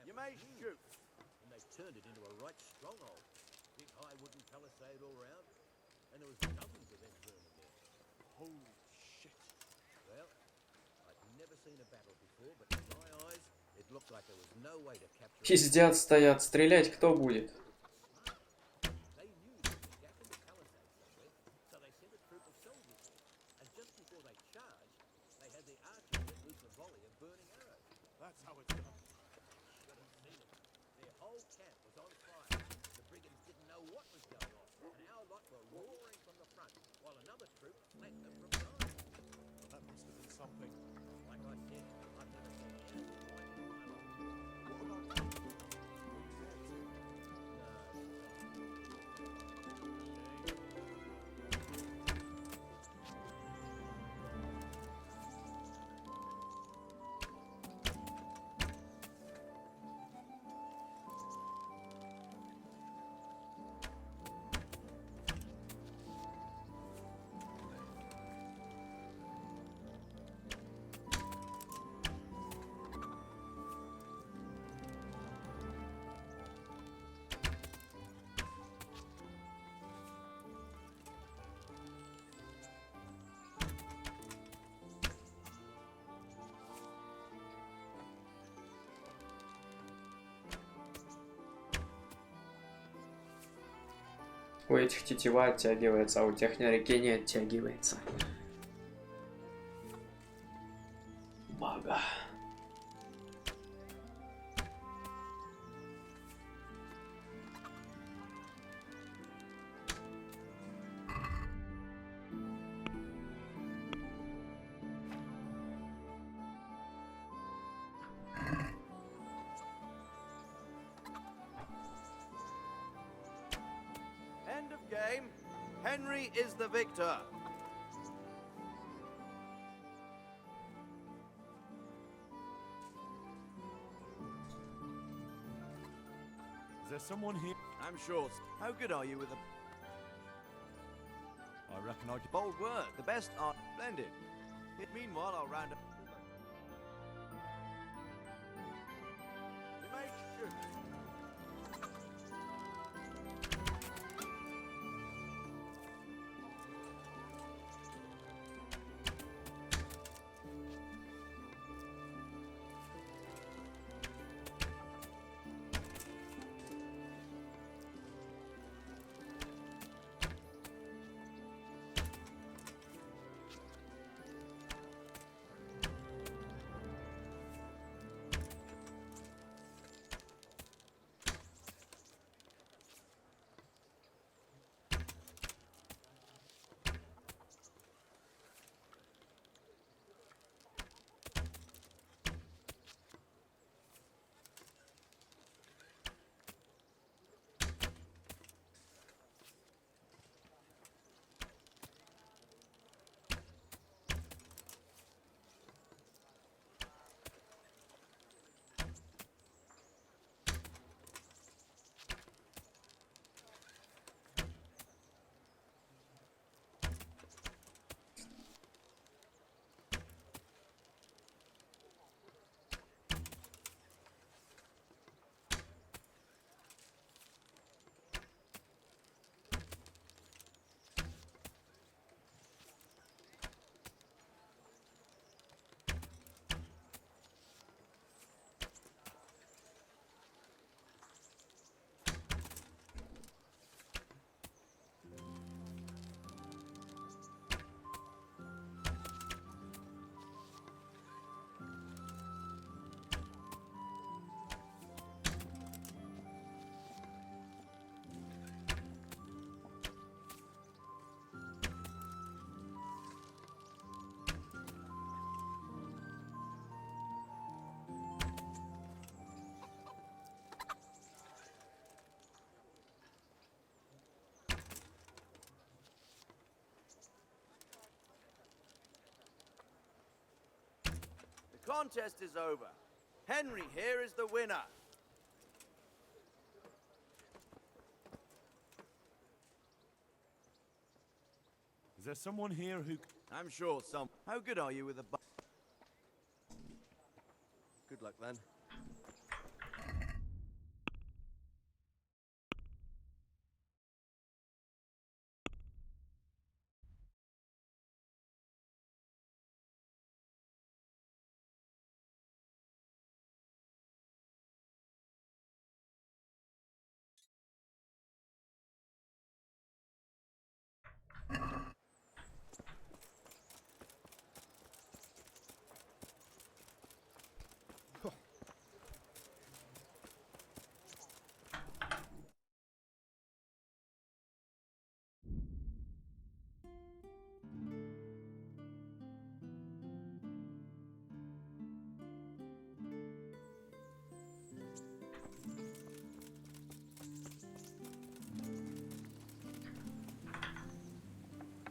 You may shoot. And they turned it into a right stronghold. Big high wooden palisade all round. And there was dozens of them vermin there. Holy shit. Well, I'd never seen a battle before, but in my eyes, it looked like there was no way to capture it. Пиздят стоят. Стрелять кто будет? They knew there was a gap in the palisade somewhere, so they sent a troop of soldiers there. And just before they charged, they had the archers let loose a volley of burning arrows. That's how it's done. Should have seen it. Their whole camp was on fire. The brigands didn't know what was going on, and our lot were roaring from the front, while another troop flanked them from behind. That must have been something. Like I said, I've never seen anything like it in my life. What about you? У этих тетива оттягивается, а у тех на реке не оттягивается. Бага. End of game. Henry is the victor. Is there someone here? I'm sure. How good are you with a I reckon I could. bold word? The best are splendid. Meanwhile, I'll round up. You may shoot. The contest is over. Henry here is the winner. there someone here who... I'm sure some... How good are you with a... Good luck, then.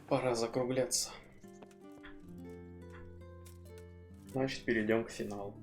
Пора закругляться. Значит, перейдем к финалу.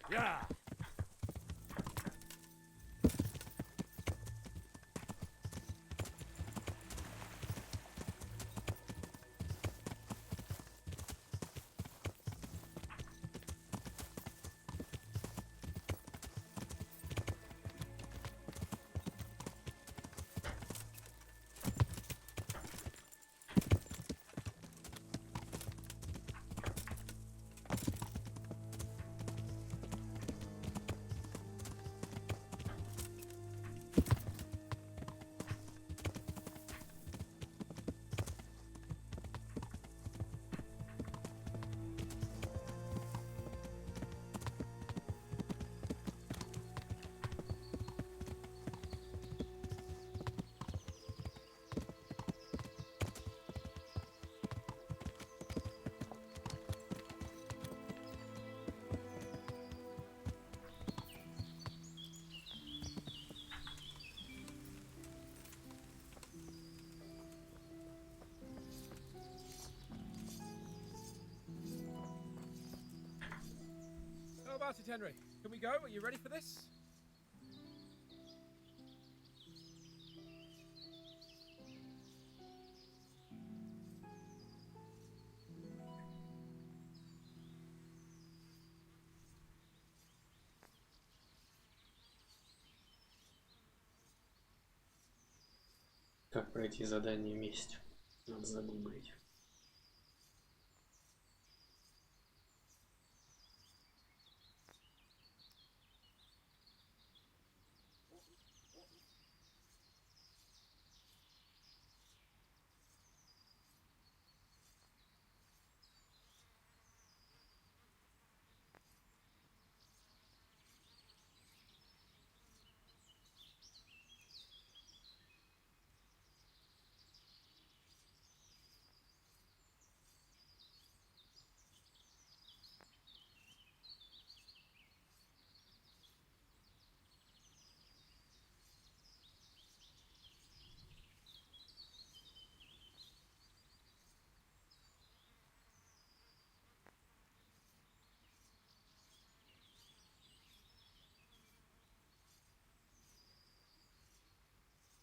Yeah! How about it, Henry? Can we go? Are you ready for this? Как пройти задание вместе? Надо загуглить.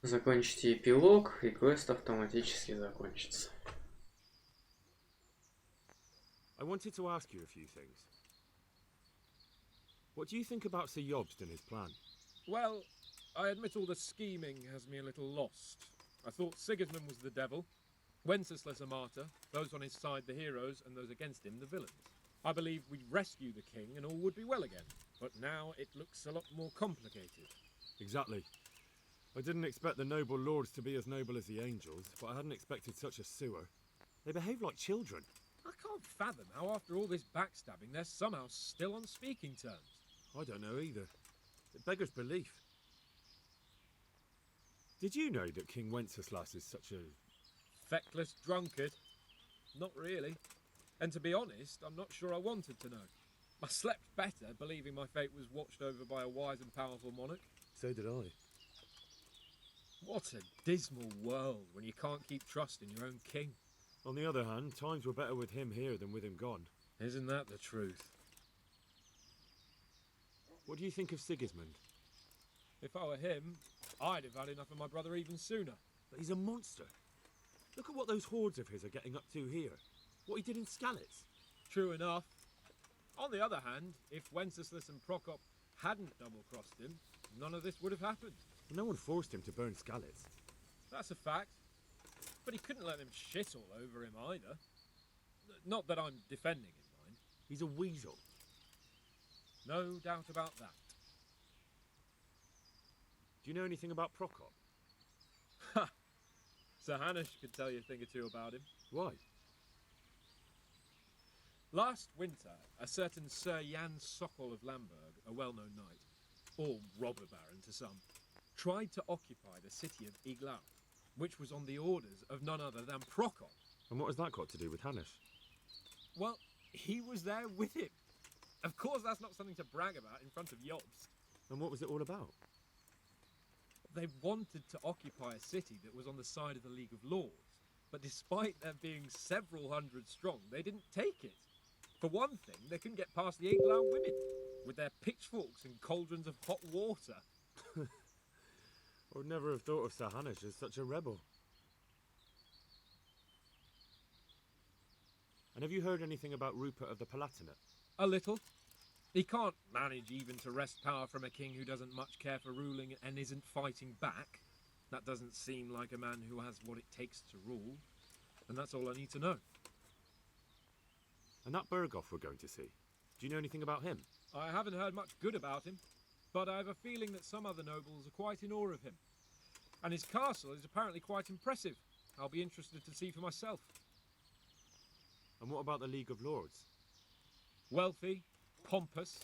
Закончите эпилог, и квест автоматически закончится. I wanted to ask you a few things. What do you think about Sir Jobst and his plan? Well, I admit all the scheming has me a little lost. I thought Sigismund was the devil, Wenceslas a martyr, those on his side the heroes, and those against him the villains. I believe we'd rescue the king and all would be well again. But now it looks a lot more complicated. Exactly. I didn't expect the noble lords to be as noble as the angels, but I hadn't expected such a sewer. They behave like children. I can't fathom how after all this backstabbing they're somehow still on speaking terms. I don't know either. It beggars belief. Did you know that King Wenceslas is such a... Feckless drunkard? Not really. And to be honest, I'm not sure I wanted to know. I slept better believing my fate was watched over by a wise and powerful monarch. So did I. What a dismal world when you can't keep trust in your own king. On the other hand, times were better with him here than with him gone. Isn't that the truth? What do you think of Sigismund? If I were him, I'd have had enough of my brother even sooner. But he's a monster. Look at what those hordes of his are getting up to here. What he did in Skalitz. True enough. On the other hand, if Wenceslas and Prokop hadn't double-crossed him, none of this would have happened. No one forced him to burn Skalitz. That's a fact. But he couldn't let them shit all over him either. Not that I'm defending him, mind. He's a weasel. No doubt about that. Do you know anything about Prokop? Ha! Sir Hanush could tell you a thing or two about him. Why? Last winter, a certain Sir Jan Sokol of Lamberg, a well-known knight, or robber baron to some, tried to occupy the city of Iglau, which was on the orders of none other than Prokop. And what has that got to do with Hanush? Well, he was there with him. Of course that's not something to brag about in front of Yobs. And what was it all about? They wanted to occupy a city that was on the side of the League of Lords, but despite there being several hundred strong, they didn't take it. For one thing, they couldn't get past the Iglau women, with their pitchforks and cauldrons of hot water. I would never have thought of Sir Hanush as such a rebel. And have you heard anything about Rupert of the Palatinate? A little. He can't manage even to wrest power from a king who doesn't much care for ruling and isn't fighting back. That doesn't seem like a man who has what it takes to rule. And that's all I need to know. And that Berghoff we're going to see, do you know anything about him? I haven't heard much good about him, but I have a feeling that some other nobles are quite in awe of him. And his castle is apparently quite impressive. I'll be interested to see for myself. And what about the League of Lords? Wealthy, pompous.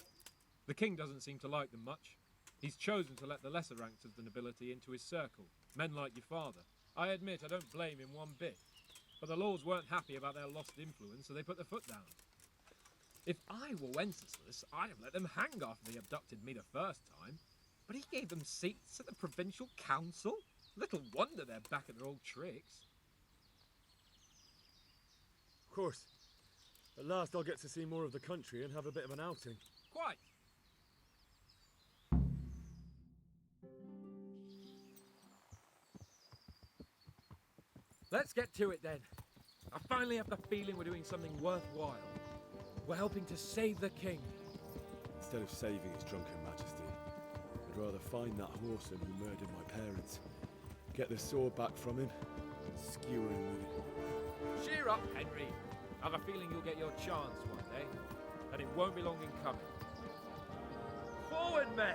The king doesn't seem to like them much. He's chosen to let the lesser ranks of the nobility into his circle, men like your father. I admit I don't blame him one bit. But the lords weren't happy about their lost influence, so they put their foot down. If I were Wenceslas, I'd have let them hang after they abducted me the first time. But he gave them seats at the provincial council? Little wonder they're back at their old tricks. Of course. At last I'll get to see more of the country and have a bit of an outing. Quite. Let's get to it then. I finally have the feeling we're doing something worthwhile. We're helping to save the king. Instead of saving his drunken majesty, I'd rather find that whoreson who murdered my parents, get the sword back from him, and skewer him with it. Cheer up, Henry. I've a feeling you'll get your chance one day, and it won't be long in coming. Forward, men!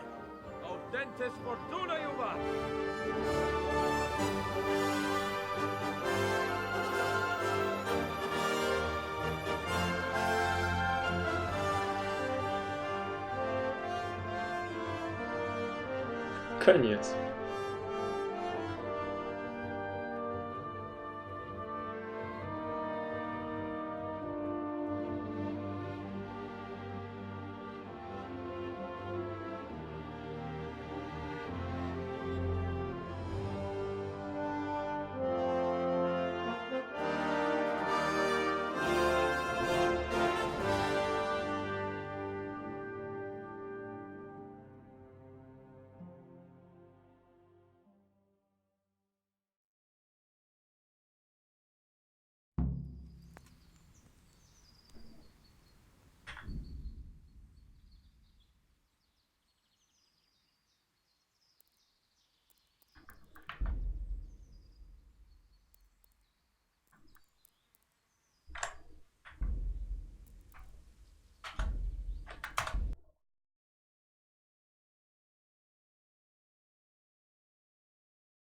Audentes fortuna juvat! Конец.